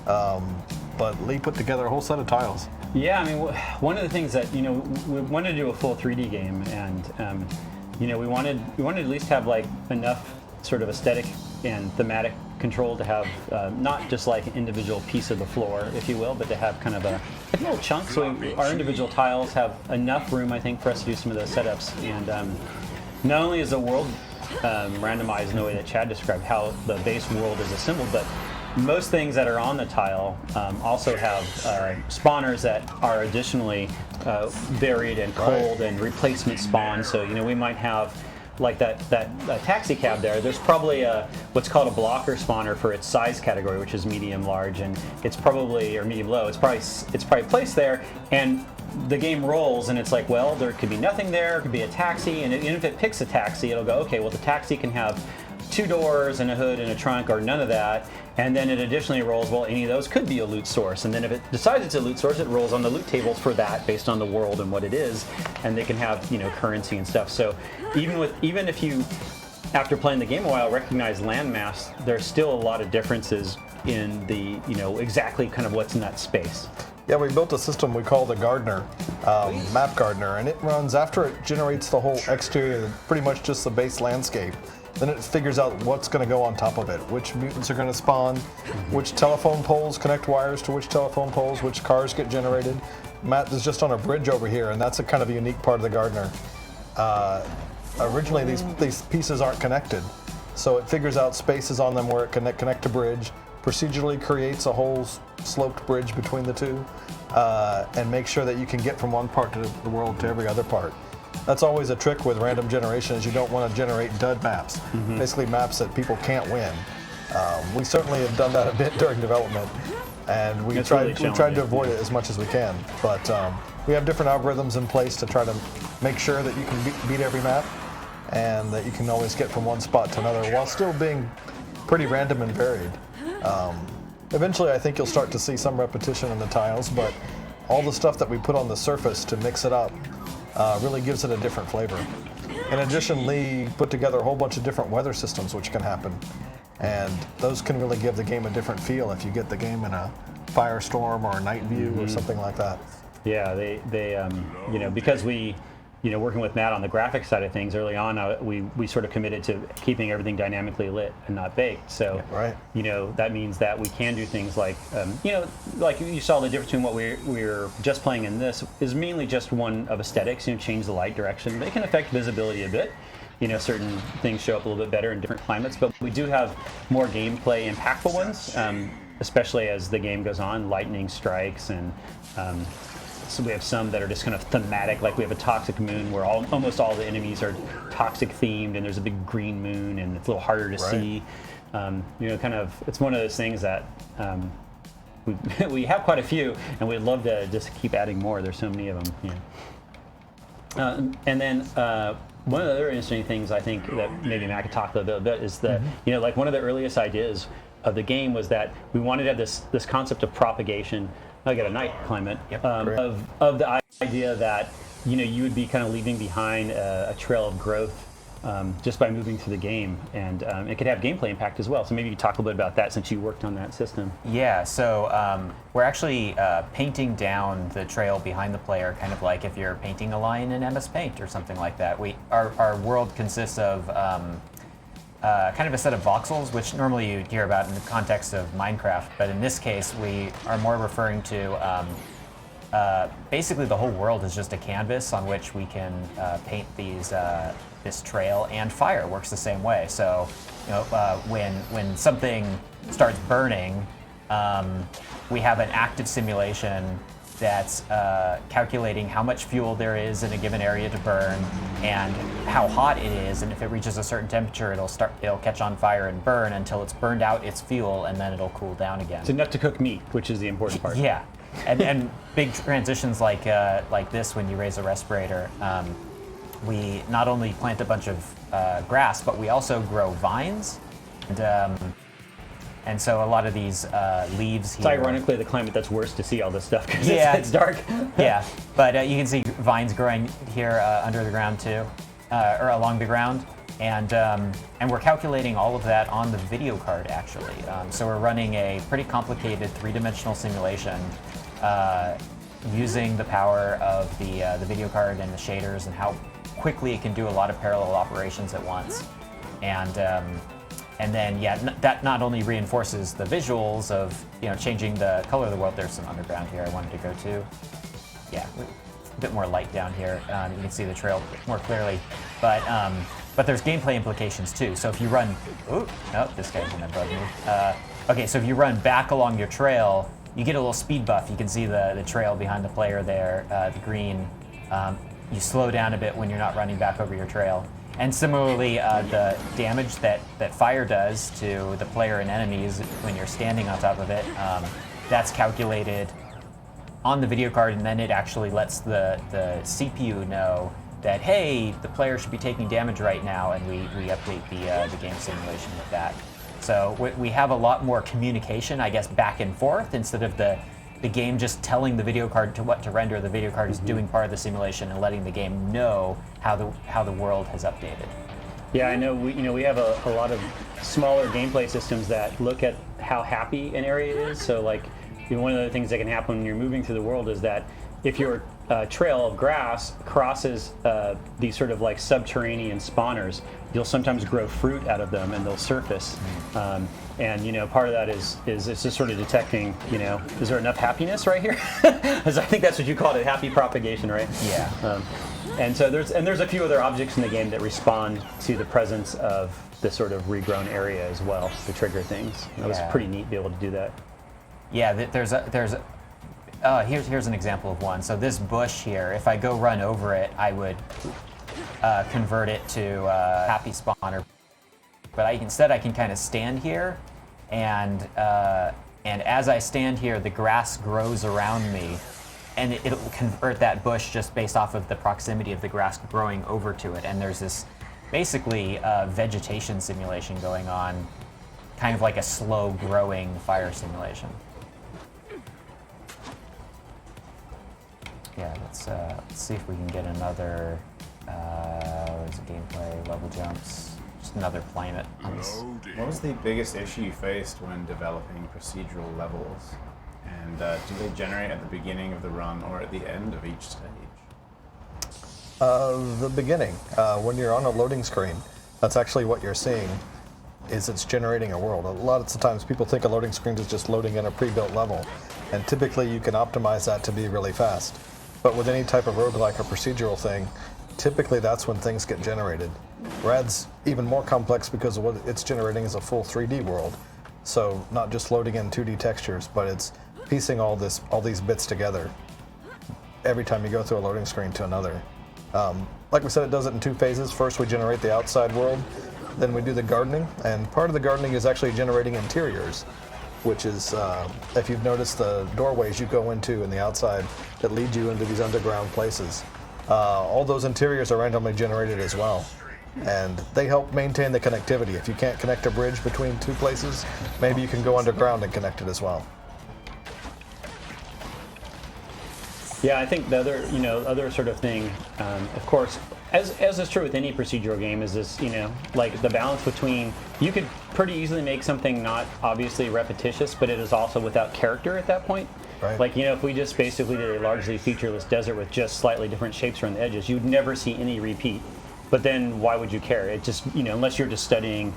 But Lee put together a whole set of tiles. Yeah, I mean, one of the things that we wanted to do a full 3D game, and we wanted to at least have like enough sort of aesthetic and thematic control to have not just like an individual piece of the floor, if you will, but to have kind of a little chunk. So our individual tiles have enough room, I think, for us to do some of those setups. And not only is the world randomized in the way that Chad described, how the base world is assembled, but most things that are on the tile also have spawners that are additionally varied and cold and replacement spawns. So we might have like that taxi cab there. There's probably what's called a blocker spawner for its size category, which is medium large, and it's probably or medium low. It's probably placed there, and the game rolls, and it's like, well, there could be nothing there. It could be a taxi, and even if it picks a taxi, it'll go, okay, well, the taxi can have 2 doors and a hood and a trunk, or none of that. And then it additionally rolls, well, any of those could be a loot source. And then if it decides it's a loot source, it rolls on the loot tables for that based on the world and what it is. And they can have, currency and stuff. So even if you, after playing the game a while, recognize landmass, there's still a lot of differences in the, exactly kind of what's in that space. Yeah, we built a system we call the Gardener, Map Gardener, and it runs after it generates the whole exterior, pretty much just the base landscape. Then it figures out what's going to go on top of it, which mutants are going to spawn, which telephone poles connect wires to which telephone poles, which cars get generated. Matt is just on a bridge over here, and that's a kind of a unique part of the Gardener. Originally, these pieces aren't connected, so it figures out spaces on them where it can connect to bridge, procedurally creates a whole sloped bridge between the two, and makes sure that you can get from one part of the world to every other part. That's always a trick with random generation, is you don't want to generate dud maps, basically maps that people can't win. We certainly have done that a bit during development, and we tried to avoid it as much as we can. But we have different algorithms in place to try to make sure that you can beat every map, and that you can always get from one spot to another while still being pretty random and varied. Eventually, I think you'll start to see some repetition in the tiles, but all the stuff that we put on the surface to mix it up really gives it a different flavor. In addition, Lee put together a whole bunch of different weather systems which can happen, and those can really give the game a different feel if you get the game in a firestorm or a night view or something like that. Yeah, they because we, working with Matt on the graphics side of things early on, we sort of committed to keeping everything dynamically lit and not baked. So, that means that we can do things like, like you saw the difference between what we were just playing in this is mainly just one of aesthetics, change the light direction. They can affect visibility a bit. Certain things show up a little bit better in different climates, but we do have more gameplay impactful ones, especially as the game goes on, lightning strikes, and so we have some that are just kind of thematic, like we have a toxic moon where almost all the enemies are toxic themed, and there's a big green moon, and it's a little harder to see. It's one of those things that we have quite a few, and we'd love to just keep adding more. There's so many of them. And then one of the other interesting things I think that maybe Matt could talk a little bit is that like one of the earliest ideas of the game was that we wanted to have this concept of propagation. I got a night climate of the idea that you would be kind of leaving behind a trail of growth just by moving through the game, and it could have gameplay impact as well. So maybe you talk a little bit about that since you worked on that system. Yeah, so we're actually painting down the trail behind the player, kind of like if you're painting a line in MS Paint or something like that. Our world consists of kind of a set of voxels, which normally you hear about in the context of Minecraft, but in this case we are more referring to basically the whole world is just a canvas on which we can paint this trail, and fire works the same way. So, when something starts burning, we have an active simulation that's calculating how much fuel there is in a given area to burn and how hot it is, and if it reaches a certain temperature, it'll catch on fire and burn until it's burned out its fuel, and then it'll cool down again. It's enough to cook meat, which is the important part. Yeah, and big transitions like this when you raise a respirator. We not only plant a bunch of grass, but we also grow vines, and so a lot of these leaves here. It's ironically the climate that's worse to see all this stuff because it's dark. Yeah, but you can see vines growing here under the ground too, or along the ground, and we're calculating all of that on the video card actually. So we're running a pretty complicated three-dimensional simulation using the power of the video card and the shaders and how quickly it can do a lot of parallel operations at once, and then that not only reinforces the visuals of changing the color of the world. There's some underground here I wanted to go to. Yeah, a bit more light down here. You can see the trail more clearly, but there's gameplay implications too. So if you run, this guy's gonna bug me. Okay, so if you run back along your trail, you get a little speed buff. You can see the trail behind the player there, the green. You slow down a bit when you're not running back over your trail. And similarly, the damage that fire does to the player and enemies when you're standing on top of it, that's calculated on the video card, and then it actually lets the CPU know that, hey, the player should be taking damage right now, and we update the game simulation with that. So we have a lot more communication, I guess, back and forth, instead of the game just telling the video card to what to render. The video card is doing part of the simulation and letting the game know how the world has updated. Yeah, I know. We have a lot of smaller gameplay systems that look at how happy an area is. So like, one of the things that can happen when you're moving through the world is that if your trail of grass crosses these sort of like subterranean spawners, you'll sometimes grow fruit out of them and they'll surface. And part of that is it's just sort of detecting, is there enough happiness right here? Because I think that's what you called it, happy propagation, right? Yeah. And so there's a few other objects in the game that respond to the presence of this sort of regrown area as well to trigger things. It was pretty neat to be able to do that. Yeah, here's an example of one. So this bush here, if I go run over it, I would convert it to happy spawner. But instead I can kind of stand here, and as I stand here, the grass grows around me, and it'll convert that bush just based off of the proximity of the grass growing over to it. And there's this basically vegetation simulation going on, kind of like a slow growing fire simulation. Yeah, let's see if we can get another where's the gameplay, level jumps, just another planet on this. What was the biggest issue you faced when developing procedural levels? And do they generate at the beginning of the run or at the end of each stage? The beginning. When you're on a loading screen, that's actually what you're seeing, is it's generating a world. A lot of the times people think a loading screen is just loading in a pre-built level, and typically you can optimize that to be really fast. But with any type of roguelike or procedural thing, typically that's when things get generated. RAD's even more complex because of what it's generating is a full 3D world. So not just loading in 2D textures, but it's piecing all these bits together every time you go through a loading screen to another. Like we said, it does it in two phases. First we generate the outside world, then we do the gardening, and part of the gardening is actually generating interiors, which is, if you've noticed the doorways you go into in the outside that lead you into these underground places. All those interiors are randomly generated as well, and they help maintain the connectivity. If you can't connect a bridge between two places, maybe you can go underground and connect it as well. Yeah, I think the other sort of thing, of course, as is true with any procedural game, is this, like the balance between, you could pretty easily make something not obviously repetitious, but it is also without character at that point. Right. Like, if we just basically did a largely featureless desert with just slightly different shapes around the edges, you'd never see any repeat. But then why would you care? It just, unless you're just studying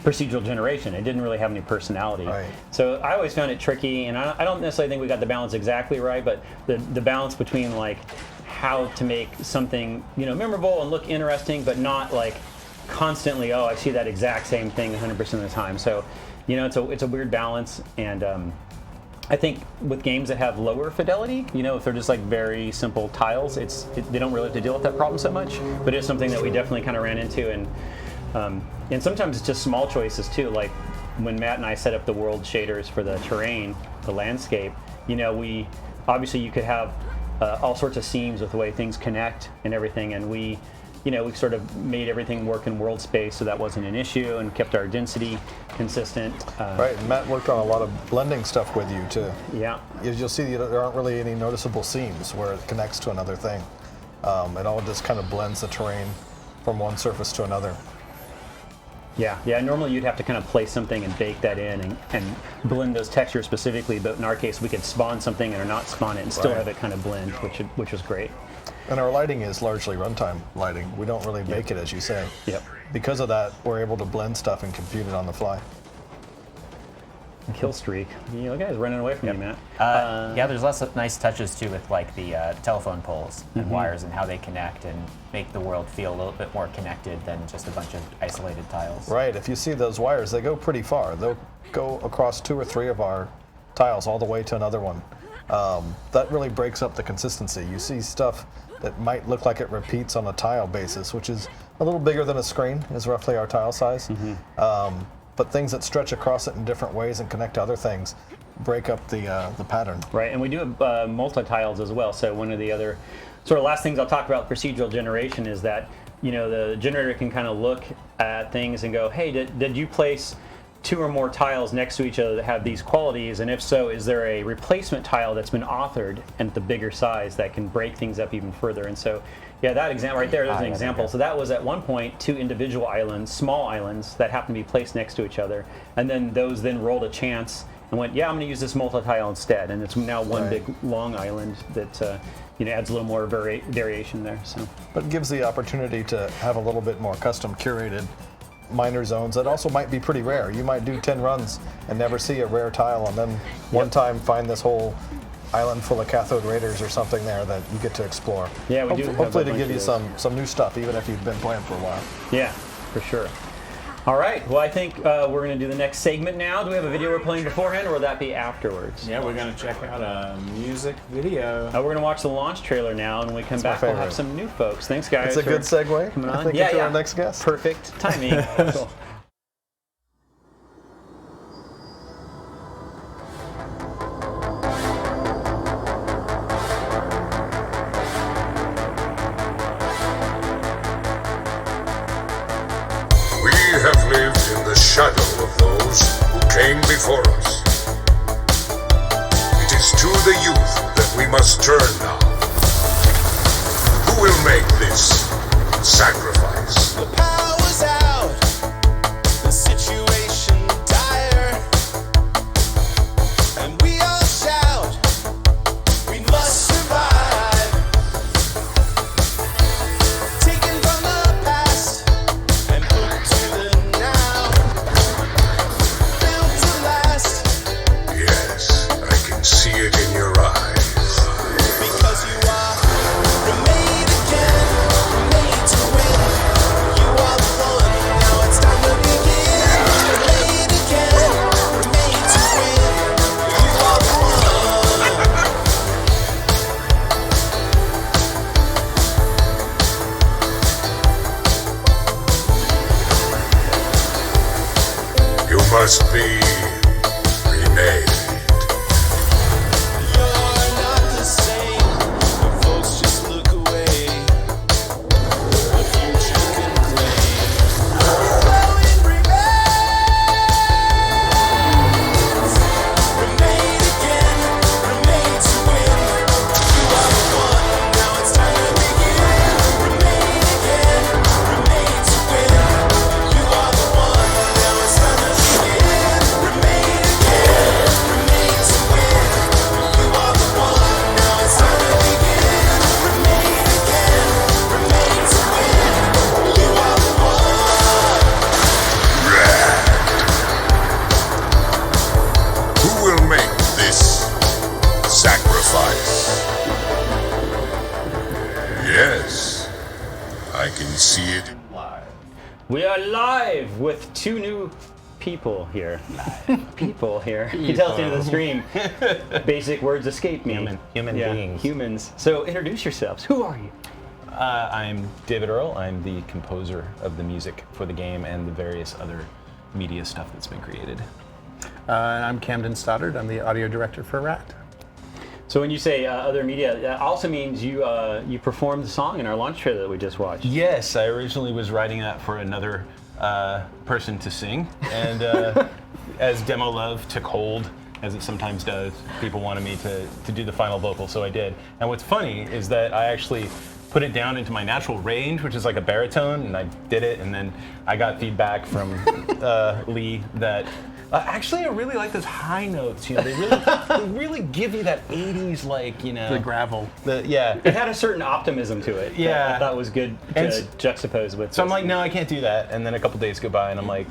procedural generation, it didn't really have any personality. Right. So I always found it tricky, and I don't necessarily think we got the balance exactly right, but the balance between like how to make something memorable and look interesting, but not like constantly, oh, I see that exact same thing 100% of the time. So it's a weird balance, and I think with games that have lower fidelity, if they're just like very simple tiles, they don't really have to deal with that problem so much. But it's something that we definitely kind of ran into, and sometimes it's just small choices too. Like when Matt and I set up the world shaders for the terrain, the landscape, we obviously you could have all sorts of seams with the way things connect and everything, and we sort of made everything work in world space, so that wasn't an issue, and kept our density consistent. Right, and Matt worked on a lot of blending stuff with you too. Yeah. You'll see there aren't really any noticeable seams where it connects to another thing. It all just kind of blends the terrain from one surface to another. Yeah. Normally you'd have to kind of place something and bake that in and blend those textures specifically, but in our case we could spawn something or not spawn it and still have it kind of blend, which was great. And our lighting is largely runtime lighting. We don't really bake it, as you say. Yep. Because of that, we're able to blend stuff and compute it on the fly. Kill streak. Guys running away from you, Matt. Yeah, there's lots of nice touches too with like the telephone poles and wires and how they connect and make the world feel a little bit more connected than just a bunch of isolated tiles. Right. If you see those wires, they go pretty far. They'll go across 2 or 3 of our tiles all the way to another one. That really breaks up the consistency. You see stuff that might look like it repeats on a tile basis, which is a little bigger than a screen, is roughly our tile size. But things that stretch across it in different ways and connect to other things break up the pattern. Right, and we do have multi-tiles as well. So one of the other sort of last things I'll talk about procedural generation is that the generator can kind of look at things and go, hey, did you place 2 or more tiles next to each other that have these qualities, and if so, is there a replacement tile that's been authored at the bigger size that can break things up even further? And so, yeah, that example right there's an example. So that was at one point 2 individual islands, small islands that happened to be placed next to each other, and then those rolled a chance and went, yeah, I'm going to use this multi-tile instead, and it's now one big long island that adds a little more variation there. So, but it gives the opportunity to have a little bit more custom curated minor zones that also might be pretty rare. You might do 10 runs and never see a rare tile, and then one time find this whole island full of cathode raiders or something there that you get to explore. Yeah, we do. Hopefully to give you some new stuff, even if you've been playing for a while. Yeah, for sure. All right. Well, I think we're going to do the next segment now. Do we have a video we're playing beforehand, or will that be afterwards? Yeah, we're going to check out a music video. We're going to watch the launch trailer now, and when we come back, we'll have some new folks. Thanks, guys. It's a good segue. Coming on. I think into our next guest. Perfect timing. Cool. We have lived in the shadow of those who came before us. It is to the youth that we must turn now. Who will make this sacrifice? The power's out, the situation dire, and we all shout, we must survive. Taken from the past and put to the now, built to last. Yes, I can see it in your eyes. Because you are remade again, made to win. You are the one, now it's time to begin. Remade again, made to win. You are the one. You must be remade. You're not the same, when folks just look away. The future can claim. Flowing remains. Remade again, remade to win. Yes, I can see it. We are live with two new people here. People here. You can tell at the end of the stream. Basic words escape me. Human beings. Humans. So introduce yourselves. Who are you? I'm David Earl. I'm the composer of the music for the game and the various other media stuff that's been created. And I'm Camden Stoddard. I'm the audio director for RAD. So when you say other media, that also means you you performed the song in our launch trailer that we just watched. Yes, I originally was writing that for another person to sing, and as demo love took hold, as it sometimes does, people wanted me to do the final vocal, so I did. And what's funny is that I actually put it down into my natural range, which is like a baritone, and I did it, and then I got feedback from Lee that actually I really like those high notes. You know, they really give you that 80s, like, you know, the gravel. Yeah, it had a certain optimism to it. Yeah, that I thought was good to juxtapose with. So I'm like, no, I can't do that. And then a couple days go by, and I'm like,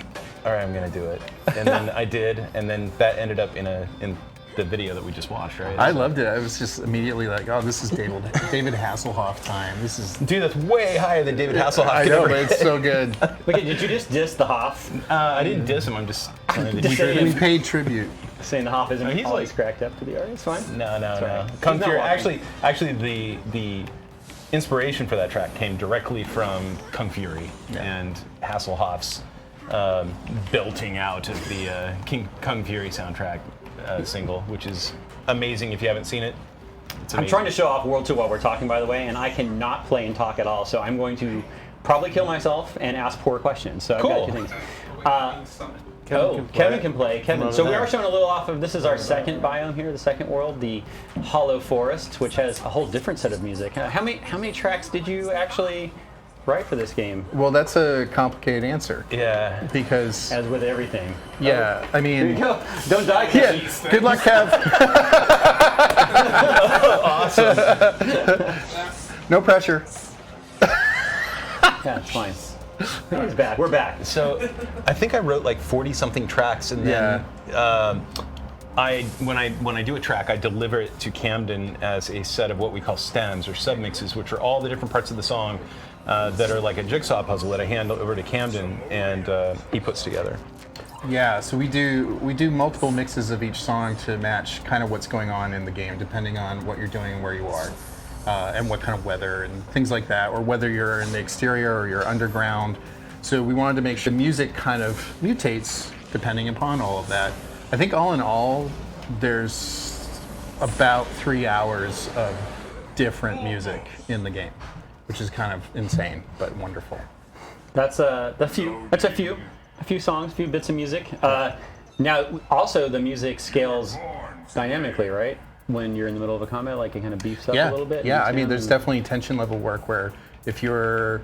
all right, I'm gonna do it. And then I did, and then that ended up in the video that we just watched, right? I loved it. I was just immediately like, oh, this is David Hasselhoff time. This is dude, that's way higher than David Hasselhoff. I know, but it's so good. Wait, did you just diss the Hoff? I didn't diss him. I'm just trying to we paid tribute. Saying the Hoff isn't always cracked up to the art. It's fine. No. Kung Fury. Actually, the inspiration for that track came directly from Kung Fury and Hasselhoff's belting out of the Kung Fury soundtrack single, which is amazing if you haven't seen it. I'm trying to show off World 2 while we're talking, by the way, and I cannot play and talk at all, so I'm going to probably kill myself and ask poor questions. So I've got two things. Kevin can play. Kevin. So we are showing a little off of, this is our second biome here, the second world, the Hollow Forest, which has a whole different set of music. How many tracks did you actually write for this game? Well, that's a complicated answer. Yeah. Because as with everything. Yeah, I mean. Here you go. Don't die, Kev. Yeah. Good luck, Kev. Awesome. No pressure. Yeah, it's fine. He's back. We're back. So, I think I wrote like 40-something tracks, and then when I do a track, I deliver it to Camden as a set of what we call stems or submixes, which are all the different parts of the song that are like a jigsaw puzzle that I hand over to Camden, and he puts together. Yeah, so we do multiple mixes of each song to match kind of what's going on in the game, depending on what you're doing and where you are, and what kind of weather and things like that, or whether you're in the exterior or you're underground. So we wanted to make sure the music kind of mutates depending upon all of that. I think all in all, there's about 3 hours of different music in the game, which is kind of insane but wonderful. That's a few songs, a few bits of music. Now, also the music scales dynamically, right? When you're in the middle of a combat, like it kind of beefs up a little bit. Yeah, I mean, there's definitely tension level work where if you're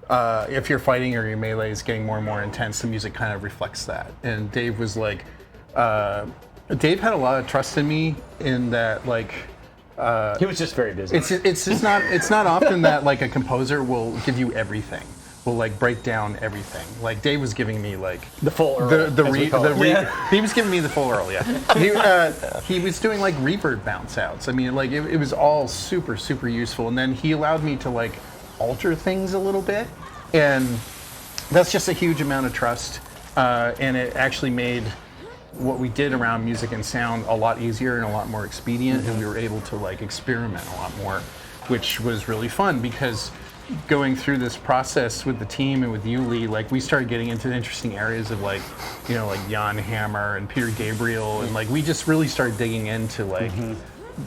fighting or your melee is getting more and more intense, the music kind of reflects that. And Dave was like, Dave had a lot of trust in me in that, like. He was just very busy. It's just not. It's not often that like a composer will give you everything. Will like break down everything. Like Dave was giving me like the full Earl. He was giving me the full Earl. Yeah. He was doing like reverb bounce outs. I mean, like it was all super useful. And then he allowed me to like alter things a little bit, and that's just a huge amount of trust. And it actually made what we did around music and sound a lot easier and a lot more expedient, and we were able to like experiment a lot more, which was really fun because going through this process with the team and with you, Lee, like we started getting into interesting areas of like, you know, like Jan Hammer and Peter Gabriel, and like we just really started digging into like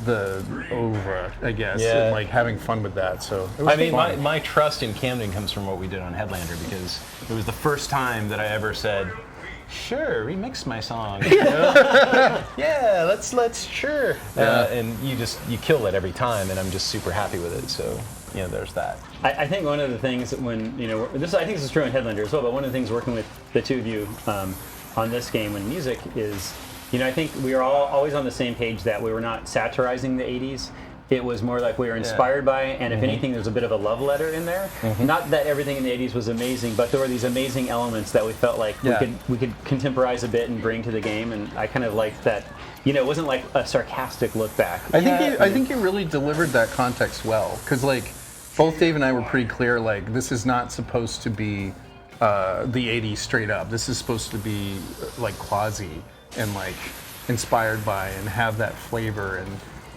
the oeuvre, I guess, and like having fun with that. So it was fun. My trust in Camden comes from what we did on Headlander, because it was the first time that I ever said, sure, remix my song. You know? Yeah, let's sure. And you kill it every time, and I'm just super happy with it. So you know, there's that. I think one of the things when I think this is true in Headlander as well. But one of the things working with the two of you on this game and music is, you know, I think we are all always on the same page that we were not satirizing the 80s. It was more like we were inspired by it, and if anything, there's a bit of a love letter in there. Not that everything in the 80s was amazing, but there were these amazing elements that we felt like we could contemporize a bit and bring to the game, and I kind of liked that. You know, it wasn't like a sarcastic look back. I think you really delivered that context well, because like both Dave and I were pretty clear, like, this is not supposed to be the 80s straight up. This is supposed to be like quasi and like inspired by and have that flavor, and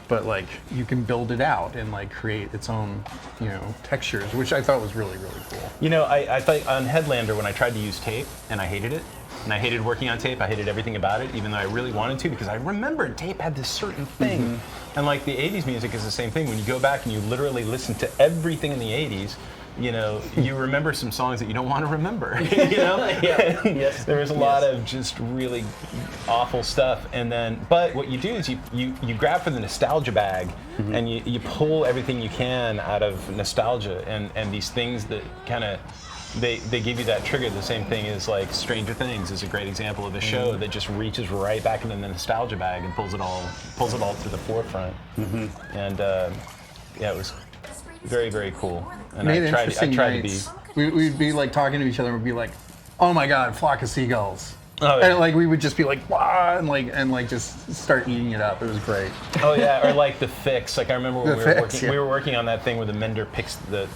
but like you can build it out and like create its own, you know, textures, which I thought was really, really cool. You know, I thought on Headlander when I tried to use tape and I hated it. And I hated working on tape. I hated everything about it, even though I really wanted to, because I remembered tape had this certain thing. And like the 80s music is the same thing. When you go back and you literally listen to everything in the 80s, you know, you remember some songs that you don't want to remember. You know? Yes. There was a lot of just really awful stuff. And then, but what you do is you grab for the nostalgia bag and you pull everything you can out of nostalgia and these things that kind of, they give you that trigger. The same thing as like Stranger Things is a great example of a show that just reaches right back into the nostalgia bag and pulls it all to the forefront. And yeah, it was very, very cool. And Made I tried interesting to be. nights. We'd be like talking to each other and we'd be like, oh my god, flock of seagulls. Oh, yeah. And like we would just be like, wow, and like just start eating it up. It was great. Oh yeah, or like the fix. Like I remember when The we were fix, working, yeah. we were working on that thing where the mender picks the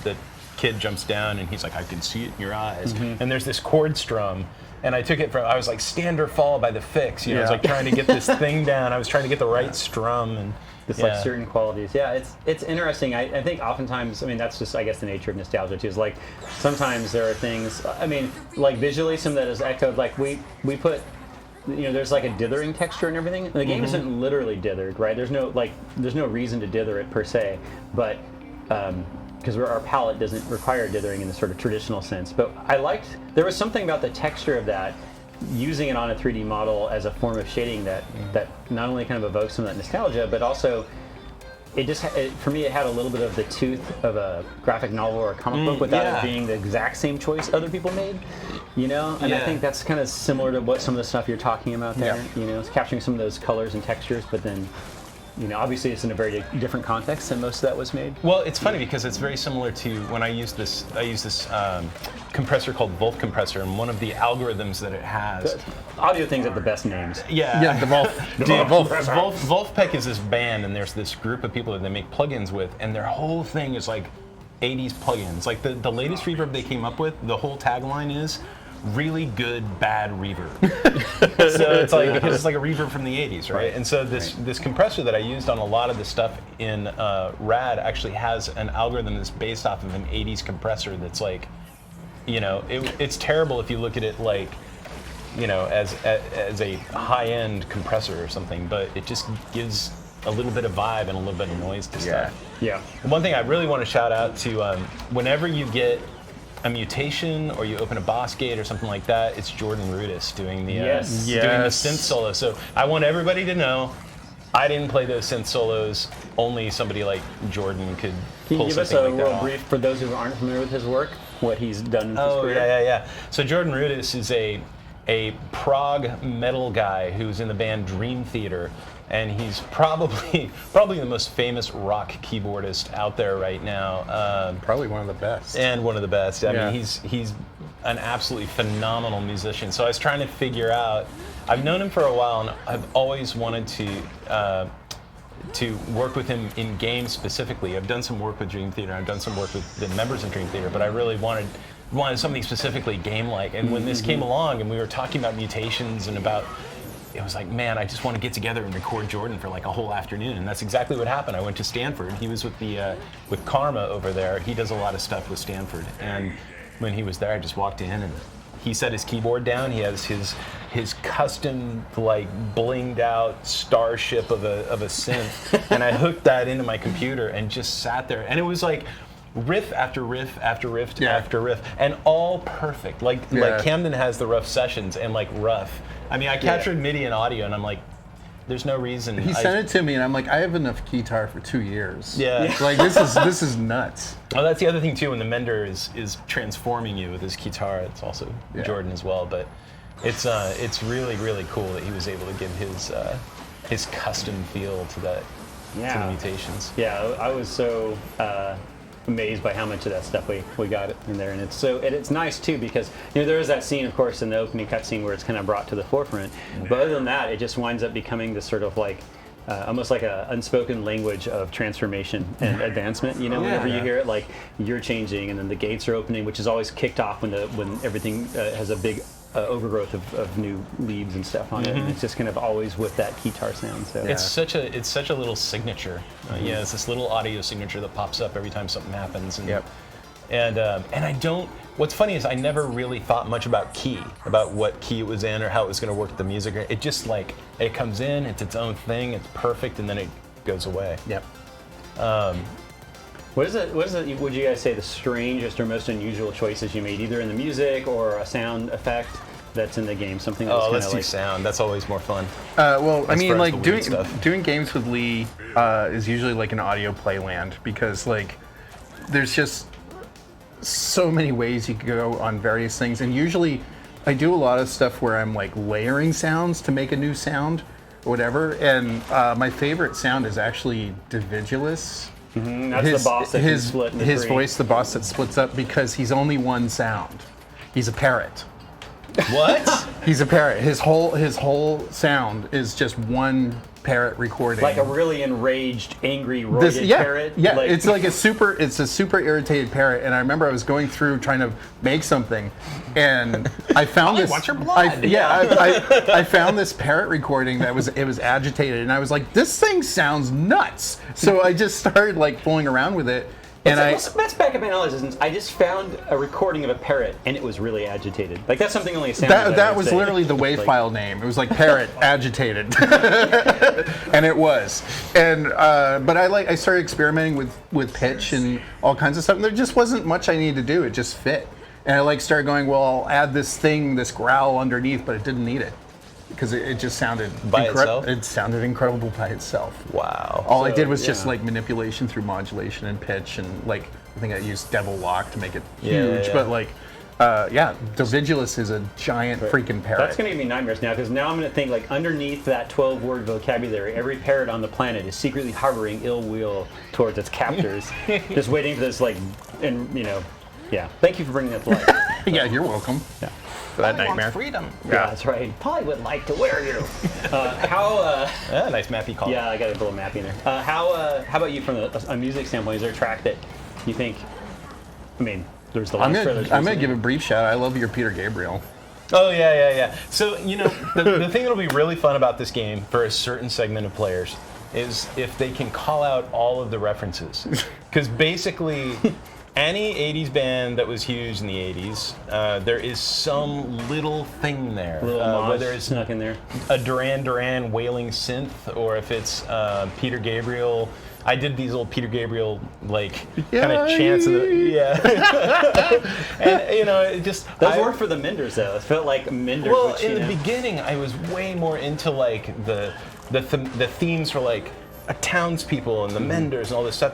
kid jumps down and he's like, I can see it in your eyes. And there's this chord strum. And I took it from, I was like, stand or fall by the fix. You know, I was like trying to get this thing down. I was trying to get the right strum. And It's like certain qualities. Yeah, it's interesting. I think oftentimes, I mean, that's just, I guess, the nature of nostalgia too. Is like sometimes there are things, I mean, like visually, some of that is echoed. Like we put, you know, there's like a dithering texture and everything. The game isn't literally dithered, right? There's no reason to dither it per se, but because our palette doesn't require dithering in the sort of traditional sense. But there was something about the texture of that, using it on a 3D model as a form of shading that not only kind of evokes some of that nostalgia, but also for me it had a little bit of the tooth of a graphic novel or a comic book without it being the exact same choice other people made, you know? And I think that's kind of similar to what some of the stuff you're talking about there, you know, it's capturing some of those colors and textures, but then, you know, obviously it's in a very different context than most of that was made. well, it's funny because it's very similar to when I use this compressor called Wolf compressor, and one of the algorithms that it has. Audio things have the best names. Yeah, the Wolf. Wolfpack is this band, and there's this group of people that they make plugins with, and their whole thing is like 80s plugins. Like the latest reverb they came up with, the whole tagline is really good bad reverb. So it's like, because it's like a reverb from the 80s, right? And so this compressor that I used on a lot of the stuff in RAD actually has an algorithm that's based off of an 80s compressor that's like, you know, it's terrible if you look at it like, you know, as a high-end compressor or something, but it just gives a little bit of vibe and a little bit of noise to stuff. Yeah. One thing I really want to shout out to, whenever you get a mutation or you open a boss gate or something like that, it's Jordan Rudess doing the doing the synth solo. So I want everybody to know, I didn't play those synth solos. Only somebody like Jordan could Can you pull give us something a like that real off. brief for those who aren't familiar with his work, what he's done in his Oh career? yeah. So Jordan Rudess is a prog metal guy who's in the band Dream Theater, and he's probably the most famous rock keyboardist out there right now. Probably one of the best. And one of the best. I Yeah. mean, he's an absolutely phenomenal musician. So I was trying to figure out. I've known him for a while, and I've always wanted to work with him in games specifically. I've done some work with Dream Theater. I've done some work with the members of Dream Theater, but I really wanted something specifically game-like. And when this came along, and we were talking about mutations and about. It was like, man, I just want to get together and record Jordan for like a whole afternoon, and that's exactly what happened. I went to Stanford. He was with with Karma over there. He does a lot of stuff with Stanford, and when he was there, I just walked in and he set his keyboard down. He has his custom like blinged out starship of a synth, and I hooked that into my computer and just sat there, and it was like riff after riff after riff after riff, and all perfect. Like Camden has the rough sessions and like rough. I mean, I captured MIDI and audio, and I'm like, there's no reason. He sent it to me, and I'm like, I have enough guitar for 2 years. Yeah. Like this is nuts. Oh, that's the other thing too. When the Mender is transforming you with his guitar, it's also Jordan as well. But it's really really cool that he was able to give his custom feel to that to the Mutations. Yeah, I was so amazed by how much of that stuff we got in there, and it's nice too because there is that scene, of course, in the opening cutscene where it's kind of brought to the forefront. But other than that, it just winds up becoming this sort of like almost like an unspoken language of transformation and advancement. You know, whenever you hear it, like you're changing, and then the gates are opening, which is always kicked off when everything has a big overgrowth of new leaves and stuff on it. And it's just kind of always with that guitar sound. So it's such a little signature. Yeah, it's this little audio signature that pops up every time something happens. And, and I don't. What's funny is I never really thought much about key, about what key it was in or how it was going to work with the music. It just like it comes in, it's its own thing, it's perfect, and then it goes away. Yep. What is it? Would you guys say the strangest or most unusual choices you made, either in the music or a sound effect that's in the game? Something that's let's do sound. That's always more fun. Well, I As mean, far as like the weird doing games with Lee is usually like an audio playland because like there's just so many ways you could go on various things, and usually I do a lot of stuff where I'm like layering sounds to make a new sound or whatever. And my favorite sound is actually Dividualus. That's the boss that can split into his three. voice, the boss that splits up, because he's only one sound. He's a parrot. What? He's a parrot. His whole sound is just one parrot recording. Like a really enraged, angry, roided parrot. Yeah, Like- it's like a super irritated parrot. And I remember I was going through trying to make something, and I found this. Want your blood? I found this parrot recording that was agitated, and I was like, this thing sounds nuts. So I just started like fooling around with it. And let's back up and analyze. I just found a recording of a parrot, and it was really agitated. Like that's something only a sound. That was literally the WAV file name. It was like parrot agitated, and it was. And but I started experimenting with pitch and all kinds of stuff. And there just wasn't much I needed to do. It just fit. And I started going, well, I'll add this growl underneath, but it didn't need it because it just sounded by itself. It sounded incredible by itself. Wow. All I did was just like manipulation through modulation and pitch, and like I think I used Devil Lock to make it huge. But like, Dividualus is a giant freaking parrot. That's gonna give me nightmares now, because now I'm gonna think like underneath that 12-word vocabulary, every parrot on the planet is secretly hovering ill will towards its captors, just waiting for this Yeah. Thank you for bringing that to life. Yeah, you're welcome. Yeah. For that nightmare. Freedom. Yeah, that's right. Polly would like to wear you. Nice mappy call. Yeah, I got a little mappy in there. How about you from a music standpoint? Is there a track that you think? I mean, there's the. I'm gonna give a brief shout out. I love your Peter Gabriel. Oh yeah. So the thing that'll be really fun about this game for a certain segment of players is if they can call out all of the references, because basically. Any 80s band that was huge in the 80s, there is some little thing there. Whether it's snuck in there. A Duran Duran wailing synth, or if it's Peter Gabriel. I did these little Peter Gabriel kind of chants. And it just those worked for the Menders though. It felt like Menders. Well, in the beginning, I was way more into like the themes for like townspeople and the Menders and all this stuff.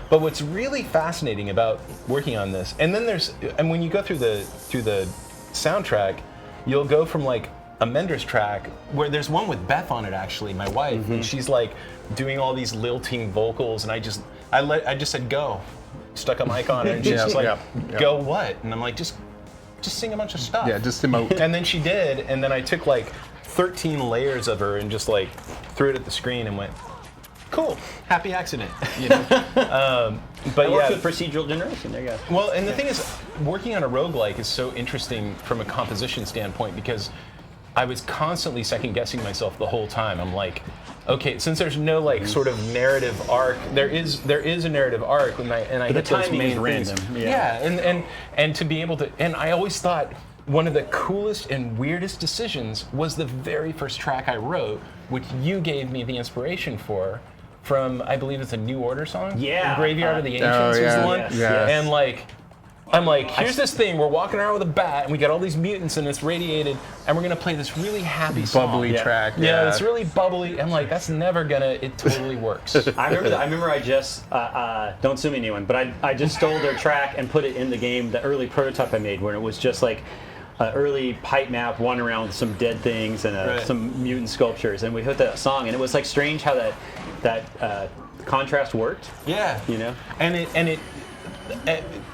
But what's really fascinating about working on this, and when you go through the soundtrack, you'll go from like a Menders track where there's one with Beth on it, actually, my wife, and she's like doing all these lilting vocals, and I just said go, stuck a mic on it, and she's just like go what? And I'm like just sing a bunch of stuff. Yeah, just emote. And then she did, and then I took like 13 layers of her and just like threw it at the screen and went, cool, happy accident, But works with procedural generation. There you go. Well, and the thing is, working on a roguelike is so interesting from a composition standpoint, because I was constantly second guessing myself the whole time. I'm like, okay, since there's no like sort of narrative arc, there is a narrative arc, and I the hit those timing main is random. things. Yeah, and to be able to, and I always thought one of the coolest and weirdest decisions was the very first track I wrote, which you gave me the inspiration for. From, I believe it's a New Order song? Yeah. Graveyard of the Ancients was the one? Yes. And I'm like, here's this thing, we're walking around with a bat, and we got all these mutants, and it's radiated, and we're gonna play this really happy song. Bubbly track. Yeah, it's really bubbly. I'm like, that's never gonna, it totally works. I remember I just, don't sue me anyone, but I just stole their track and put it in the game, the early prototype I made, where it was just like, early pipe map, wandering around with some dead things and some mutant sculptures, and we hit that song, and it was like strange how that contrast worked. Yeah, and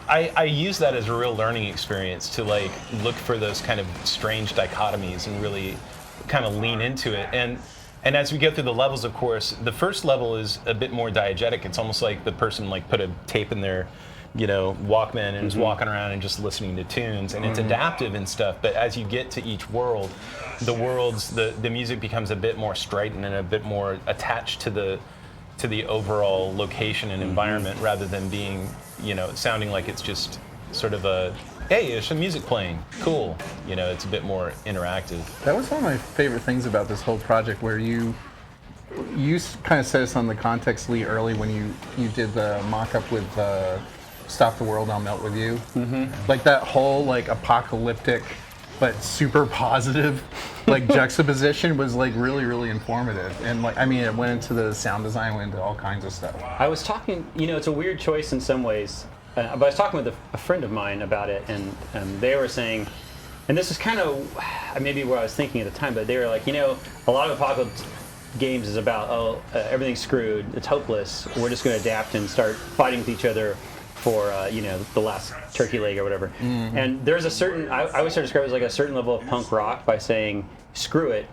I use that as a real learning experience to like look for those kind of strange dichotomies and really kind of lean into it. And And as we go through the levels, of course, the first level is a bit more diegetic. It's almost like the person like put a tape in their, Walkman and is walking around and just listening to tunes, and it's adaptive and stuff. But as you get to each world, the music becomes a bit more strident and a bit more attached to the overall location and environment, rather than being, sounding like it's just sort of a, hey, there's some music playing, cool. It's a bit more interactive. That was one of my favorite things about this whole project, where you kind of set us on the context, Lee, early when you did the mock-up with Stop the World, I'll Melt With You. Like that whole like apocalyptic but super positive like juxtaposition was like really, really informative. And like, I mean, it went into the sound design, went into all kinds of stuff. I was talking, it's a weird choice in some ways, but I was talking with a friend of mine about it, and they were saying, and this is kind of maybe what I was thinking at the time, but they were like, a lot of apocalypse games is about, everything's screwed, it's hopeless, we're just going to adapt and start fighting with each other for, the last turkey leg or whatever. And there's a certain, I always start to describe it as like a certain level of punk rock by saying, screw it,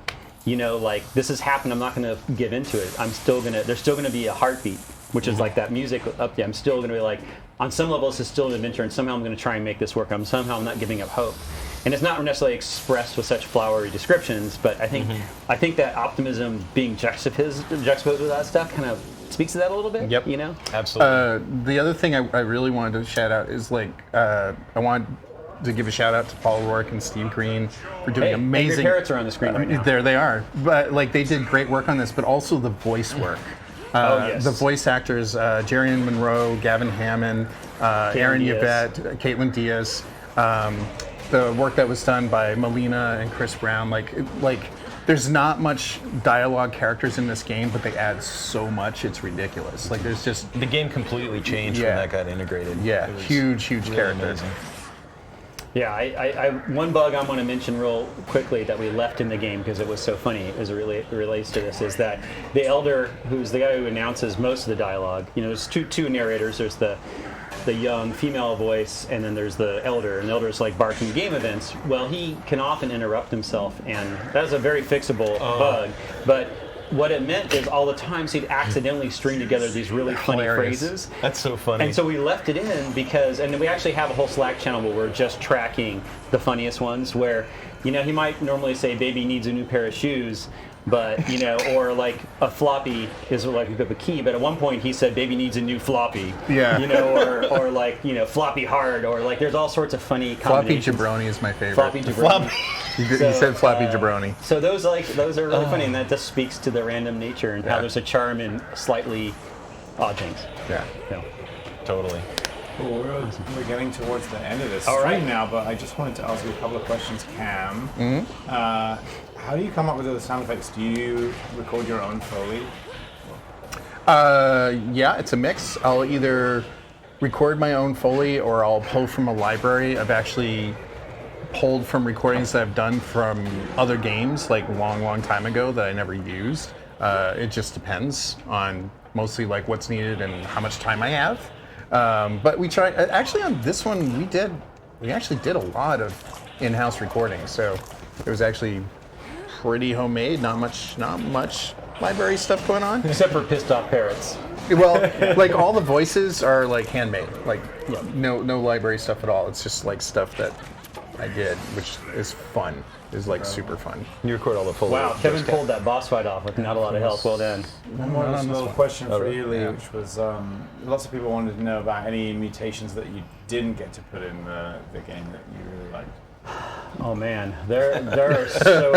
like this has happened, I'm not going to give into it. There's still going to be a heartbeat, which is like that music up there. I'm still going to be like, on some level this is still an adventure, and somehow I'm going to try and make this work. I'm not giving up hope. And it's not necessarily expressed with such flowery descriptions, but I think that optimism being juxtaposed with that stuff kind of speaks to that a little bit. Yep. Absolutely. The other thing I really wanted to shout out is like I want to give a shout out to Paul Rourke and Steve Green for doing amazing. Angry Parrots are on the screen right now. There they are. But like they did great work on this, but also the voice work. Yes. The voice actors, Jerrion Monroe, Gavin Hammond, Aaron Yvette, Caitlin Diaz. The work that was done by Melina and Chris Brown, like there's not much dialogue characters in this game, but they add so much, it's ridiculous. Like there's just the game completely changed when that got integrated. Yeah, huge really characters. Amazing. Yeah, I one bug I want to mention real quickly that we left in the game because it was so funny as it relates to this is that the elder, who's the guy who announces most of the dialogue, there's two narrators. There's the young female voice, and then there's the elder, and the elder's like barking game events. Well, he can often interrupt himself, and that's a very fixable bug. But what it meant is all the times he'd accidentally string together these really funny phrases. That's so funny. And so we left it in because, and we actually have a whole Slack channel where we're just tracking the funniest ones where, he might normally say baby needs a new pair of shoes, but, or like a floppy is like a key, but at one point he said baby needs a new floppy. Yeah. Or like, floppy hard, or like there's all sorts of funny Floppy combinations. Jabroni is my favorite. Floppy Jabroni. He said floppy jabroni. So those are really funny, and that just speaks to the random nature and how there's a charm in slightly odd things. Yeah. Totally. Well, we're getting towards the end of this All stream right. now, but I just wanted to ask you a couple of questions, Cam. How do you come up with the sound effects? Do you record your own Foley? Yeah, it's a mix. I'll either record my own Foley or I'll pull from a library. I've actually pulled from recordings that I've done from other games like long time ago that I never used. It just depends on mostly like what's needed and how much time I have. But we try, actually on this one we actually did a lot of in-house recording, so it was actually pretty homemade, not much library stuff going on. Except for pissed off parrots. Well, like all the voices are like handmade, like no library stuff at all. It's just like stuff that I did, which is fun. Is like super fun. You record all the full. Wow, Kevin pulled that boss fight off with not a lot of help. Well done. One more little question for you, Lee, which was lots of people wanted to know about any mutations that you didn't get to put in the game that you really liked. Oh man, there are so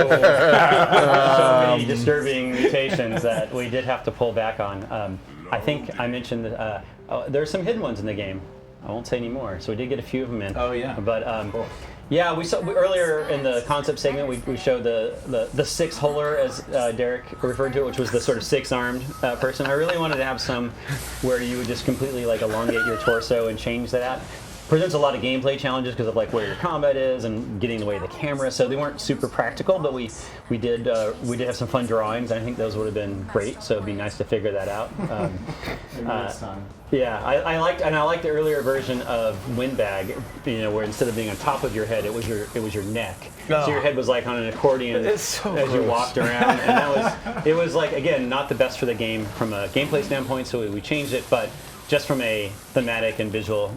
many disturbing mutations that we did have to pull back on. I think I mentioned that there are some hidden ones in the game. I won't say any more. So we did get a few of them in. Oh yeah. But cool. yeah, we saw earlier in the concept segment we showed the six-holer as Derek referred to it, which was the sort of six-armed person. I really wanted to have some where you would just completely like elongate your torso and change that. presents a lot of gameplay challenges because of like where your combat is and getting away the camera. So they weren't super practical, but we did have some fun drawings. I think those would have been great. So it'd be nice to figure that out. Yeah, I liked the earlier version of Windbag, where instead of being on top of your head, it was your neck. So your head was like on an accordion as you walked around, and it was like, again, not the best for the game from a gameplay standpoint. So we changed it, but just from a thematic and visual,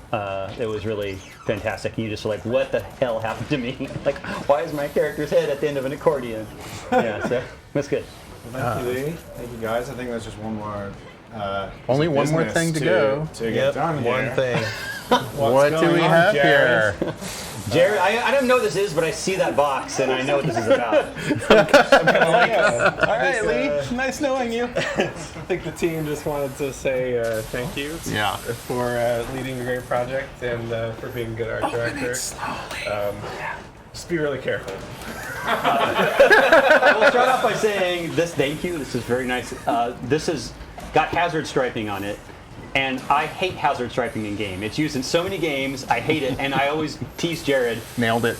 it was really fantastic. You just were like, what the hell happened to me? Like, why is my character's head at the end of an accordion? Yeah, so that's good. Well, thank you, Lee. Thank you, guys. I think there's just one more. Only one more thing to go. To get done here. One thing. What do we have here? Jared, I don't know what this is, but I see that box and I know what this is about. All right, Lee. Nice knowing you. I think the team just wanted to say thank you for leading a great project and for being a good art director. Just be really careful. I will start off by saying this thank you. This is very nice. This has got hazard striping on it. And I hate hazard striping in game. It's used in so many games. I hate it, and I always tease Jared. Nailed it.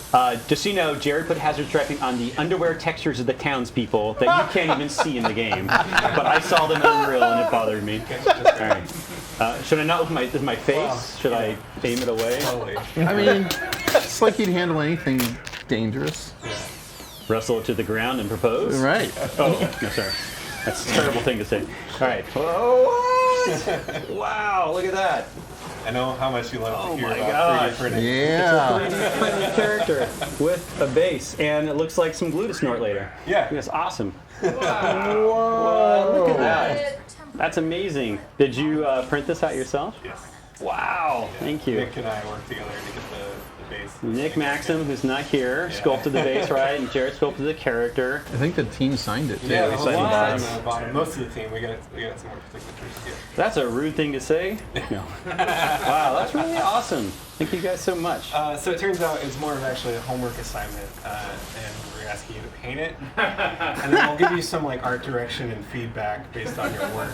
Just so you know, Jared put hazard striping on the underwear textures of the townspeople that you can't even see in the game. But I saw them in Unreal, and it bothered me. All right. Should I not with my face? Wow. Should I aim it away? Totally. I mean, it's like you'd handle anything dangerous. Wrestle it to the ground and propose? Right. Oh, no, sorry. That's a terrible thing to say. All right. Oh, what? Wow, look at that. I know how much you love to hear about gosh. 3D printing. Yeah. It's a 3D printed character with a base, and it looks like some glue to snort later. Yeah. That's awesome. Wow. Whoa. Look at that. That's amazing. Did you print this out yourself? Yes. Wow. Yeah. Thank you. Nick and I worked together to get the base. Nick Maxim, who's not here, sculpted the base, right? And Jared sculpted the character. I think the team signed it too. Yeah, They the signed whole the team on the bottom. Most of the team, we got some more signatures here. That's a rude thing to say. No. Wow, that's really awesome. Thank you guys so much. So it turns out it's more of actually a homework assignment, and we're asking you to paint it, and then we'll give you some like art direction and feedback based on your work.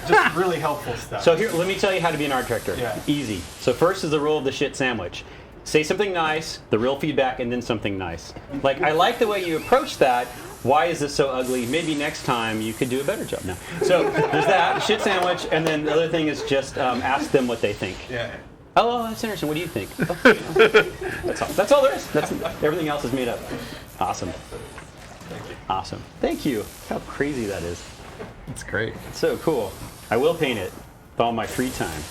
Just really helpful stuff. So here, let me tell you how to be an art director. Yeah. Easy. So first is the rule of the shit sandwich. Say something nice, the real feedback, and then something nice. Like, I like the way you approach that. Why is this so ugly? Maybe next time you could do a better job. No. So there's that, shit sandwich, and then the other thing is just ask them what they think. Yeah. Oh, that's interesting. What do you think? That's all there is. Everything else is made up. Awesome. Thank you. Awesome. Thank you. How crazy that is. It's great. It's so cool. I will paint it with all my free time.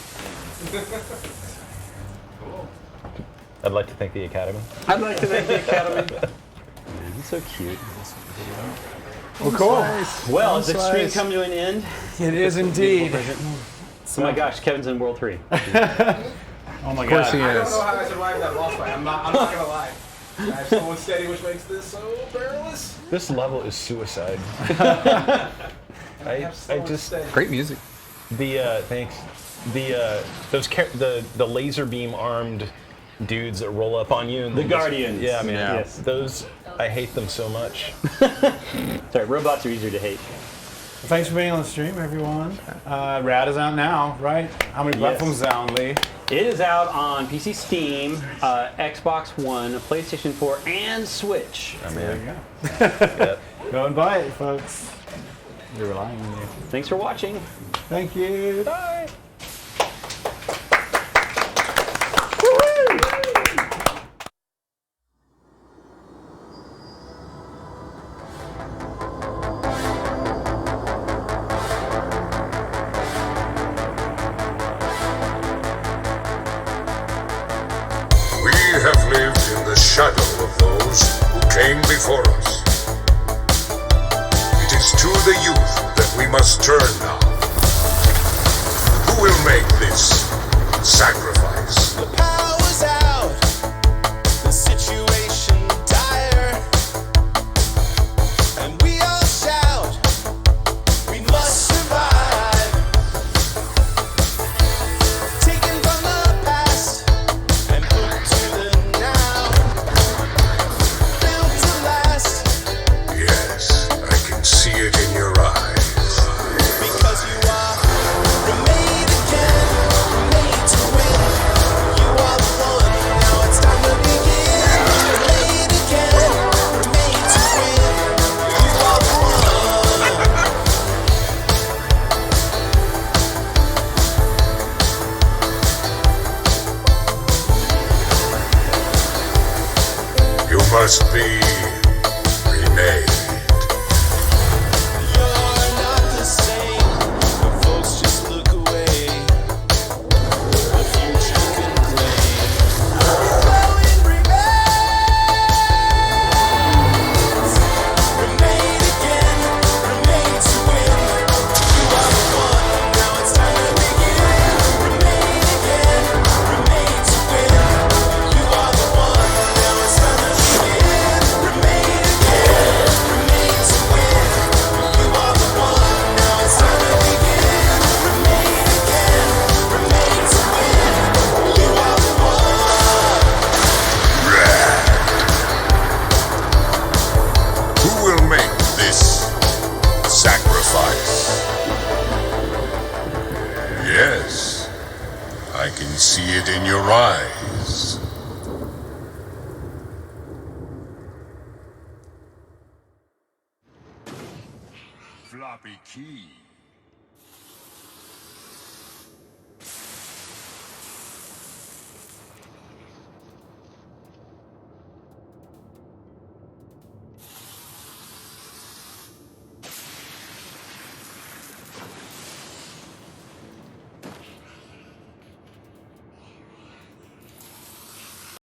I'd like to thank the Academy. I'd like to thank the Academy. Man, he's so cute. Well, cool. Well, is the stream come to an end? It is indeed. Oh my gosh, Kevin's in World 3. Oh my Of course god. he I is. don't know how I survived that boss fight. I'm not gonna lie. I have so steady, which makes this so perilous. This level is suicide. I just Great music. thanks. The laser beam armed dudes that roll up on you. And The they just- Guardians. Yeah, man. Yeah. Yes. Those I hate them so much. Sorry, robots are easier to hate. Thanks for being on the stream, everyone. RAD is out now, right? How many platforms is it on, Lee? It is out on PC, Steam, Xbox One, PlayStation 4, and Switch. There you go. Go and buy it, folks. We're relying on you. Thanks for watching. Thank you. Bye. We have lived in the shadow of those who came before us. It is to the youth that we must turn now. Who will make this sacrifice? The power's out, the situation dire, and we all shout, we must survive. Taken from the past and put to the now, built to last. Yes, I can see it in your eyes. Because you are, you're made again, made to win. must be remade. You're not the same when folks just look away. The future can claim. Growing remains. Remade again, remade to win. You are the one, now it's time to begin. Remade again, remade to win. You are the one, now it's time to begin. Remade again, remade to win. You are the one, now it's time to begin. Remade again, remade to win. You are the one. Who will make this sacrifice? Yes, I can see it in your eyes. Floppy key.